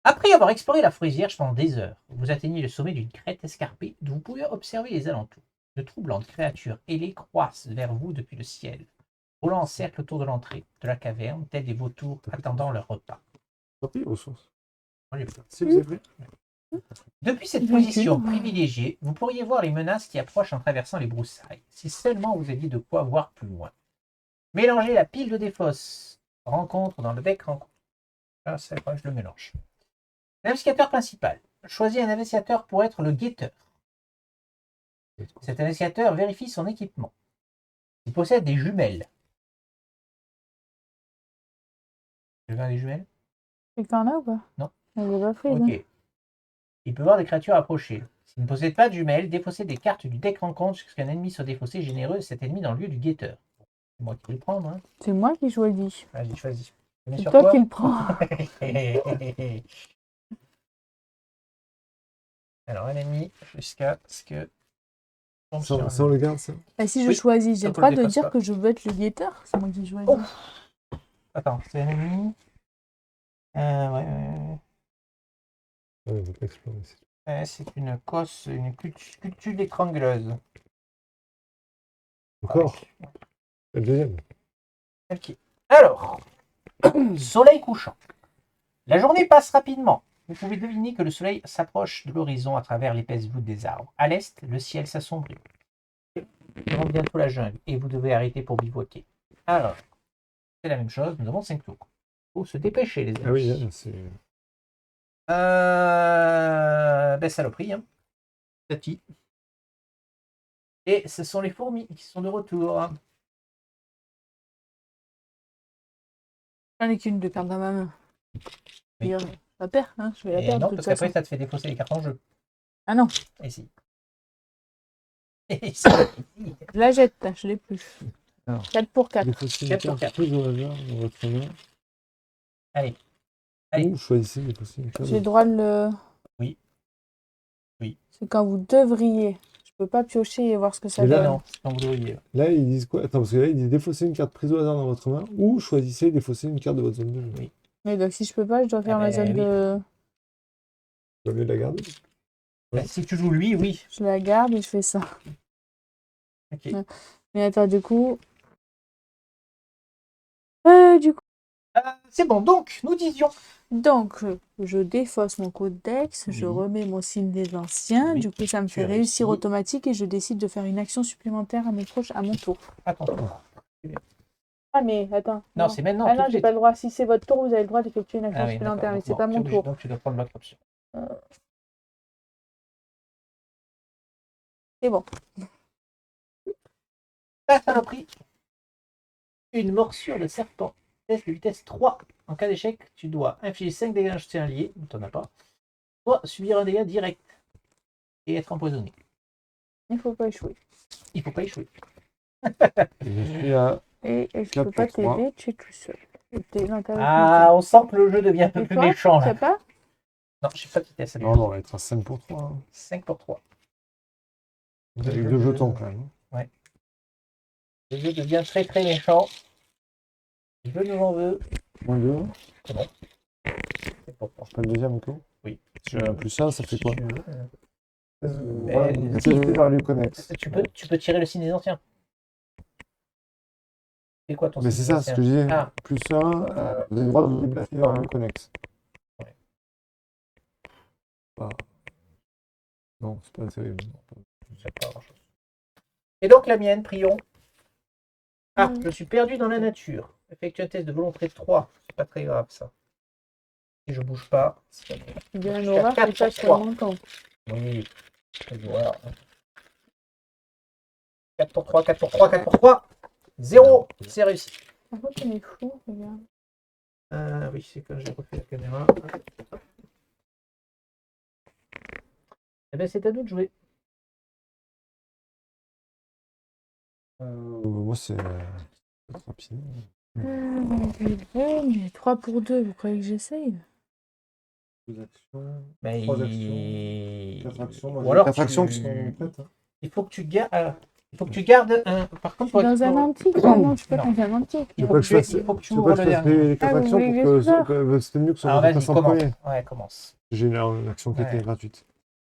Après avoir exploré la forêt vierge pendant des heures, vous atteignez le sommet d'une crête escarpée d'où vous pouvez observer les alentours. De troublantes créatures ailées croissent vers vous depuis le ciel, roulant en cercle autour de l'entrée de la caverne, tels des vautours attendant leur repas. Tant pis, ressources. On les peut. Si vous avez pris. Depuis cette Aucune. position privilégiée, vous pourriez voir les menaces qui approchent en traversant les broussailles, si seulement vous aviez de quoi voir plus loin. Mélangez la pile de défausse rencontre dans le deck rencontre. Ah, c'est vrai, je le mélange. L'investigateur principal. Choisis un investigateur pour être le guetteur. Cet investigateur vérifie son équipement. Il possède des jumelles. Quelqu'un a des jumelles? Quelqu'un là ou pas? Non. On les a pas pris. Ok. Il peut voir des créatures approcher. S'il ne possède pas de jumelles, défaussez des cartes du deck rencontre jusqu'à un ennemi soit défaussé généreux cet ennemi dans le lieu du guetteur. C'est moi qui vais le prendre. Hein. C'est moi qui choisis. Vas-y, choisis. C'est toi qui le prends. Alors, un ennemi jusqu'à ce que. Ça, on le garde, ça. Et si je Oui, choisis, j'ai ça le peut droit le de dépasse dire pas. que je veux être le guetteur? C'est moi qui choisis. Oh. Attends, c'est un ennemi. Ouais. Ouais, on va pas explorer. C'est une cosse, une culture étrangleuse. Encore le deuxième. Ok. Alors, soleil couchant. La journée passe rapidement. Vous pouvez deviner que le soleil s'approche de l'horizon à travers l'épaisse voûte des arbres. À l'est, le ciel s'assombrit. Nous avons bientôt la jungle et vous devez arrêter pour bivouaquer. Alors, c'est la même chose, nous avons 5 tours. Il faut se dépêcher, les amis. Ah oui, là, c'est. Ben, saloperie, hein. Tati. Et ce sont les fourmis qui sont de retour. J'en ai qu'une de carte dans ma main. Oui. Je la perds, hein. Je vais la Et perdre non, de toute parce qu'après, façon. ça te fait défausser les cartes en jeu. Ah non, Et si. Et si. je la jette, hein, je l'ai plus. Alors. 4 pour 4. Défaussez une 4 pour carte 4. prise au hasard dans votre main. Allez. Ou choisissez défausser une carte. J'ai le droit de le. Oui. Oui. C'est quand vous devriez. Je peux pas piocher et voir ce que ça Mais là, donne. Non, c'est quand vous devriez. Là, ils disent quoi? Attends, parce que là, ils disent défausser une carte prise au hasard dans votre main ou choisissez défausser une carte de votre zone de jeu. Oui. Mais donc si je peux pas, je dois faire ma zone oui. de. Tu vas mieux la garder. Ben, si tu joues lui, oui. Je la garde et je fais ça. Ok. Ouais. Mais attends, du coup. C'est bon, donc, nous disions. Donc, je défausse mon codex, je Oui. remets mon signe des anciens, Oui, du coup ça me tu fait as réussir réussi. automatique et je décide de faire une action supplémentaire à mon tour. Attention. Ah mais attends. Non, c'est maintenant. Ah tout non, de j'ai suite. pas le droit. Si c'est votre tour, vous avez le droit d'effectuer une action Ah oui, supplémentaire, mais d'accord. c'est Donc, pas non, mon tu es obligé, tour. donc tu dois prendre l'autre option. C'est bon. La saloperie. Une morsure de serpent. Test de vitesse 3. En cas d'échec, tu dois infliger 5 dégâts à jeter un lié, tu n'en as pas, soit subir un dégât direct et être empoisonné. Il faut pas échouer. Il ne faut pas échouer. Je suis à. Et je 4 peux pas pour 3. t'aider, tu es tout seul. Non, Ah, on sent que le jeu devient un peu et plus toi, méchant tu là. as pas? Non, je sais pas de vitesse. Non, on va être à 5 pour 3. Hein. 5 pour 3. Avec 2 jetons quand même. Le jeu devient très très méchant. Le jeu nous en veut. Moins 2. C'est bon. C'est pour toi. Pas le deuxième coup. Oui. J'ai un plus 1, ça fait quoi? Mais- Tiré par lui Connex. Tu peux tirer le signe des anciens. C'est quoi ton Mais signe c'est des ça, ce anciens? que je dis. Ah. Plus 1, vous avez le droit de vous déplacer vers lui Connex. Ouais. Bah. Non, c'est pas terrible. C'est pas grand-chose. Et donc la mienne, prions. Ah, Mm. je suis perdu dans la nature. Effectue un test de volonté 3. C'est pas très grave ça. Si je bouge pas. C'est bien Je un suis à horreur 4 qui passe pour sur 3. mon temps. Oui. Très bien, voilà. 4 pour 3, 4 pour 3, 4 pour 3. 0. C'est réussi. Par contre, on est fou, regarde. Oui, c'est quand j'ai refait la caméra. Eh bien, c'est à nous de jouer. Moi, c'est rapide. Mais 3 pour 2, vous croyez que j'essaye? 2 actions. Mais 3 actions. 4 actions. Moi, Ou alors 4 actions tu- qui sont prêtes. Hein. Il faut que tu gardes. Il faut que tu gardes un. Par contre, pour Dans un explorer- antique, non, tu peux Non. mettre un antique. Tu veux faut pas que que je tu- fasse, il faut que tu tu veux ouvres pas que le je fasse dernier. les 4 Ah, vous actions voulez pour que je fasse que c'était mieux que ça Alors me vas-y, fasse en commence. premier. Ouais, commence. J'ai une action qui était Ouais. gratuite.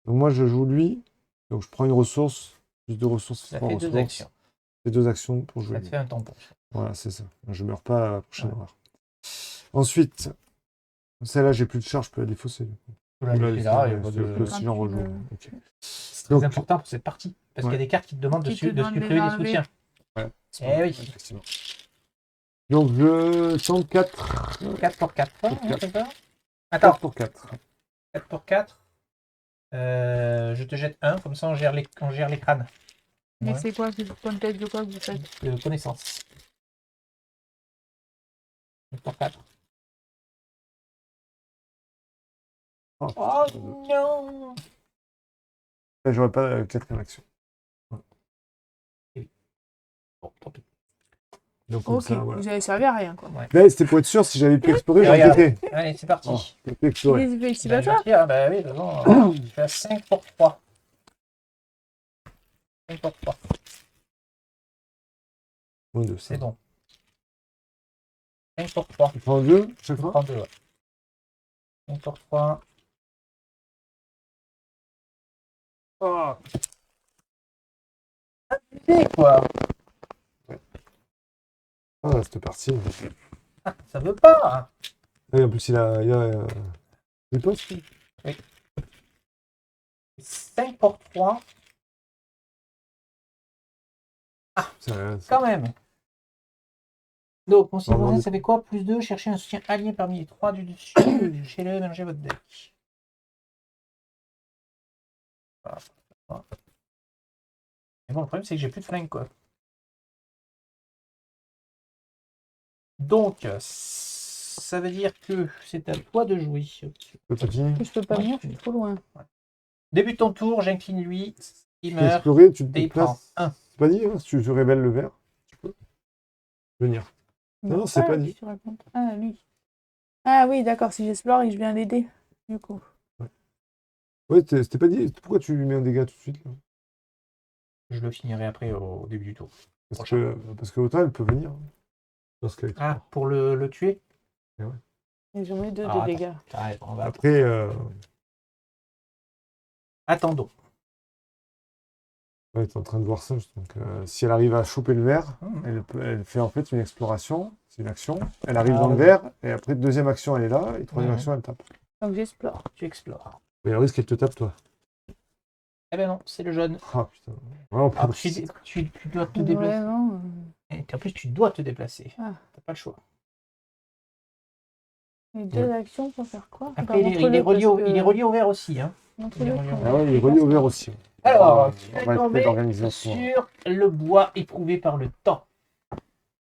Donc moi, je joue lui. Donc je prends une ressource. Plus de ressources, Ça prends fait 2 ressources. actions. C'est 2 actions pour jouer Ça te lui. fait un tampon. Voilà, c'est ça. Je meurs pas à la prochaine Ouais. horreur. Ensuite, celle-là, j'ai plus de charge, je peux la défausser. Tu peux la laisser là, il y a pas de- Si j'en rejoue. Ok. C'est très Donc- important pour cette partie. Parce qu'il y a des cartes qui te demandent de Qui te demandent de supprimer les des soutiens. Ouais, c'est Eh pas- oui. effectivement. Donc je tente 4. 4 pour 4. Pour quatre. C'est ça 4 Attends, pour 4. 4 pour 4. Je te jette 1, comme ça on gère les crânes. Mais Ouais. c'est quoi, c'est le contexte de quoi que vous faites? De connaissance. 4 pour 4. Oh, Oh non! j'aurais pas la 4ème action. Bon, tant pis. Donc comme Ok, ça, voilà. vous avez servi à rien, quoi. Là, c'était pour être sûr, si j'avais pu explorer, Et j'aurais regarde. été. Allez, c'est parti. Oh, j'ai pu explorer. C'est pas toi? Ah bah oui, bon, je suis à 5 pour 3. 5 pour 3, Moins 2, c'est bon. 5 pour 3. Tu prends 2 chaque Je fois prends 2, ouais. 5 pour 3. Oh. C'est quoi? Ah, cette partie. Ah, ça veut pas. Et en plus, il a des postes. 5 pour 3, quand même. Donc, mon citoyen, ça fait quoi? Plus 2, chercher un soutien allié parmi les 3 du dessus. Chez le mélanger votre deck. Voilà. Mais bon, le problème, c'est que j'ai plus de flingue, quoi. Donc, ça veut dire que c'est à toi de jouer. Le petit. Je peux pas venir, je suis trop loin. Début de ton tour, j'incline lui. Il Tu peux meurt. explorer, tu te Et il prend déplaces. 1. C'est pas dit, hein, si tu révèles le verre, tu peux venir. Non, c'est pas dit. qu'est-ce que tu racontes? Ah, lui. Ah oui, d'accord, si j'explore et que je viens l'aider, du coup. Ouais, c'était pas dit. Pourquoi tu lui mets un dégât tout de suite là? Je le finirai après au début du tour. Parce que autant elle peut venir. Lorsqu'elle explore. Ah, pour le tuer? Et j'en mets 2 Ah, de dégâts. Ouais, on va... Après, Attendons. ouais, t'es en train de voir ça. Donc, si elle arrive à choper le verre, Mmh. elle fait en fait une exploration. C'est une action. Elle arrive Ah, dans le ouais. verre, et après, deuxième action, elle est là, et troisième Mmh. action, elle tape. Donc j'explore. Tu explores. Mais le risque qu'elle te tape, toi. Eh ben non, c'est le jaune. Ah putain. Vraiment Alors, pas tu dois te déplacer. Vraiment. Et en plus, tu dois te déplacer. Ah. T'as pas le choix. Les 2 actions pour faire quoi? Après, il est relié au vert aussi. Hein. Montre-le relié au comment. Ah ouais, il est relié au verre aussi. Alors, on tu va vas essayer tomber d'organiser ça. sur le bois éprouvé par le temps.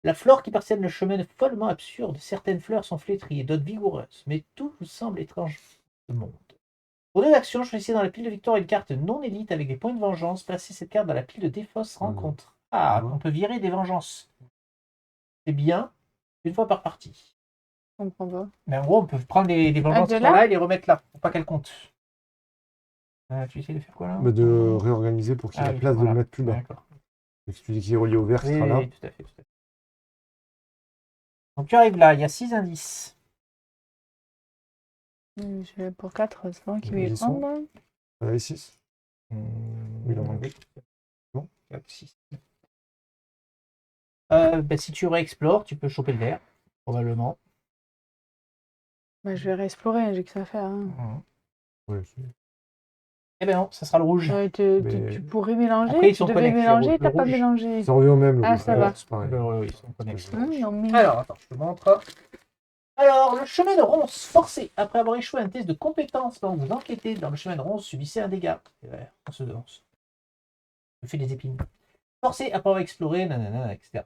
La flore qui parsème le chemin est follement absurde. Certaines fleurs sont flétries et d'autres vigoureuses, mais tout vous semble étrange au monde. Pour 2 actions, choisissez dans la pile de victoire une carte non élite avec des points de vengeance. Placez cette carte dans la pile de défausse rencontre. Ah, on peut virer des vengeances. C'est bien, une fois par partie. Je comprends pas. Mais en gros, on peut prendre les vengeances de qui là sont là et les remettre là, pour pas qu'elles comptent. Tu essaies de faire quoi là? Bah, de réorganiser pour qu'il y ait la oui, place voilà. de le mettre plus bas. D'accord. Et que tu dis qu'il est relié au vert, il Oui, sera là. oui, tout à fait. Donc tu arrives là, il y a 6 indices. Je vais pour 4, c'est moi qui vais Ils les sont. prendre. Ah, les 6. Oui, il en manque. Bon, 4, 6. Si tu réexplores, tu peux choper le vert, probablement. Bah, je vais réexplorer, j'ai que ça à faire. Hein. Ouais, Eh ben non, ça sera le rouge. Ouais, Mais- tu pourrais mélanger, Après, ils tu sont devais connectés, mélanger, le t'as pas rouge. mélangé. ça revient au même. Ah, rouge. ça va. C'est pareil. Oui, ils sont connectés. Non, mais... Alors, attends, je te montre. Alors, le chemin de ronce forcé. Après avoir échoué un test de compétence pendant que vous enquêtez dans le chemin de ronce, subissez un dégât. C'est vrai, on se danse. Je fais des épines. Forcé après avoir exploré, nanana, etc.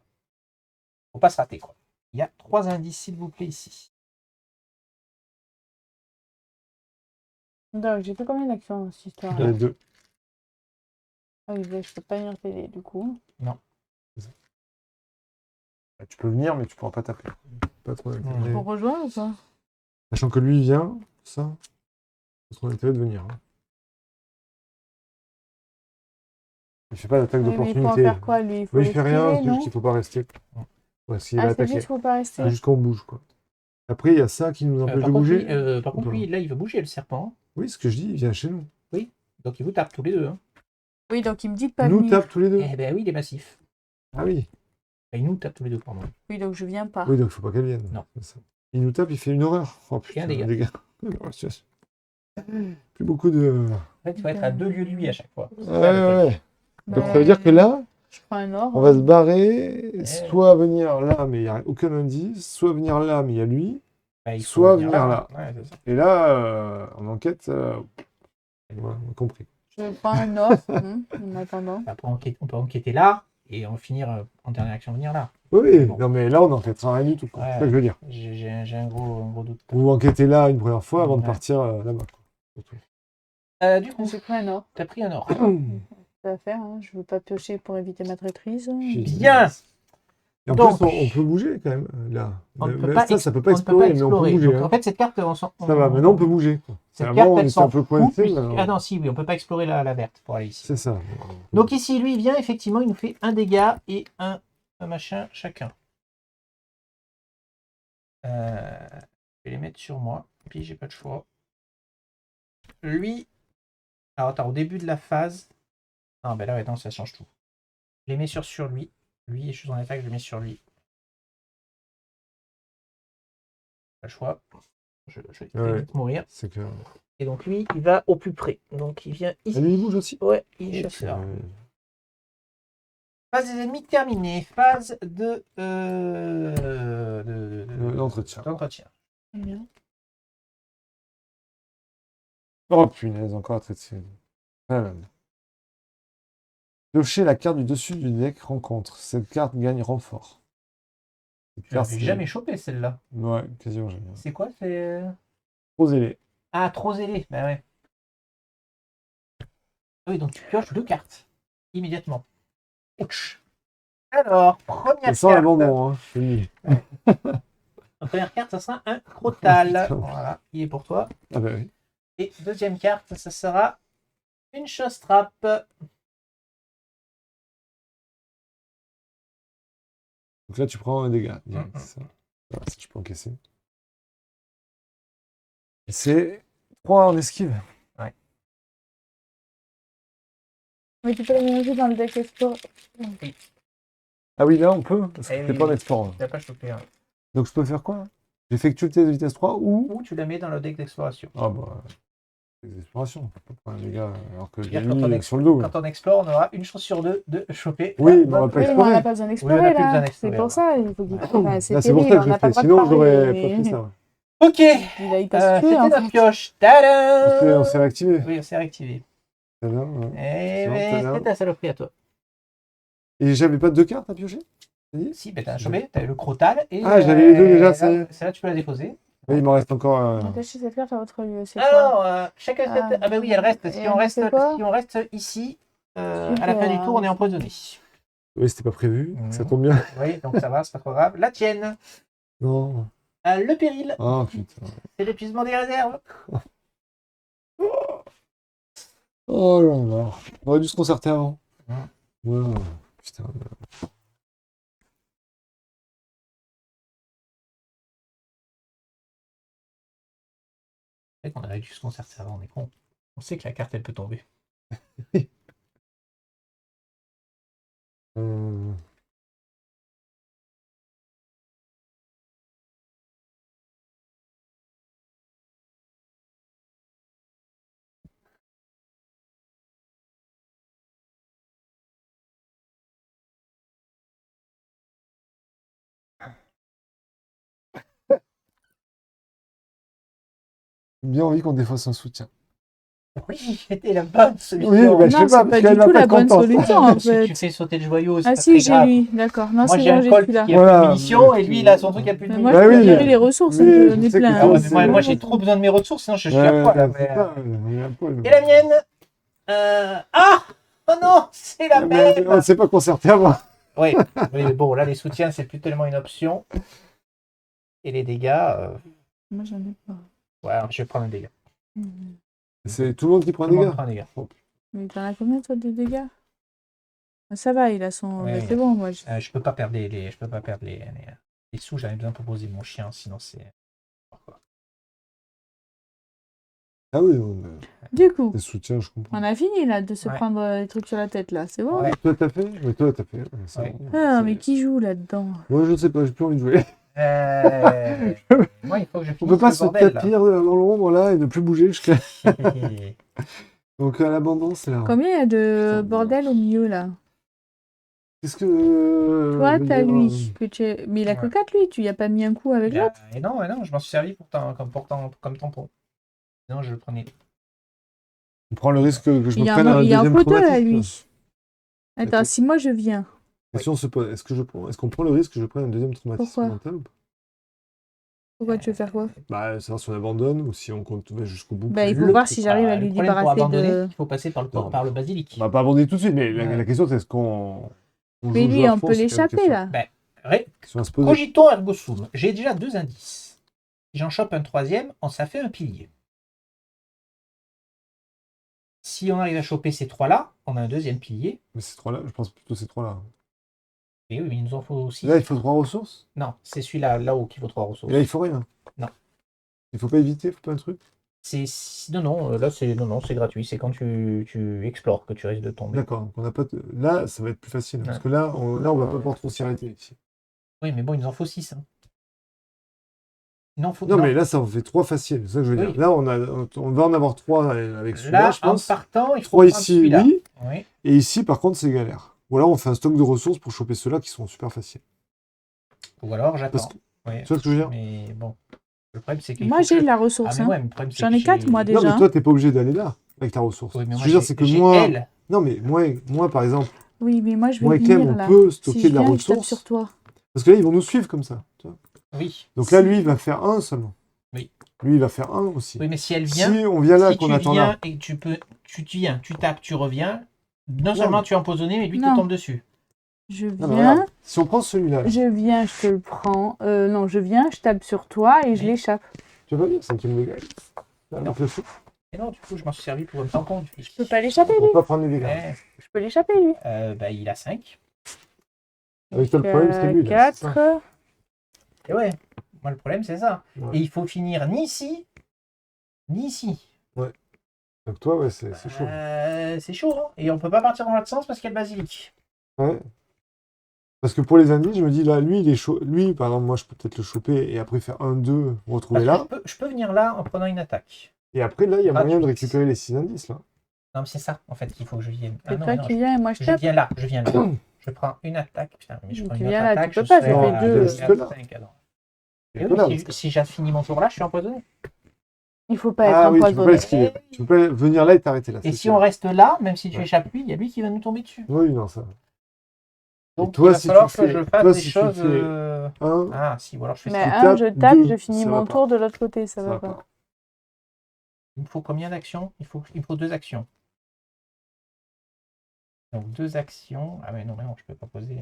Faut pas se rater, quoi. Il y a 3 indices, s'il vous plaît, ici. Donc, j'ai fait combien d'actions dans cette histoire Les 2. Ah oui, je peux pas venir t'aider, du coup. Tu peux venir, mais tu pourras pas taper. Pas trop d'intérêt. Pour rejoindre ou pas? Sachant que lui il vient, ça, c'est son intérêt de venir. Hein. Il fait pas d'attaque Oui, mais il faut en d'opportunité. faire quoi, lui? Il faut Oui, il fait rien, l'esquiver, c'est non? juste qu'il faut pas rester. Ouais, s'il va Ah, c'est attaquer. juste qu'il faut pas rester. Jusqu'on bouge, quoi. Après, il y a ça qui nous empêche de bouger. Par contre, lui, là, il veut bouger, le serpent. Oui, ce que je dis, il vient chez nous. Oui, donc il vous tape tous les deux. Hein. Oui, donc il me dit de pas Il nous venir. tape tous les deux. Eh ben oui, il est massif. Ah oui. Il nous tape tous les deux, pardon. Oui, donc je viens pas. Oui, donc il faut pas qu'elle vienne. Non. C'est ça. Il nous tape, il fait une horreur. Oh putain, un dégât. les gars. Plus beaucoup de... En fait, il faut être à 2 lieux de lui à chaque fois. C'est Ouais, ça, le truc. ouais. Donc Bah, ça veut dire que là, je prends un or. on va se barrer, soit venir là, mais il n'y a aucun indice, soit venir là, mais il y a lui, Bah, il faut soit venir là. Ouais, c'est ça. Et là, en enquête, on a compris. Je prends un or en attendant. Après, on peut enquêter là et en finir en dernière action, venir là. Oui, Bon. non mais là, on n'enquêtera rien du tout. quoi. Ouais. C'est ça que je veux dire. J'ai un gros doute. Vous enquêtez là une première fois avant de Ouais. partir là-bas. quoi. Du coup, J'ai pris un or. t'as pris un or. Ça va faire, hein. Je veux pas piocher pour éviter ma traîtrise. Bien. Et en Donc, plus, on peut bouger quand même, là. On ne Mais peut pas, ça peut pas on ne peut explorer, mais on peut bouger. Donc, hein. en fait, cette carte, Ça va, maintenant on peut bouger. quoi. Cette Avant, carte, on elle était s'en un peu fout, coincé. puisque- maintenant- Ah non, si, oui, on peut pas explorer la verte pour aller ici. C'est ça. Donc ici, lui, il vient, effectivement, il nous fait un dégât et un machin chacun. Je vais les mettre sur moi, puis j'ai pas de choix. Lui, alors attends, au début de la phase, ah ben là, ouais, non, ça change tout. Je les mets sur lui. Lui, je suis en attaque, je le mets sur lui. Pas le choix. Je vais très vite mourir. C'est que... Et donc lui, il va au plus près. Donc il vient ici. Ah, lui, il bouge aussi. Ouais, il est chasseur. Phase des ennemis terminée. Phase de L'entretien. d'entretien. Bien. Oh punaise, encore un trait de ciel. Piocher la carte du dessus du deck rencontre. Cette carte gagne renfort. Cette Je carte, l'avais c'est- jamais chopé celle-là. Ouais, quasiment jamais. C'est quoi? C'est Trop zélé. ah, trop zélé. Bah ouais. Ah oui, donc tu pioches 2 cartes immédiatement. Ouch. Alors, Ça première sent carte. l'abandon, hein. Je te le dis. La première carte, ça sera un Crotal. Putain. Voilà, il est pour toi. Ah bah oui. Et deuxième carte, ça sera une Chose Trap. Donc là, tu prends un dégât. direct, Mhm. ça. Voilà, ça, je peux encaisser. Et c'est 3 en esquive. Mais tu peux la mélanger dans le deck Explorer. Ah oui, là, on peut. Parce que Eh c'est oui, pas oui. d'export. là. Tu l'as pas chopé. Hein. Donc je peux faire quoi? J'effectue le test de vitesse 3 ou... Ou tu la mets dans le deck d'exploration. Ah bah... des explorations. On peut prendre un dégât alors que C'est-à-dire j'ai quand on mis sur le dos. Quand on explore, on aura une chance sur 2 de choper. Oui, mais la on va bonne- pas Oui, mais on explorer. n'a pas besoin Oui, on d'explorer n'a plus besoin là. d'explorer, C'est pour ouais. ça, il faut qu'il. Enfin, Là, c'est c'est pour terrible, ça on que n'a je pas le le fais. droit de Sinon, j'aurais parler. pas fait ça. ouais. Ok, Il a eu qu'à se tuer, c'était en la fait. pioche. Tadam On s'est réactivé. Oui, on s'est réactivé. Très bien, ouais. Eh C'est bon, mais très bien. c'était ta saloperie à toi. Et j'avais pas 2 cartes à piocher? T'as dit? Si, ben t'as chopé, t'as eu le Crotal et. Ah, j'avais les deux déjà, ça y est. Celle-là, tu peux la déposer. Oui, il m'en reste encore... Attachez cette carte à votre lieu. C'est quoi? Alors, chacun Ah. ah bah oui, elle reste. Et Si elle on me reste, fait quoi si on reste ici, à la fin du Super. tour, on est empoisonné. Oui, c'était pas prévu. Mhm. Ça tombe bien. Oui, donc ça va, c'est pas trop grave. La tienne, Non. le péril, Oh putain. c'est l'épuisement des réserves. Oh là là. On aurait dû se concerter avant. Mhm. Ouais. Putain. C'est vrai qu'on aurait dû se concerter avant, on est con. On sait que la carte, elle peut tomber. Euh, J'ai bien envie qu'on défausse un soutien. Oui, c'était la bonne solution. Oui, bah, je Non, sais pas, c'est parce pas qu'elle du va tout pas la être bonne contente. solution en Si tu fait. fais sauter le joyau, c'est Ah pas si, très j'ai grave. lui, d'accord. Non, Moi, c'est j'ai bon, un j'ai Colt celui-là. qui a Voilà. plus de munitions et lui, il a son truc qui a plus de Mais munitions. moi, Bah je peux oui. gérer les ressources, Oui, hein, je j'en ai sais que plein. Ah ouais, c'est- mais moi, j'ai trop besoin de mes ressources, sinon je suis à Ouais, poil. là, c'est mais, ça, on est à poil. Et la mienne Ah oh non, c'est la Mais même. on ne s'est pas concerté avant. Oui, oui, mais bon, là, les soutiens, c'est plus tellement une option. Et les dégâts, Moi, j'en ai pas. ouais, alors, je vais prendre un dégât. Mhm. C'est tout le monde qui prend Tout un le monde dégât. prend un dégât. Mais t'en as combien toi de dégâts? Ça va, il a son. Ouais, Bah, oui. c'est bon, moi. Je peux pas perdre je peux pas perdre les sous, j'avais besoin pour poser mon chien, sinon c'est. Ah oui, non, Du coup, les soutiens, je comprends. on a fini là de se Ouais. prendre les trucs sur la tête là, c'est bon? Ouais. Toi, t'as fait? Mais toi, t'as fait. C'est Ouais. bon. Ah, mais qui joue là-dedans? Moi, je sais pas, j'ai plus envie de jouer. Moi, il faut que je On finisse peut pas le se bordel, là. tapir dans l'ombre là et ne plus bouger jusqu'à. Donc à l'abandon, c'est là. Combien il y a de Putain, bordel au milieu là? Qu'est-ce que. Toi, veut t'as dire, lui. Mais il a que Ouais. 4 lui, tu y as pas mis un coup avec l'autre? Et non, je m'en suis servi comme tampon. Non, je le prenais. On prend le risque que je me Il y a prenne un il y a un deuxième pot 2 là, traumatisme. lui. Attends, si moi je viens, La question se pose, est-ce qu'on prend le risque que je prenne un deuxième traumatisme Pourquoi mental ou pas? pourquoi tu veux faire quoi? Bah, savoir si on abandonne ou si on compte jusqu'au bout. Bah, il faut Le voir truc. si j'arrive à Le lui problème pour débarrasser abandonner, de. il faut passer par Non. le basilic. On va pas abandonner tout de suite, mais Ouais. la question c'est est-ce qu'on. Mais joue lui, à on fond, peut c'est quand même l'échapper question. là. Question à se poser. Cogitons ergo sum. J'ai déjà 2 indices. Si j'en chope un troisième, ça fait un pilier. Si on arrive à choper ces 3-là, on a un deuxième pilier. Mais ces trois-là, je pense plutôt ces trois-là. Et oui, mais il nous en faut aussi. Là, il faut 3 ressources. Non, c'est celui-là, là-haut, qu'il faut 3 ressources. Et là, il faut rien. Non. Il faut pas éviter, il faut pas un truc. Là c'est gratuit, c'est quand tu explores que tu risques de tomber. D'accord. Donc on n'a pas. Là, ça va être plus facile. Parce Ouais. que là, on va pas pouvoir trop s'y arrêter ici. Oui, mais bon, il nous en faut 6. Hein. Non, mais là, ça en fait 3 faciles. C'est ça que je veux Oui. dire. Là, on va en avoir 3 avec celui-là, Là, je pense. en partant, il faut 3 prendre ici, celui-là. oui. Oui. Et ici, par contre, c'est galère. Ou alors, on fait un stock de ressources pour choper ceux-là qui sont super faciles. Ou alors j'attends. Parce que- Oui. Tu vois ce que je veux dire? Mais bon, le problème c'est qu'il Moi faut j'ai que de la Ah, ressource. mais Hein. ouais, mais le problème, c'est J'en que ai 4 moi Non, déjà. mais toi, t'es pas obligé d'aller là avec ta ressource. Oui, mais Ce moi, que je veux dire, c'est que j'ai moi. elle. Non, mais moi, par exemple, Oui, mais moi je vais moi et venir Kev, on là. peut Si stocker je de la viens, je tape ressource. sur toi. Parce que là, ils vont nous suivre comme ça. Tu vois. Oui. Donc là, lui, il va faire un seulement. Oui. Lui, il va faire un aussi. Oui, mais si elle vient, Si on vient là, si qu'on tu attend viens là. et tu viens, tu tapes, tu reviens, non seulement mais- tu es empoisonné, mais lui te Non. tombe dessus. Je Non, mais viens, regarde, si on prend celui-là, je viens, je te le prends. Non, je viens, je tape sur toi et je Oui. l'échappe. tu vas bien, 5e dégâts. Là, Non. avec le feu. Et non, du coup, je m'en suis servi pour un tampon. Je peux pas l'échapper On lui. va pas prendre les dégâts. Ouais. Je peux l'échapper lui. Il a 5. Avec toi, le problème, c'est lui. Là, c'est ça. 4. Et ouais, moi le problème c'est ça. Ouais. Et il faut finir ni ici, ni ici. Donc toi, ouais, c'est chaud. C'est chaud, hein. Et on peut pas partir dans l'autre sens parce qu'il y a le basilic. Ouais. Parce que pour les indices, je me dis là, lui, il est chaud. Lui, par exemple, moi, je peux peut-être le choper et après faire 1-2, retrouver Parce là. que je peux venir là en prenant une attaque. Et après, là, il y a moyen de Gratuite. récupérer les 6 indices, là. Non, mais c'est ça en fait qu'il faut que je vienne. C'est non, toi non, qui viens et moi je je tape. viens là, je viens là. Je prends une attaque. Putain, mais je prends Tu une viens autre là, tu attaque. peux je pas, serai ça fait à deux. Juste là. 5, alors. Et Et voilà, oui, parce que- si j'ai fini mon tour là, je suis empoisonné. Il faut pas être Ah oui, tu peux pas empoisonné. l'esquiver. Tu peux pas venir là et t'arrêter là. Et c'est si sûr. on reste là, même si tu Ouais. échappes lui, il y a lui qui va nous tomber dessus. Oui, non, ça. Donc toi, il va si falloir tu que fais- je fasse toi, des si tu choses. fais- Ah, si, ou alors je fais Mais ça. tu un, je tapes, tape, deux, je finis ça va mon pas. tour de l'autre côté, ça Ça va va pas. pas. Il me faut combien d'actions il me faut 2 actions. Donc 2 actions. Ah mais non, je peux pas poser.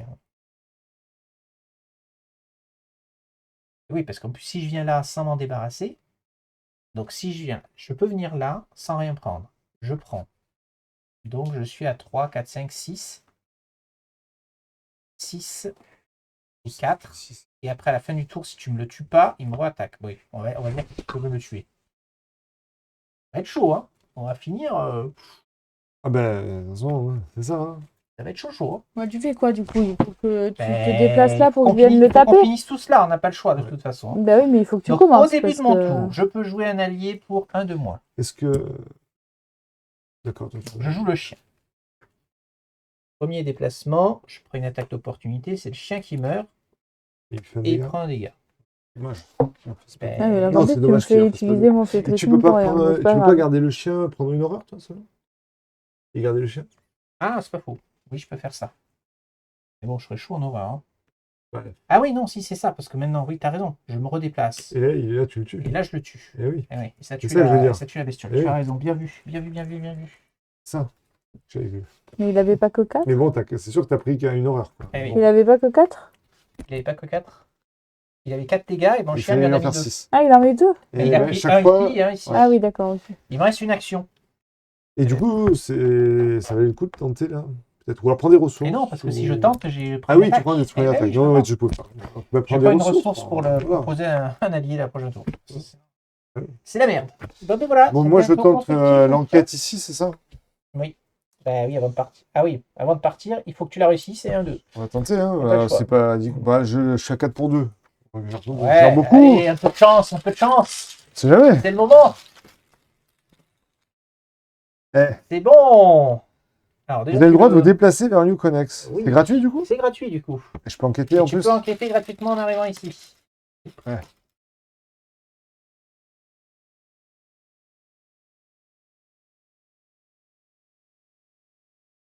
Oui, parce qu'en plus, si je viens là sans m'en débarrasser, donc si je viens, je peux venir là sans rien prendre. Je prends. Donc je suis à 3, 4, 5, 6. 6 et 4. Six. Et après, à la fin du tour, si tu me le tues pas, il me re-attaque. Oui, on va dire que tu peux me tuer. Ça va être chaud, hein. On va finir. Ah ben, de toute façon, ouais, c'est ça. Hein. Ça va être chaud, hein. Moi, tu fais quoi du coup? Il faut que tu te Ben, déplaces là pour que qu'on je vienne finisse- le taper? On finisse tous là, on n'a pas le choix de Ouais. toute façon. hein. Bah oui, mais il faut que tu Donc, commences. au début parce de mon que- tour, je peux jouer un allié pour un de moi. Est-ce que. D'accord. toi, tu- Je joue le chien. Premier déplacement, je prends une attaque d'opportunité, c'est le chien qui meurt Il fait un et il dégât. prend un dégât. Dommage. C'est pas- Ben, Ah, mais là, Non, en fait, c'est tu me dommage qu'il fais en fasse pas utiliser mon Et fait tu peux pour pas rien. prendre, mais tu c'est pas peux pas grave. garder le chien, prendre une horreur, toi, seulement? Et garder le chien? Ah, c'est pas faux. Oui, je peux faire ça. Mais bon, je serais chaud en horreur. hein. Ouais. Ah oui, non, si c'est ça, parce que maintenant, oui, t'as raison. Je me redéplace. Et là, il est là, tu le tues. Et là, je le tue. Eh oui, Eh oui, et ça C'est tue, ça que je veux dire. ça tue la bestiole. Eh Tu as oui. raison, bien vu, bien vu, bien vu, bien vu. ça. J'avais vu. Mais il avait pas que 4? Mais bon, c'est sûr que t'as pris qu'une horreur. Quoi. Eh oui. Il avait pas que 4? Il avait pas que 4. Il avait 4 dégâts et mon Il chien lui fallait en a en mis faire 2. 6. Ah, il en met 2? Mais il a pris chaque un fois. ici et un ici. Ah oui, d'accord, ok. Il me reste une action. Et du coup, ça valait le coup de tenter là. peut-être. Ou alors prendre des ressources. Et non, parce que si ou- je tente, j'ai pris Ah oui, l'attaque. tu prends des Eh ben attaques. oui, je Non, peux ouais, pas. je peux pas. Tu peux Je prendre prends des une ressources. ressource pour voilà. proposer un allié la prochaine tour. Ouais. C'est la merde. Bon, ben voilà. Bon, c'était moi, un je tour tente consécutif, l'enquête ici, c'est ça? Oui. Bah oui, avant de partir. Ah oui, avant de partir, il faut que tu la réussisses, c'est 1-2. On va tenter, hein. Y a pas le choix. C'est pas dit. Bah, je suis à 4 pour 2. Ouais, Genre beaucoup. allez, un peu de chance, un peu de chance. C'est jamais. C'est le moment. Eh, C'est bon. Alors, vous déjà, avez le tu droit de vous déplacer vers un lieu connexe. Oui. C'est gratuit, du coup? C'est gratuit, du coup. Et je peux enquêter Et en tu plus? peux enquêter gratuitement en arrivant ici. Ouais.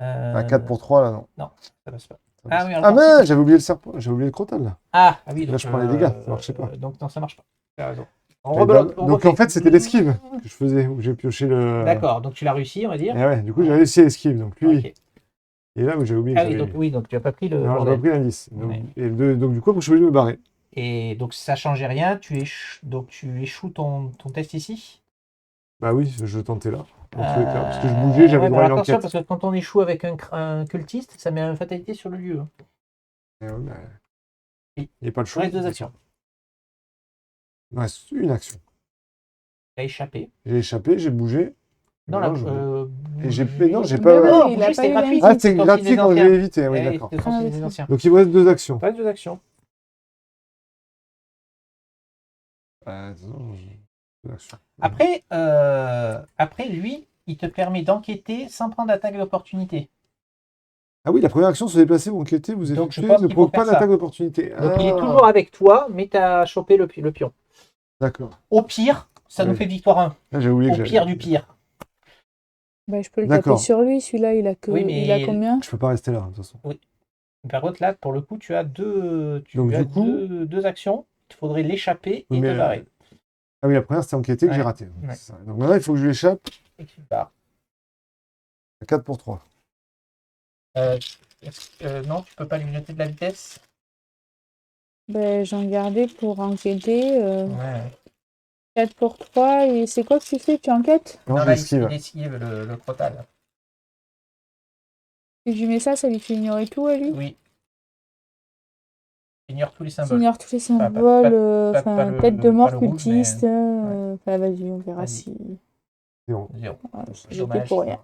À 4 pour 3, là, non. Ça passe pas. Ça Ah passe oui, pas. alors, Ah, mais j'avais oublié le serpent. J'avais oublié le crotal, là. Ah oui, Là, donc, je prends les dégâts, ça marchait pas. Donc non, ça marche pas. Tu as raison. On Et rebelote, on donc, refait. en fait, c'était l'esquive que je faisais, où j'ai pioché le... D'accord, donc tu l'as réussi, on va Et dire. ouais, du coup, j'ai réussi à esquive. Donc, lui, Ok. et là où j'ai oublié que Ah oui, j'avais... donc tu n'as pas pris le Non, j'ai bordel. pas pris l'indice. Donc, Ouais. donc, du coup, après, je suis obligé de me barrer. Et donc ça changeait rien, donc tu échoues ton test ici. Bah oui, je tentais là. Dans tous les cas, parce que je bougeais, j'avais ouais, droit à alors attention, l'enquête. parce que quand on échoue avec un cultiste, ça met une fatalité sur le lieu. Hein. Et ouais, bah, Oui. il n'y a pas le Il choix. reste 2 actions. Il me reste une action. Tu as échappé. J'ai échappé, j'ai bougé. Non, Non, là, et j'ai bouger- non, j'ai Mais pas. oui, Non, il bouger, a pas c'est eu gratuit. l'indice. Ah, C'est c'est sorti gratuit des quand anciens. j'ai évité. Oui, Ouais, d'accord. c'est sorti Ah, des ok. anciens. Donc il me reste 2 actions. Pas 2 actions. Attends, 2 actions. Après, lui, il te permet d'enquêter sans prendre d'attaque d'opportunité. Ah oui, la première action se déplacer ou enquêter, vous Donc, je effectuez, pense ne qu'il faut provoque pas faire ça. d'attaque d'opportunité. Donc il est Ah, toujours avec toi, mais tu as chopé le pion. d'accord. Au pire, ça nous Oui. fait victoire 1. Là, j'ai oublié Au que j'avais. pire du pire. Bah, je peux le taper D'accord. sur lui, celui-là, il a que... Oui, mais- il a combien? Je peux pas rester là, de toute façon. Par contre, là, pour le coup, tu as deux actions. Il faudrait l'échapper Oui, et mais, te barrer. Ah oui, la première, c'était enquêter que Ouais. j'ai raté. Ouais. C'est ça. Donc maintenant, il faut que je lui échappe Et tu te barres. à 4 pour 3. Non, tu peux pas lui noter de la vitesse. Ben, j'en gardais pour enquêter. Ouais. 4 pour 3, et c'est quoi que tu fais? Tu enquêtes? Non, je là, l'esquive. il esquive le crotal. Si je lui mets ça, ça lui fait ignorer tout à lui? Oui. Ignore tous les Il symboles. ignore tous les pas- symboles, pas enfin, le- tête de pas mort, le rouge, cultiste. mais- Enfin, vas-y, on verra Vas-y. si... C'est bon. 0. Ah, C'est j'étais dommage. pour rien.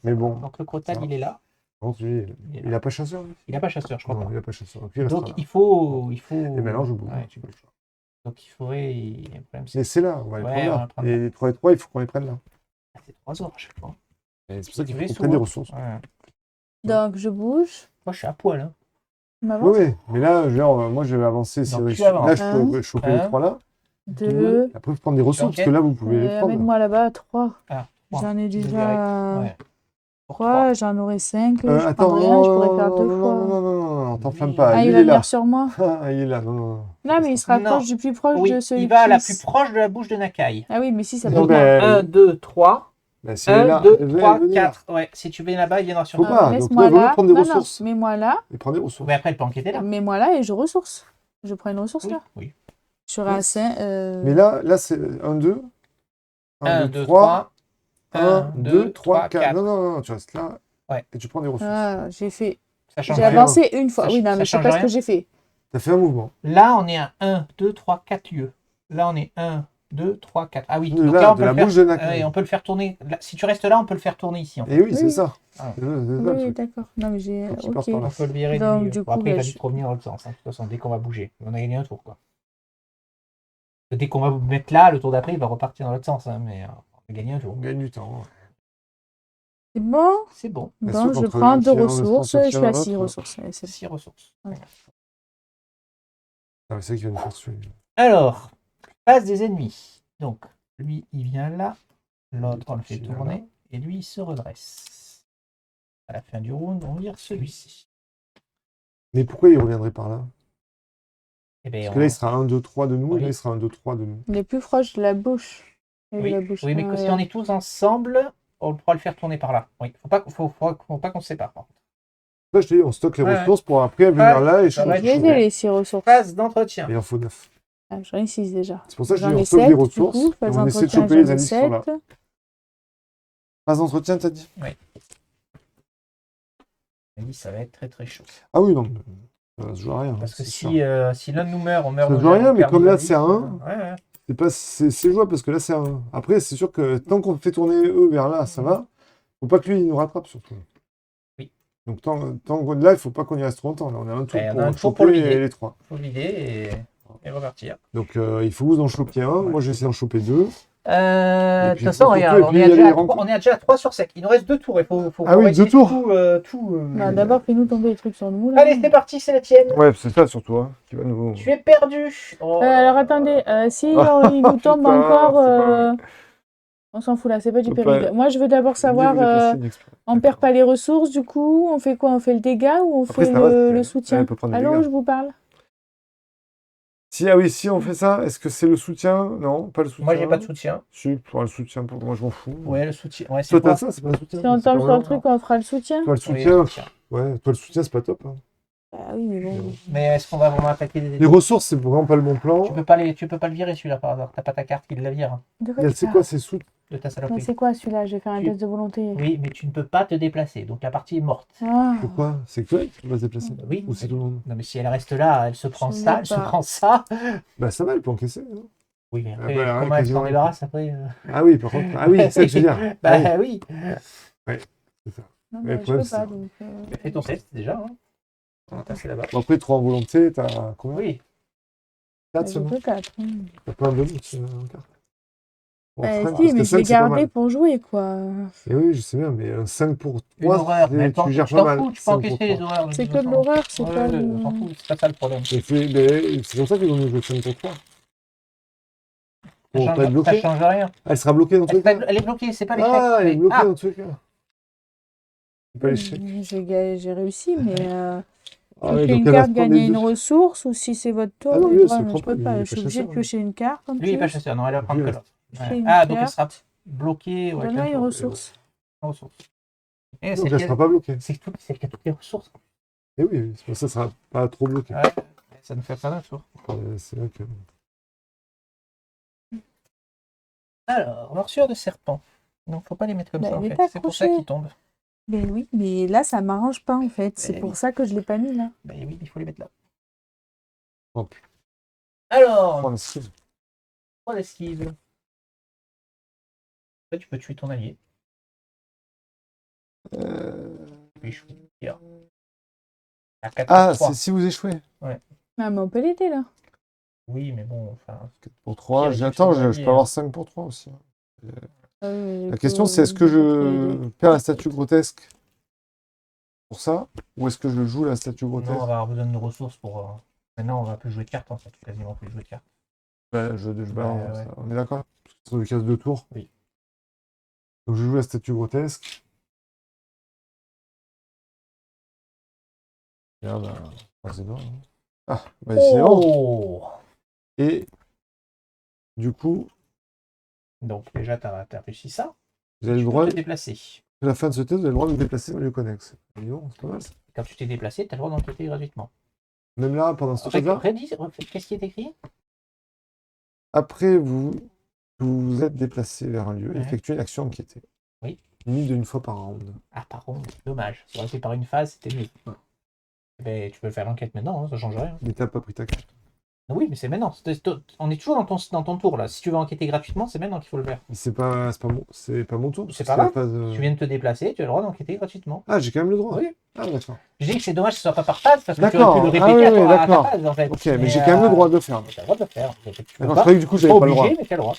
Mais bon. Donc le crotal, Ça va. il est là. Non, lui, Il est il a pas chasseur, lui? Il n'a pas chasseur, je crois Non, pas. il a pas chasseur. Donc, il restera Donc là. il faut. Et maintenant, je bouge. Ouais, tu bouges. Donc il faudrait. Le problème, c'est Mais c'est là, on va les Ouais, prendre on va là. les prendre Et les 3 et 3, il faut qu'on les prenne là. que c'est 3 heures à chaque fois. Et c'est pour ça qu'il Tu faut les qu'on sous, prenne des hein. ressources. Ouais. Donc, je bouge. Moi, je suis à poil. Hein. Je Oui, m'avance. oui, mais là, genre, moi, je vais avancer. Donc, C'est tu là, avances. je peux choper les 3 là. 2. Après, vous prendre des ressources, parce que là, vous pouvez les prendre. Amène-moi là-bas, 3. Ah, trois. J'en ai Je déjà Ouais. Pour 3, j'en aurais 5. Je Attends, prendrais un, je pourrais faire 2 non, fois. non, t'enflamme Oui. pas. Ah, Lui, il il va est là. venir sur moi. Ah, il est là, non, non. Non, mais il se rapproche Non. du plus proche Oui, de celui il va à la qui- plus proche de la bouche de Nakai. Ah oui, mais si, ça peut Donc, venir. ben, 1, 2, 3. Ben, si elle est 1, là, 2, elle va 3, venir. 4. Ouais, si tu viens là-bas, il viendra sur Faut toi. pas. donc, Laisse-moi là, vaut mieux là. prendre des Non, ressources. non, mets-moi là. Et prendre des ressources. Mais après, elle peut enquêter là. Mets-moi là et je ressource. Je prends une ressource Oui, là. oui. Je serai à 5. Mais là, c'est 1, 2. 1, 2, 3. 1, 2, 3, 4. 4. Non, non, non, tu restes là. Ouais. Et tu prends des ressources. Ah, j'ai fait. Ça change J'ai rien. avancé une fois. Ça Oui, non, ça mais je sais change pas ce rien. que j'ai fait. T'as fait un mouvement. Là, on est à 1, 2, 3, 4 lieux. Là, on est 1, 2, 3, 4. Ah oui, donc Là, là, on de peut la le faire. bouche de Nakai. Ouais, on peut le faire tourner. Là, si tu restes là, on peut le faire tourner ici. En fait. Et oui, c'est Oui. ça. Ah. C'est ça, le Oui, truc. d'accord. Non, mais j'ai. Donc, il part Ok. par là. On peut le virer Donc, du milieu. du Bon, coup, après, il bah, va vite revenir dans l'autre sens. Hein. De toute façon, dès qu'on va bouger, on a gagné un tour. Quoi. Dès qu'on va vous mettre là, le tour d'après, il va repartir dans l'autre sens. Hein, mais on a gagné un tour. On gagne du temps. C'est bon. C'est bon. Mais Donc, sauf je entre prends un 2 tir, ressources. un Je suis à tir, 6 l'autre. ressources. Allez, c'est 6 ressources. Ouais. Ah, c'est ça qui va nous faire tuer. Alors, phase des ennemis. Donc, lui, il vient là. L'autre, on le fait Il vient tourner. Et lui, il se redresse. À la fin du round, on vire celui-ci. Mais pourquoi il reviendrait par là? Eh ben, Parce que là, il sera 1, 2, 3 de nous, Oui. et là, il sera 1, 2, 3 de nous. Il est plus proche de la bouche. Et de Oui, la bouche oui, mais si arrière. on est tous ensemble, on pourra le faire tourner par là. Oui, faut pas qu'on se sépare. Par contre. Là, je te dis, on stocke les Ouais. ressources pour après venir Ouais, là et ça va changer. être Je les ai, les 6 ressources. Phase d'entretien. Il en faut 9. Ah, j'en ai 6 déjà. C'est pour ça que je J'en dis, on ai stocke 7, des du ressources. coup. Et Phase on essaie de d'entretien, choper les j'en ai indices qui sont là. 7. Phase d'entretien, t'as dit? Oui, ça va être très très chaud. Ah oui, non, mais ça se joue à rien. Parce que c'est si, sûr. si l'un de nous meurt, on meurt. Ça nos joue à rien, on mais perd comme nos là, amis, c'est à 1, ouais. c'est jouable parce que là, c'est à 1. Après, c'est sûr que tant qu'on fait tourner eux vers là, ça va. Faut pas que lui, il nous rattrape, surtout. Oui. Donc, là, il faut pas qu'on y reste trop longtemps. Là, on a un tour Ben, on pour a un tour choper pour le vider. les 3. Il faut vider et repartir. Donc, il faut vous en choper un. Ouais. Moi, j'essaie d'en choper 2. De puis, toute façon, surtout, regarde, et puis, il y a les rencontres. on est déjà à 3 sur 5. Il nous reste 2 tours. Il faut Ah qu'on oui, réussisse 2 tours. tout. Bah, d'abord, fais-nous tomber les trucs sur nous. Là. Allez, c'est parti, c'est la tienne. Ouais, c'est ça, surtout, hein, qui va nous... Tu es perdu. Oh. Alors, attendez, si il nous tombe Putain, encore... c'est pas vrai. On s'en fout là, c'est pas du Faut péril. pas- Moi, je veux d'abord savoir... Ni vous déplacer, ni explorer. on perd pas les ressources, du coup. On fait quoi? On fait le dégât ou on Après, fait ça va, le soutien? elle peut prendre des Allô, dégâts. je vous parle. Si on fait ça, est-ce que c'est le soutien? Non, pas le soutien. Moi, j'ai pas de soutien. Si, pour le soutien, pour moi, je m'en fous. Ouais, le soutien. Ouais, c'est Toi, pour... t'as ça, c'est pas le soutien. Si on c'est tombe pas sur le vraiment- truc, on fera le soutien? Toi, le Oui, soutien, le soutien. ouais, toi, le soutien, c'est pas top. Hein. Ah oui, mais bon... Mais est-ce qu'on va vraiment attaquer des Les ressources, c'est vraiment pas le bon plan. tu peux pas le virer celui-là par hasard. T'as pas ta carte qui le vire De quoi tu C'est parles? quoi ces sous? de ta Mais saloperie. c'est quoi celui-là? Je vais faire un test de volonté. Oui, mais tu ne peux pas te déplacer. Donc la partie est morte. Ah. Pourquoi? C'est que toi qui vas se déplacer? Oui. Ou c'est tout le monde? Non, mais si elle reste là, elle se prend Je ça, veux elle se pas. prend ça. Bah, ça va, elle peut encaisser. Hein. Oui, mais après, bah, comment elle quasiment s'en rien. débarrasse après Ah oui, par contre. Ah oui, c'est ça que je veux dire. Bah Ah oui. oui, c'est ça. Non, Mais mais le je problème, peux pas, c'est- donc... Mais fais ton test déjà. Hein. On va passer là-bas. Bon, après, 3 en volonté, t'as combien? Oui. 4 j'ai seulement? que 4. T'as pas un bonus en carte? Bon, freine, Si, parce mais que je 5, l'ai c'est pas gardé mal. pour jouer, quoi. Et oui, je sais bien, mais un 5 pour Une 3, horreur. Mais tu gères tu pas t'en mal. fous, tu peux 5 pour encaisser les 3. horreurs. C'est toute que de façon. l'horreur, c'est Ouais, pas... on s'en fout, c'est pas ça le problème. C'est comme ça qu'ils vont nous jouer 5 pour 3. Pour pas être Ça bloqué. change rien. Elle sera bloquée dans tous les cas. Elle est bloquée, c'est pas l'échec. Ah, elle est bloquée Ah. dans tous les cas. C'est pas l'échec. J'ai réussi, mais... Ah faut ouais, que donc une elle va carte se prendre gagne les une deux. ressource, ou si c'est votre tour, Ah non, les lui, droits, c'est mais je propre, peux il pas. est Je pas suis obligée de chasseur. piocher une carte en Lui, il est pas plus. chasseur, non, elle va prendre Lui, que l'autre. fais Ouais. une Ah, donc elle carte. sera bloquée. Ouais, Donne-moi une qu'un tour. ressource. Ressources. Et Donc elle sera pas bloquée. c'est celle qui a toutes les ressources. Et oui, c'est pour ça que ça sera pas trop bloqué. Ouais, ça nous fait pas d'un tour. C'est vrai que. Alors, morsure de serpent. Non, faut pas les mettre comme Bah, ça en elle est fait. C'est pour ça accrochée. qu'ils tombent. Mais oui, mais là, ça m'arrange pas en fait. C'est Eh pour oui. ça que je l'ai pas mis là. Ben oui, il faut les mettre là. Hop. Alors, Prends l'esquive. 3 d'esquive. Là, tu peux tuer ton allié. Puis je tire. À 4 Ah, pour 3. c'est si vous échouez. Ah, mais on peut l'aider là. Oui, mais bon, enfin. 4 pour 3. Tire, J'attends, tu peux je peux gagner, avoir 5 pour 3 aussi. Ah oui, La question, c'est est-ce que je perds la statue grotesque pour ça, ou est-ce que je joue la statue Non, on grotesque? va avoir besoin de ressources pour. Maintenant, on va plus jouer de cartes en fait. Quasiment plus jouer de cartes. Ouais, je balance. ouais. Ça. On est d'accord? Ce sont des cases de tour. Oui. Donc je joue la statue grotesque. Regarde, c'est bon. Hein. Ah, bah c'est bon. Oh. Et du coup, Donc, déjà, tu as réussi ça. vous avez Tu le peux droit, te déplacer. à la fin de ce test, vous avez le droit de vous déplacer dans le lieu connexe. C'est bon, c'est pas mal ça. Quand tu t'es déplacé, tu as le droit d'enquêter gratuitement. Même là, pendant ce test-là, Qu'est-ce qui est écrit? après vous vous êtes déplacé vers un lieu, Ouais. effectuez une action enquêtée. Oui. Limite d'une fois par round. Ah, par contre, dommage. Ça aurait été par une phase, c'était mieux. Ben, tu peux faire l'enquête maintenant, hein, ça change rien. Mais t'as pas pris ta carte. Oui, mais c'est maintenant. On est toujours dans ton tour là. Si tu veux enquêter gratuitement, c'est maintenant qu'il faut le faire. Mais c'est pas mon tour. C'est parce pas que grave. la phase, Tu viens de te déplacer, tu as le droit d'enquêter gratuitement. Ah, j'ai quand même le droit. Oui. Ah, d'accord. Je dis que c'est dommage que ce soit pas par phase parce que tu D'accord. aurais pu le Ah répéter oui, à, oui, à ta d'accord. phase en fait. Ok, mais j'ai quand même le droit de le faire. Tu as le droit de le faire. Tu peux D'accord, je pas, croyais que du coup pas j'avais pas le droit. obligé, mais tu as le droit.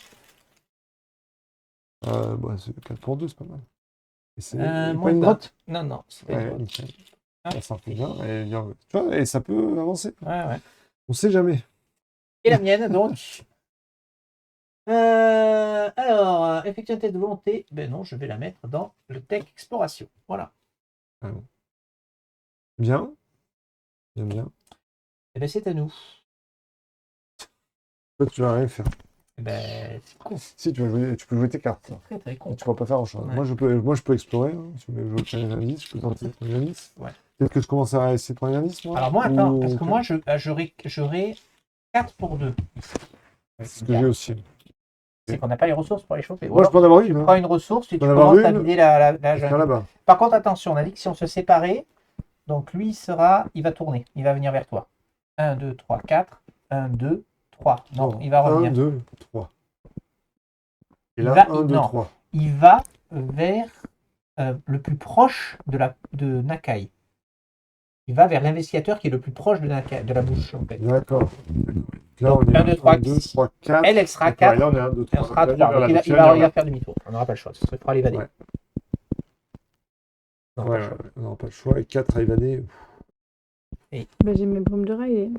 Bah, c'est 4 pour 2, c'est pas mal. Et c'est Moins pas une de grotte? Non, non, c'est pas une Ouais, grotte. nickel. Ah. Ça s'en fait bien. Et, tu vois, et ça peut avancer. Ouais. On sait jamais. Et la mienne, donc. Alors, effectuer un test de volonté. Ben non, je vais la mettre dans le tech exploration. Voilà. Bien. Bien. Et ben c'est à nous. Toi, tu vas rien faire. Eh ben, c'est con. Si, tu peux jouer tes cartes. Là. Très très con. Tu vas pas faire autre chose. Ouais. Moi, je peux explorer. Hein. Si tu veux jouer un indice, je peux tenter de prendre un indice. Ouais. Peut-être que je commence à essayer de prendre un indice, moi. Alors moi, attends, Ou- parce que moi, j'aurai 4 pour 2. C'est ce que j'ai aussi. C'est qu'on n'a pas les ressources pour les choper. Ou Moi, je alors, peux en avoir tu une. Hein. prends une ressource et tu peux en avoir commences à une. vider la Je vais faire jungle. là-bas. Par contre, attention, on a dit que si on se séparait, Donc lui il va tourner, il va venir vers toi. 1, 2, 3, 4. 1, 2, 3. Non, il va 1, revenir. 2, 3. Et Il là, va, 1, 2, non, 3. il va vers le plus proche de Nakai. Il va vers l'investigateur qui est le plus proche de la bouche, en fait. D'accord. Là, Donc, on est 1, à 2, 3, 1, 2, 3, 4. Elle sera à D'accord, 4. et là, on est à 1, 2, 3. Elle sera à Donc, 3. là, Donc, il va faire demi-tour. On n'aura pas le choix. Ce serait pour aller évader. Ouais. On n'aura pas le choix. On n'aura pas le choix. Et 4 à évader. Bah, j'ai mes brumes de Riley.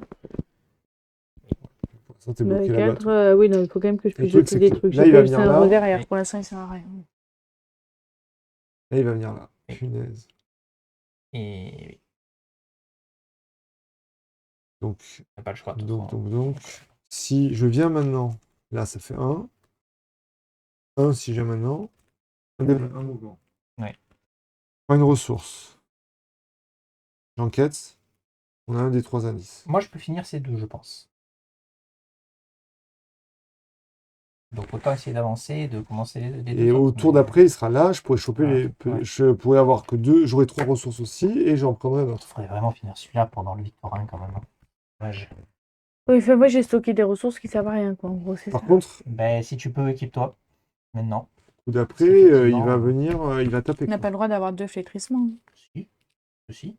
Pour l'instant, t'es bloqué là-bas. 4, oui, non, il faut quand même que je Le puisse truc, jeter c'est des que trucs. là, J'ai il va pas eu le venir cylindre là. derrière. Oui. Pour l'instant, il sert à rien. Là, il va venir là. Oui. Punaise. Et Donc, on n'a pas le choix. donc, si je viens maintenant, là, ça fait 1. 1 si je viens maintenant. Un mouvement. Ouais. Pas une ressource. J'enquête. On a un des 3 indices. Moi, je peux finir ces deux, je pense. Donc, autant essayer d'avancer et de commencer les deux Et au autres, tour mais- d'après, il sera là. Je pourrais choper Ouais. Je pourrais avoir que 2. J'aurai 3 ressources aussi. Et j'en prendrai un Il autre. faudrait vraiment finir celui-là pendant le Victorin, quand même. Ouais, Oui, enfin, moi, j'ai stocké des ressources qui servent à rien, quoi. En gros, c'est ça. Par contre, Ben, si tu peux, équipe-toi. Maintenant. coup d'après, Effectivement. il va venir. Il va taper. On n'a quoi. pas le droit d'avoir 2 flétrissements. Si.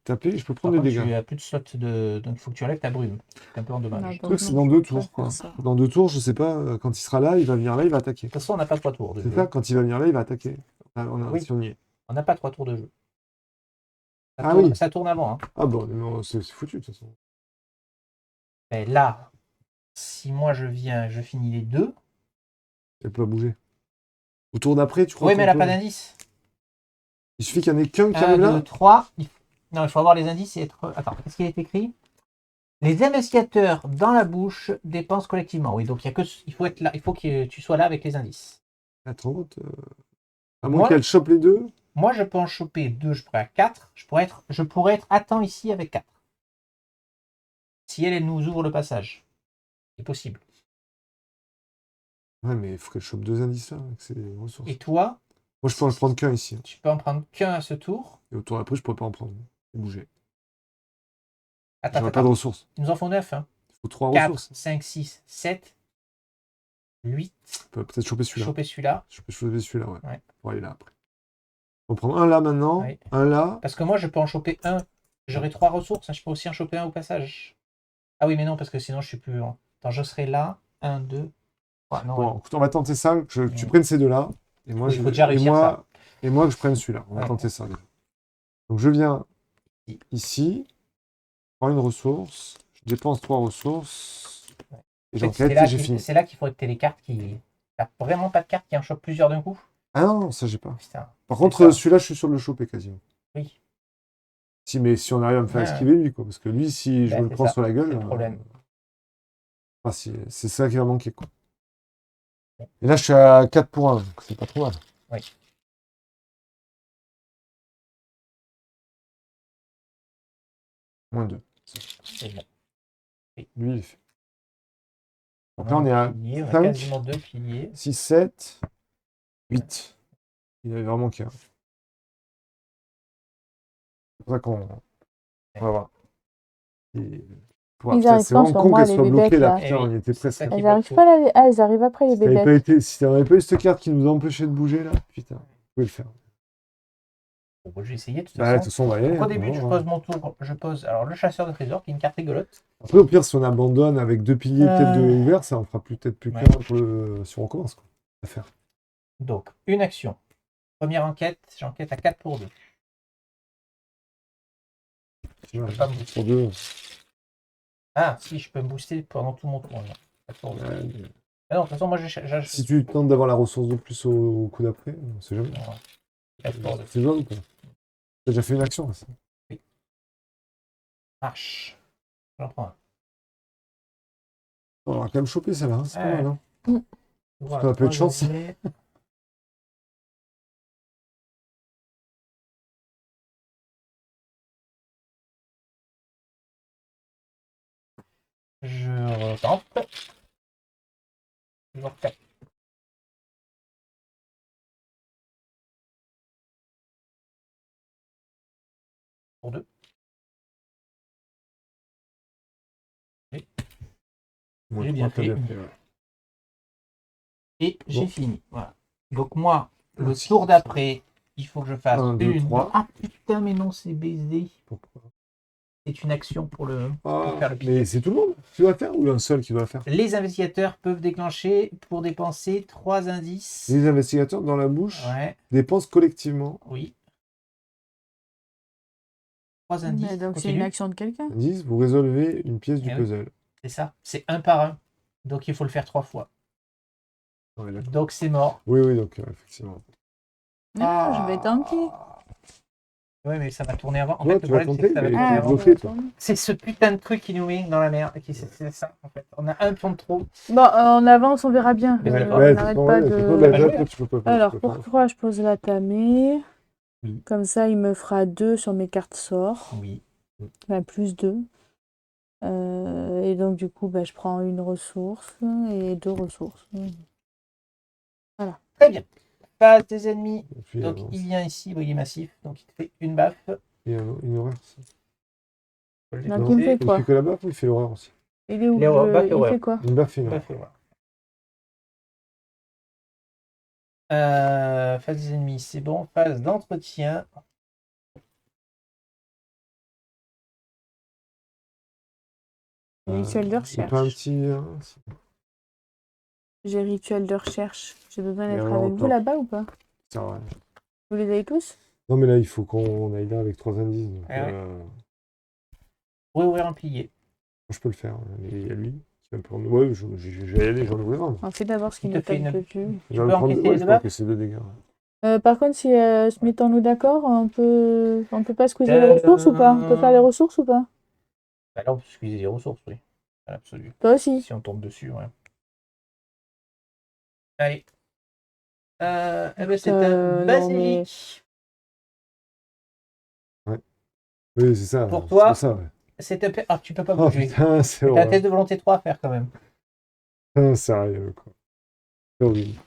Taper, je peux Par prendre des contre, dégâts. tu as plus de slots de. Donc, il faut que tu enlèves ta brume. C'est un peu en dommage. Non, De Le donc truc, c'est non, dans je 2 peux pas tours. Quoi. faire ça. Dans 2 tours, je sais pas. Quand il sera là, il va venir là, il va attaquer. toute façon, on n'a pas 3 tours de C'est jeu. ça, quand il va venir là, il va attaquer. Oui. Si on y est. On n'a pas 3 tours de jeu. Ah oui. Ça tourne avant. Hein. Ah bon, mais c'est foutu de toute façon. Et là, si moi je viens, je finis les deux. Elle peut pas bouger. Au tour d'après, tu crois Oui, qu'on mais elle n'a peut- pas d'indice. Il suffit qu'il y en ait qu'un qui 1, arrive 2, là. 3. Non, il faut avoir les indices et être. Attends, qu'est-ce qui est écrit? Les investigateurs dans la bouche dépensent collectivement. Oui, donc il faut être là. Il faut que tu sois là avec les indices. Attends, à moins Moi, qu'elle chope les deux. moi, je peux en choper 2, je pourrais à 4. Je pourrais être à temps ici avec 4. Si elle nous ouvre le passage. C'est possible. Ouais, mais il faut qu'elle chope 2 indices là, avec ses ressources. Et toi, Moi, je peux en prendre qu'un ici. tu peux en prendre qu'un à ce tour. Et au tour d'après, je pourrais pas en prendre. Et bouger. Attends, J'aurais pas de ressources. Ils nous en font 9. Hein. Il faut 3 4, ressources. 5, 6, 7, 8. On peut peut-être choper celui-là. Choper celui-là. Je peux choper celui-là, ouais. Ouais. Pour aller là après. On va prendre un là maintenant, Oui. un là. Parce que moi, je peux en choper un. J'aurai 3 ressources. Hein. Je peux aussi en choper un au passage. Ah oui, mais non, parce que sinon, je suis plus. Attends, je serai là. 1, 2, 3. Non, Bon, ouais. écoute, on va tenter ça, que tu prennes ces deux-là. Et moi, Oui, il faut déjà réussir ça. Et moi, que je prenne celui-là. On va Ouais. tenter ça déjà. Donc, je viens ici, je prends une ressource, je dépense 3 ressources, et j'enquête et j'ai fini. C'est là qu'il faudrait que tu aies les cartes qui. T'as vraiment pas de cartes qui en chopent plusieurs d'un coup? Ah non, ça, j'ai pas. Putain. Par c'est contre, ça. celui-là, je suis sûr de le choper quasiment. Oui. Si, mais si on arrive à me faire Ouais. esquiver, lui, quoi. Parce que lui, si je Ben, me le c'est prends ça, sur la gueule. c'est le problème. C'est ça qui va manquer, quoi. Et là, je suis à 4 pour 1, donc c'est pas trop mal. Oui. Moins 2. C'est bien. Lui, il fait. Donc là, on est à pilier, on a 5. quasiment 2 piliers. 6, 7, 8. Il avait vraiment qu'un. C'est pour ça qu'on va voir. Ils arrivent C'est quand vraiment sur con moi, qu'elle les soit bloquée bébêtes, là, là. putain, Eh oui, on y était c'est presque. ça qui Elles bloque arrivent tout. pas là. Ah, elles arrivent après les Si t'avais bébêtes. si t'avais pas eu cette carte qui nous a empêché de bouger là, putain, on pouvait le faire. Bon, je vais essayer de toute Bah, de toute façon. façon, on va y aller. Donc, au début, hein, je on va pose mon tour. Je pose alors le chasseur de trésors, qui est une carte rigolote. Après, au pire, si on abandonne avec 2 piliers peut-être de ouverts, ça en fera peut-être plus Ouais. qu'un pour si on recommence. Quoi, à faire. Donc, une action. Première enquête, j'enquête à 4 pour 2. Je peux pas me booster. Sur 2. Ah, si, je peux me booster pendant tout mon tour. Non. 4 pour 2. Ah non, de toute façon, moi, Si tu tentes d'avoir la ressource de plus au coup d'après, on sait jamais. 4 pour 2. C'est jouable ou pas? T'as déjà fait une action là, ça. Marche. J'en prends un. On va quand même choper celle-là, hein, c'est pas Ouais. mal. Hein. Voilà, qu'on a peu de chance. janvier. Je retente. Je retente. pour 2. Moins J'ai bien 3, t'as fait. ouais. Et j'ai Bon. fini. Voilà. Donc moi, le Merci. tour d'après, il faut que je fasse 1, 2, une. 3. Ah putain, mais non, c'est baisé. Pourquoi? C'est une action pour Ah, faire le mais c'est tout le monde qui doit faire ou un seul qui doit faire? Les investigateurs peuvent déclencher pour dépenser 3 indices. Les investigateurs dans la bouche Ouais, dépensent collectivement. oui. 3 indices. Mais donc c'est Continue. une action de quelqu'un. Indice, vous résolvez une pièce du Eh oui. puzzle. C'est ça. C'est un par un. Donc il faut le faire 3 fois. Ouais, d'accord. Donc c'est mort. Oui, oui, donc effectivement. Non, je vais tenter. Ouais, mais ça va tourner avant. En Toi, fait, tu le vas problème, c'est que ça va tenter, mais tourner t'es avant. bloqué, toi. C'est ce putain de truc qui nous met dans la merde. C'est ça, en fait. On a un pion de trop. Bon, on avance, on verra bien. Ouais, On ouais, n'arrête ouais, pas ouais, de... bah, jouer, toi, tu peux pas. Alors, tu peux pour pas. 3, je pose la tamée. Oui. Comme ça, il me fera 2 sur mes cartes sorts. Oui. Enfin, plus 2. Et donc, du coup, bah, je prends une ressource et 2 ressources. Très bien. Phase des ennemis. Et puis, Donc avance. il vient ici, il est massif. Donc il te fait une baffe. Et une horreur. Ça. Donc, Non, il me fait il quoi? fait que la baffe ou il fait l'horreur aussi? Il est où? Les horreurs, baffe et Il horreur. fait quoi? Une baffe et une horreur. Baffe et horreur. Phase des ennemis, c'est bon. Phase d'entretien. Rituel de C'est pas un recherche. petit. J'ai rituel de recherche. J'ai besoin Et d'être alors, avec vous encore. là-bas ou pas? Ça va. Vous les avez tous? Non, mais là, il faut qu'on aille là avec 3 indices. Donc, Ah ouais. Pour ouvrir un pilier. je peux le faire. Il y a lui qui va me prendre. Ouais, j'ai aller, j'en ouvrir un. On fait d'abord ce qui Il te ne fait une- tente plus. Je vais peux me prendre. encaisser Ouais, les je deux peux baffes encaisser 2 dégâts. Ouais. Par contre, si se mettons-nous d'accord, on peut pas squeezer les ressources ou pas? On peut faire les ressources ou pas? Bah là, on peut squeezer les ressources, oui. À l'absolu. Toi aussi. Si on tombe dessus, ouais. Allez. Eh ben, c'est non, un basilic. Oui, c'est ça. Pour c'est toi, ça, ouais. C'est un... Ah, tu peux pas Oh bouger. putain, c'est T'as un horrible. test de volonté 3 à faire quand même. Putain, sérieux, quoi. C'est horrible.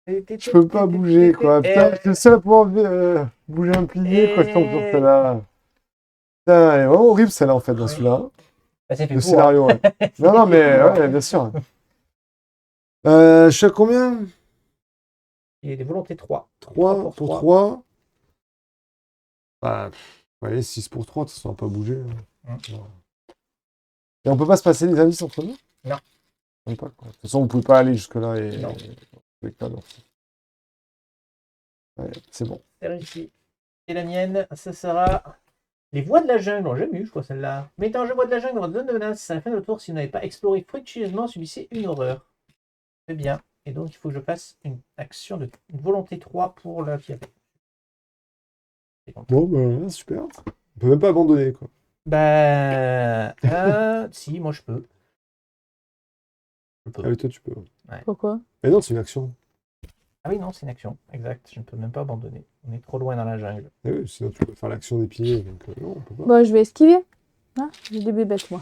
Je peux pas bouger, quoi. Putain, c'est le seul à pouvoir bouger un pilier, quoi. Je tombe sur celle-là. Putain, elle est vraiment horrible, celle-là, en fait, dans Oui. celui-là. Bah, c'est fait Le pour, scénario, ouais. Non, non, mais ouais, bien sûr. Je suis à combien? Il y a des volontés 3. 3 pour pour 3. 3. Bah, allez, 6 pour 3, de toute façon, on va pas bouger. Non. Et on peut pas se passer des indices entre nous? Non. Même pas, quoi. De toute façon, vous pouvez pas aller jusque-là et. Non. Ouais, c'est bon. C'est réussi. Et la mienne, ce sera les voies de la jungle. On l'a jamais eu, je crois, celle-là. Mettant en jeu voies de la jungle dans votre zone de menace. À la fin de votre tour, si vous n'avez pas exploré fructueusement, subissez une horreur. C'est bien. Et donc, il faut que je fasse une action de une volonté 3 pour la fiable. Bon, bah, super. On peut même pas abandonner, quoi. Bah. Si, moi je peux. Je peux. Ah oui, toi, tu peux. Pourquoi? Mais non, c'est une action. Ah oui, non, c'est une action. Exact. Je ne peux même pas abandonner. On est trop loin dans la jungle. Eh oui, sinon, tu peux faire l'action des piliers. Donc, non, on peut pas. Bon, je vais esquiver. Hein, j'ai des bébêtes, moi.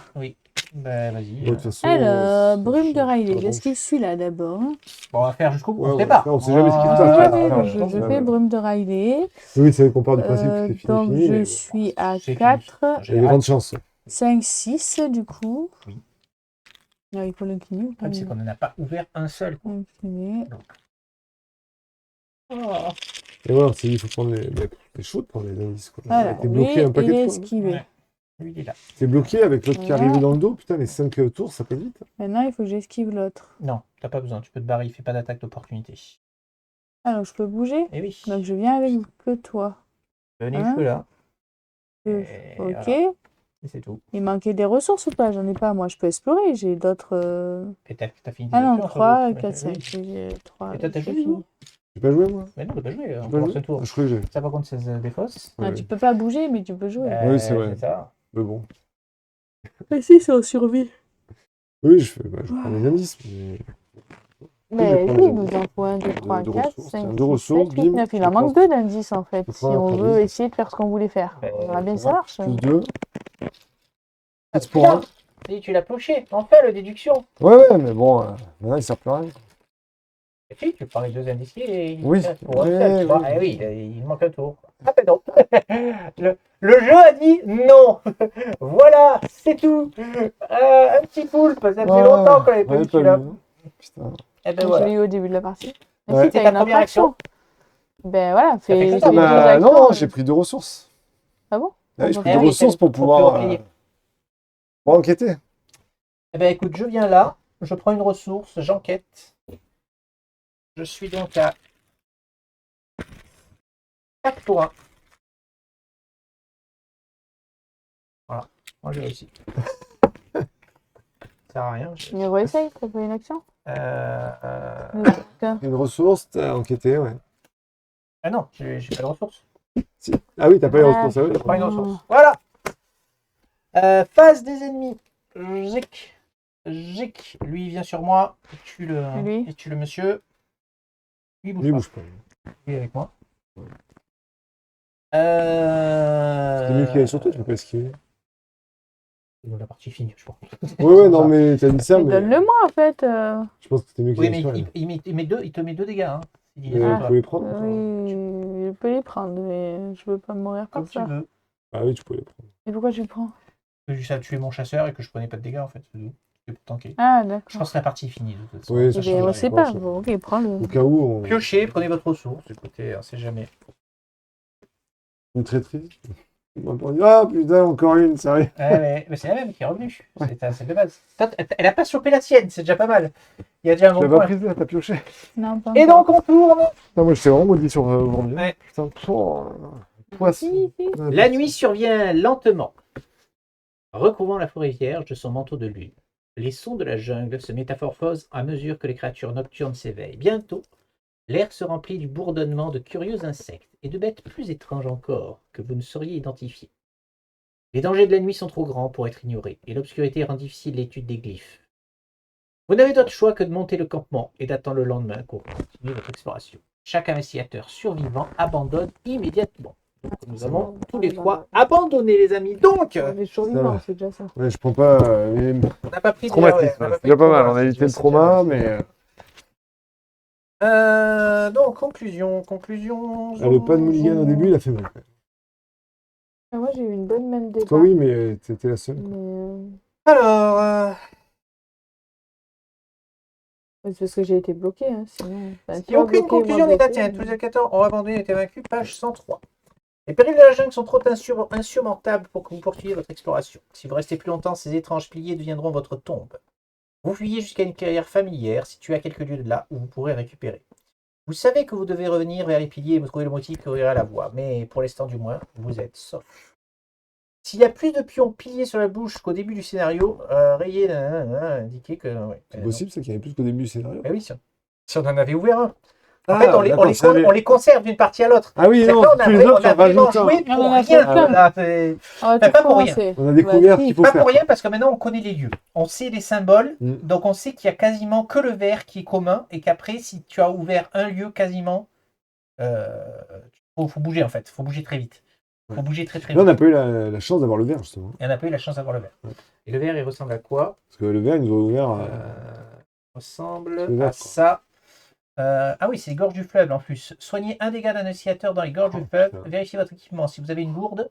Bah, vas-y. De toute façon, Alors, brume de Riley. Riley. J'esquive celui-là d'abord. Bon, on va faire jusqu'au bout. Ouais, on on sait va pas. faire, on sait jamais ce qui se Je passe. sais Ah, jamais, ah, je ah, fais ah, brume de Riley. Oui, c'est qu'on part du principe que c'est Donc, fini. je mais bon. suis à C'est 4, Il y a des grandes chances. 5, 6 du coup. Oui. Ah, il faut l'incliner. Le problème, c'est qu'on n'en a pas ouvert un seul. Quoi. Incliner. Oh. Et voilà, c'est il faut prendre les. Mais c'est chaud de prendre les indices, quoi. Voilà, T'es bloqué lui, un paquet il est de fois. esquivé. Ouais. Lui, il est là. T'es bloqué avec l'autre qui Voilà. arrive dans le dos. Putain, les 5 tours, ça passe vite. Maintenant, il faut que j'esquive l'autre. Non, t'as pas besoin. Tu peux te barrer. Il fait pas d'attaque d'opportunité. Alors, je peux bouger. Eh oui. Donc, je viens avec que toi. Venez Hein feu là. Euh, Et Ok. voilà. Et c'est tout. Il manquait des ressources ou pas? J'en ai pas. Moi, je peux explorer. J'ai d'autres. Et t'as fini tes Ah non, actions, 3, sans doute. 4, 5. Oui. J'ai 3. Et toi, t'as j'ai joué, fini. non? J'ai pas joué, moi. Mais non, t'as pas joué. J'ai On pas commence joué. le tour. Je crois que j'ai. Ça, par contre, c'est des fausses. Ah, Ouais. tu peux pas bouger, mais tu peux jouer. Oui, c'est vrai. C'est ça. Mais bon. Mais si, c'est en survie. Oui, je prends les indices. Mais... Mais je oui, prends il nous en faut 1, 2, 3, de 4, ressources. 5, Tiens, 6, deux ressources, 7, 8, bim, 9. Il je en manque prends. 2 d'indices en fait, Je si prends on un veut indice. essayer de faire ce qu'on voulait faire. On verra bien si ça Voilà. marche. Plus 2. Ah, 4 pour 1. putain, tu l'as ploché. Enfin, le déduction. Ouais, mais bon, maintenant il sert plus à rien. Et puis, tu prends les 2 indices et Oui, pour un oui, seul, tu vois. oui. Eh oui, il manque un tour. Ah ben non. Le jeu a dit non. Voilà, c'est tout. Un petit poulpe, ça faisait longtemps qu'on n'avait pas Ouais, vu celui-là. Putain. Eh ben Je voilà. l'ai eu au début de la partie. Mais Ouais. si, t'as C'est ta une autre première action. Ben voilà, fait fais que fais ça, les bah, 2 actions. non, j'ai pris 2 ressources. Ah bon? Ah oui, j'ai pris Eh 2 oui, ressources pour faut pouvoir payer. enquêter. Eh ben écoute, je viens là, je prends une ressource, j'enquête. Je suis donc à 4 pour 1. Voilà, moi j'ai réussi. Ça sert à rien. Mais réessaye, t'as pas une action? Donc, Une ressource, t'as enquêté, ouais. Ah non, j'ai pas de ressources. Si. Ah oui, t'as pas les Ah, ressources, ah oui, Je prends une d'accord. ressource. Voilà. Phase des ennemis. Zik, lui il vient sur moi. Lui. Il tue le monsieur. Lui bouge Lui, pas. bouge pas. Lui est avec moi. C'est mieux qu'il aille sur toi, tu peux pas esquiver. La partie finie, je pense. Ouais, non, mais t'as dit ça, Mais mais donne-le-moi en fait. je pense que c'était mieux qu'il Oui, aille mais sur elle. il te met 2 dégâts. Hein. Tu peux les prendre. toi. Oui, je peux les prendre, mais je veux pas mourir Comme comme tu ça. veux. Ah oui, tu peux les prendre. Et pourquoi tu le prends? J'ai juste à tuer mon chasseur et que je prenais pas de dégâts en fait. C'est tout. C'est pour tanker. Ah, Je d'accord. pense que la partie est finie de toute façon. Oui, Eh ça bien, change on rien. sait Bon, pas. ça- Bon, ok, prends-le. Au cas où, on... Piochez, prenez votre ressource. Écoutez, on sait jamais. Une traîtrise. Ah putain, encore une, sérieux. Mais c'est la même qui est revenue. C'est de base. Toi, elle a pas chopé la sienne, c'est déjà pas mal. Il y a déjà un Tu bon l'as pas point. prise là, t'as pioché. Non, pas Et encore. donc on tourne. Non, moi j'étais vraiment maudit sur Vormir. Ouais. Putain, poisson. Si, si. La nuit survient lentement, recouvrant la forêt vierge de son manteau de lune. Les sons de la jungle se métamorphosent à mesure que les créatures nocturnes s'éveillent. Bientôt, l'air se remplit du bourdonnement de curieux insectes et de bêtes plus étranges encore que vous ne sauriez identifier. Les dangers de la nuit sont trop grands pour être ignorés et l'obscurité rend difficile l'étude des glyphes. Vous n'avez d'autre choix que de monter le campement et d'attendre le lendemain pour continuer votre exploration. Chaque investigateur survivant abandonne immédiatement. Nous avons tous les 3 abandonné, les amis. Donc, Les survivants, c'est déjà ça. Ouais, je prends pas. on n'a pas pris de Traumatisme. on n'a C'est pris déjà de pas mal, trauma, on a c'est évité le déjà trauma, bien. mais. Donc, conclusion. Le pas de mulligan au début, il a fait mal. Ah, moi, j'ai eu une bonne main de départ. Toi, oui, mais t'étais la seule. Mais, Alors, c'est parce que j'ai été bloqué, hein, sinon. Enfin, il n'y a aucune conclusion négative. Tous les indicateurs ont abandonné et été vaincus. Page 103. Les périls de la jungle sont trop insurmontables pour que vous poursuiviez votre exploration. Si vous restez plus longtemps, ces étranges piliers deviendront votre tombe. Vous fuyez jusqu'à une carrière familière située à quelques lieues de là où vous pourrez récupérer. Vous savez que vous devez revenir vers les piliers et vous trouver le motif qui ouvrira la voie, mais pour l'instant du moins, vous êtes sauf. S'il y a plus de pions piliers sur la bouche qu'au début du scénario, rayez indiquer que... Ouais, C'est possible, c'est qu'il y avait plus qu'au début du scénario. oui, si on en avait ouvert un. En Ah, fait, d'accord, on les conserve d'une partie à l'autre. Ah oui, C'est non, que là, tous les autres, on a tu vraiment rajoutes un. joué pour on en a rien. fait plein. Là, c'est- Ah, Enfin, pas pour rien. On a découvert ce qu'il faut Pas faire. pour rien, parce que maintenant on connaît les lieux. On sait les symboles, Mm. donc on sait qu'il y a quasiment que le vert qui est commun, et qu'après, si tu as ouvert un lieu quasiment, faut bouger en fait, faut bouger très vite. Faut bouger très Là, vite. on n'a pas eu la chance d'avoir le verre, justement. Et on n'a pas eu la chance d'avoir le vert. Ouais. Et le vert, il ressemble à quoi? Parce que le verre, ils nous ont ouvert. Ressemble le vert, à quoi. ça. Ah oui, c'est les gorges du fleuve en plus. Soignez un dégât d'un initiateur dans les gorges du fleuve. putain. Vérifiez votre équipement. Si vous avez une gourde,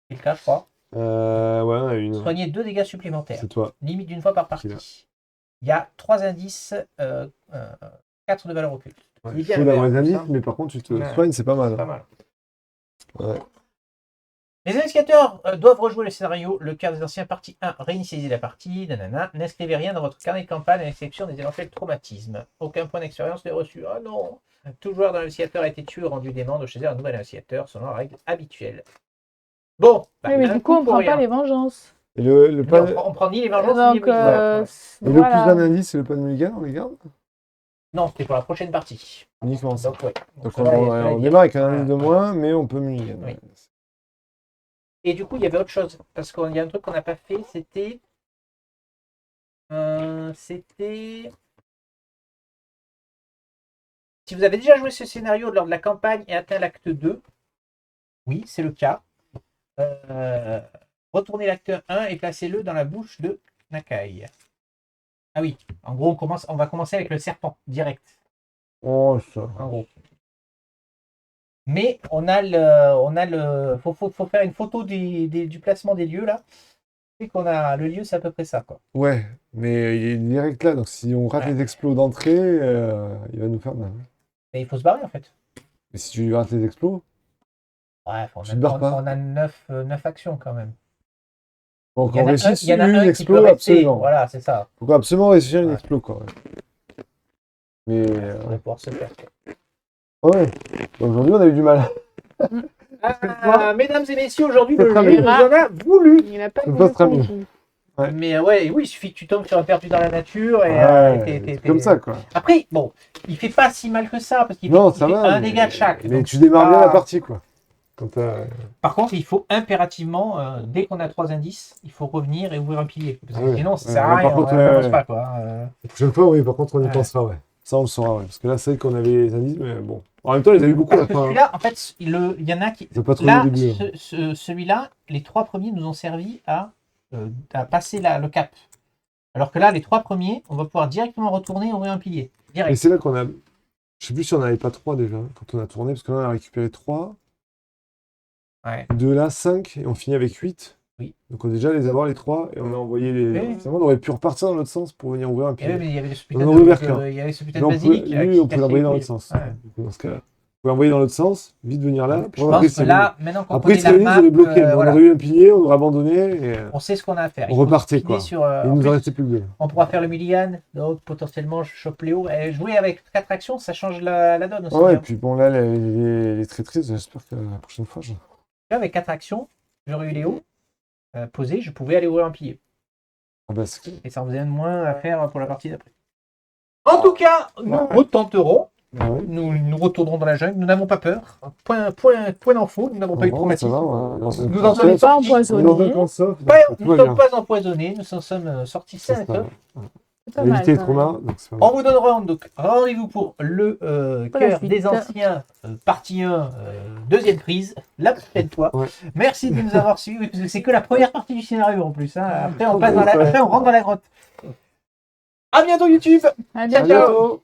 c'est le cas, je crois. Ouais, on a eu une. Soignez 2 dégâts supplémentaires. C'est toi. Limite d'une fois par Qui là partie. Il y a 3 indices, 4 de valeur occulte. Ouais, Il est il bien faut le d'avoir vert, des comme indices, ça. mais par contre, tu te Ouais. soignes, c'est pas mal. C'est pas mal. Ouais. Les investigateurs doivent rejouer le scénario, le cas des anciens, partie 1, réinitialiser la partie, nanana. N'inscrivez rien dans votre carnet de campagne à l'exception des éventuels traumatismes. Aucun point d'expérience n'est reçu. Ah non. Tout joueur d'un initiateur a été tué ou rendu dément de choisir un nouvel initiateur selon la règle habituelle. Bon, bah, Oui, mais un du coup, on pour prend rien. pas les vengeances. Et le Nous, pas. on prend ni les vengeances ni les Donc, brises. Et le voilà. plus d'un indice, c'est le pas de mulligan, on les garde Non, c'était pour la prochaine partie. Uniquement ça. Donc, ouais. Donc ça va, ça va on dire. démarre avec un Voilà. indice de moins, mais on peut mulligan. Oui. Et du coup, il y avait autre chose. Parce qu'il y a un truc qu'on n'a pas fait, c'était. Si vous avez déjà joué ce scénario lors de la campagne et atteint l'acte 2, oui, c'est le cas. Retournez l'acte 1 et placez-le dans la bouche de Nakai. Ah oui, en gros, on va commencer avec le serpent, direct. Oh, ça. En gros. Mais faut faire une photo du placement des lieux là. Et qu'on a le lieu, c'est à peu près ça, quoi. Ouais, mais il est direct là, donc si on rate Ouais. les explos d'entrée, il va nous faire mal. Et il faut se barrer en fait. Mais si tu rates les explos, Bref, tu te barres pas. on a 9 actions quand même. Bon, Il y en qu'on a réussisse il y en a une un qui explo, peut rester. absolument. Voilà, c'est ça. Faut absolument réussir une Ouais. explo, quoi. Ouais. Mais, On va pouvoir se faire. ouais. Aujourd'hui, on a eu du mal. Mesdames et messieurs, aujourd'hui, C'est le très jeu bien. nous en a voulu. Il n'a pas Ça passe très bien. compris. Ouais. Mais ouais, oui, il suffit que tu tombes sur un perdu dans la nature. Et, Ouais, c'est comme ça, quoi. Après, bon, il fait pas si mal que ça, parce qu'il Non, fait, ça il fait va. un dégât de chaque. Mais donc tu démarres bien pas- la partie, quoi. Quand t'as... Par contre, il faut impérativement, dès qu'on a 3 indices, il faut revenir et ouvrir un pilier. Parce que Ah ouais. sinon, ça Ouais, sert à là, rien. par contre, On ouais, n'avance ouais. pas, quoi. La prochaine fois, oui, par contre, on y Ouais. pensera, ouais. Ça, on le saura, ouais. Parce que là, c'est vrai qu'on avait les indices, mais bon. En même temps, ils avaient eu beaucoup à la Parce que fin. Hein. celui-là, en fait, il y en a qui. Ils ont pas trouvé Là, au début. Hein. celui-là, les 3 premiers nous ont servi à passer le cap. Alors que là, les 3 premiers, on va pouvoir directement retourner et ouvrir un pilier. Et Direct. c'est là qu'on a... Je sais plus si on n'avait pas 3 déjà, quand on a tourné, parce que là, on a récupéré 3. Ouais. De là, 5, et on finit avec 8. Oui. Donc on a déjà les avoir les 3, et on a envoyé les... Oui. Finalement, on aurait pu repartir dans l'autre sens pour venir ouvrir un Et pilier. oui, mais il y avait ce On putain en de, ouvert qu'un. il y avait ce putain Mais de basilic. lui, on qui peut l'envoyer dans cassait l'autre sens. Ouais. Dans ce cas-là. On peut l'envoyer dans l'autre sens, vite venir là. Je pense que là, maintenant qu'on Après, connaît la très vite, map, ils auraient bloqué. Mais voilà, on aurait eu un pilier, on aurait abandonné, et on sait ce qu'on a à faire. on Il faut repartait, speeder quoi. sur, Il en nous plus, en restait plus que 2. on pourra faire le Milligan, donc potentiellement je chope Léo. Et jouer avec 4 actions, ça change la donne aussi. Ouais, et Hein. puis bon, là, les traîtrises, j'espère que la prochaine fois, Là, avec 4 actions, j'aurais eu Léo posé, je pouvais aller ouvrir un pilier. Ah bah, c'est... Et ça en faisait moins à faire pour la partie d'après. En tout cas, nous retenterons. Ah ouais. Nous retournerons dans la jungle. Nous n'avons pas peur. Point d'info. Nous n'avons pas eu de traumatisme. Nous en sommes Pas sortis. empoisonné. Nous ne sommes pas empoisonnés. Nous en sommes sortis sains et saufs. C'est pas On a mal, évité les quand même. traumas, donc c'est pas On mal. vous donnera donc rendez-vous pour le Pour la cœur suite. des anciens, partie 1, deuxième prise, la prochaine fois. Ouais. Merci de nous avoir suivis, parce que c'est que la première partie du scénario en plus. Hein. Après, on rentre dans la grotte. À bientôt YouTube. À À bientôt. bientôt.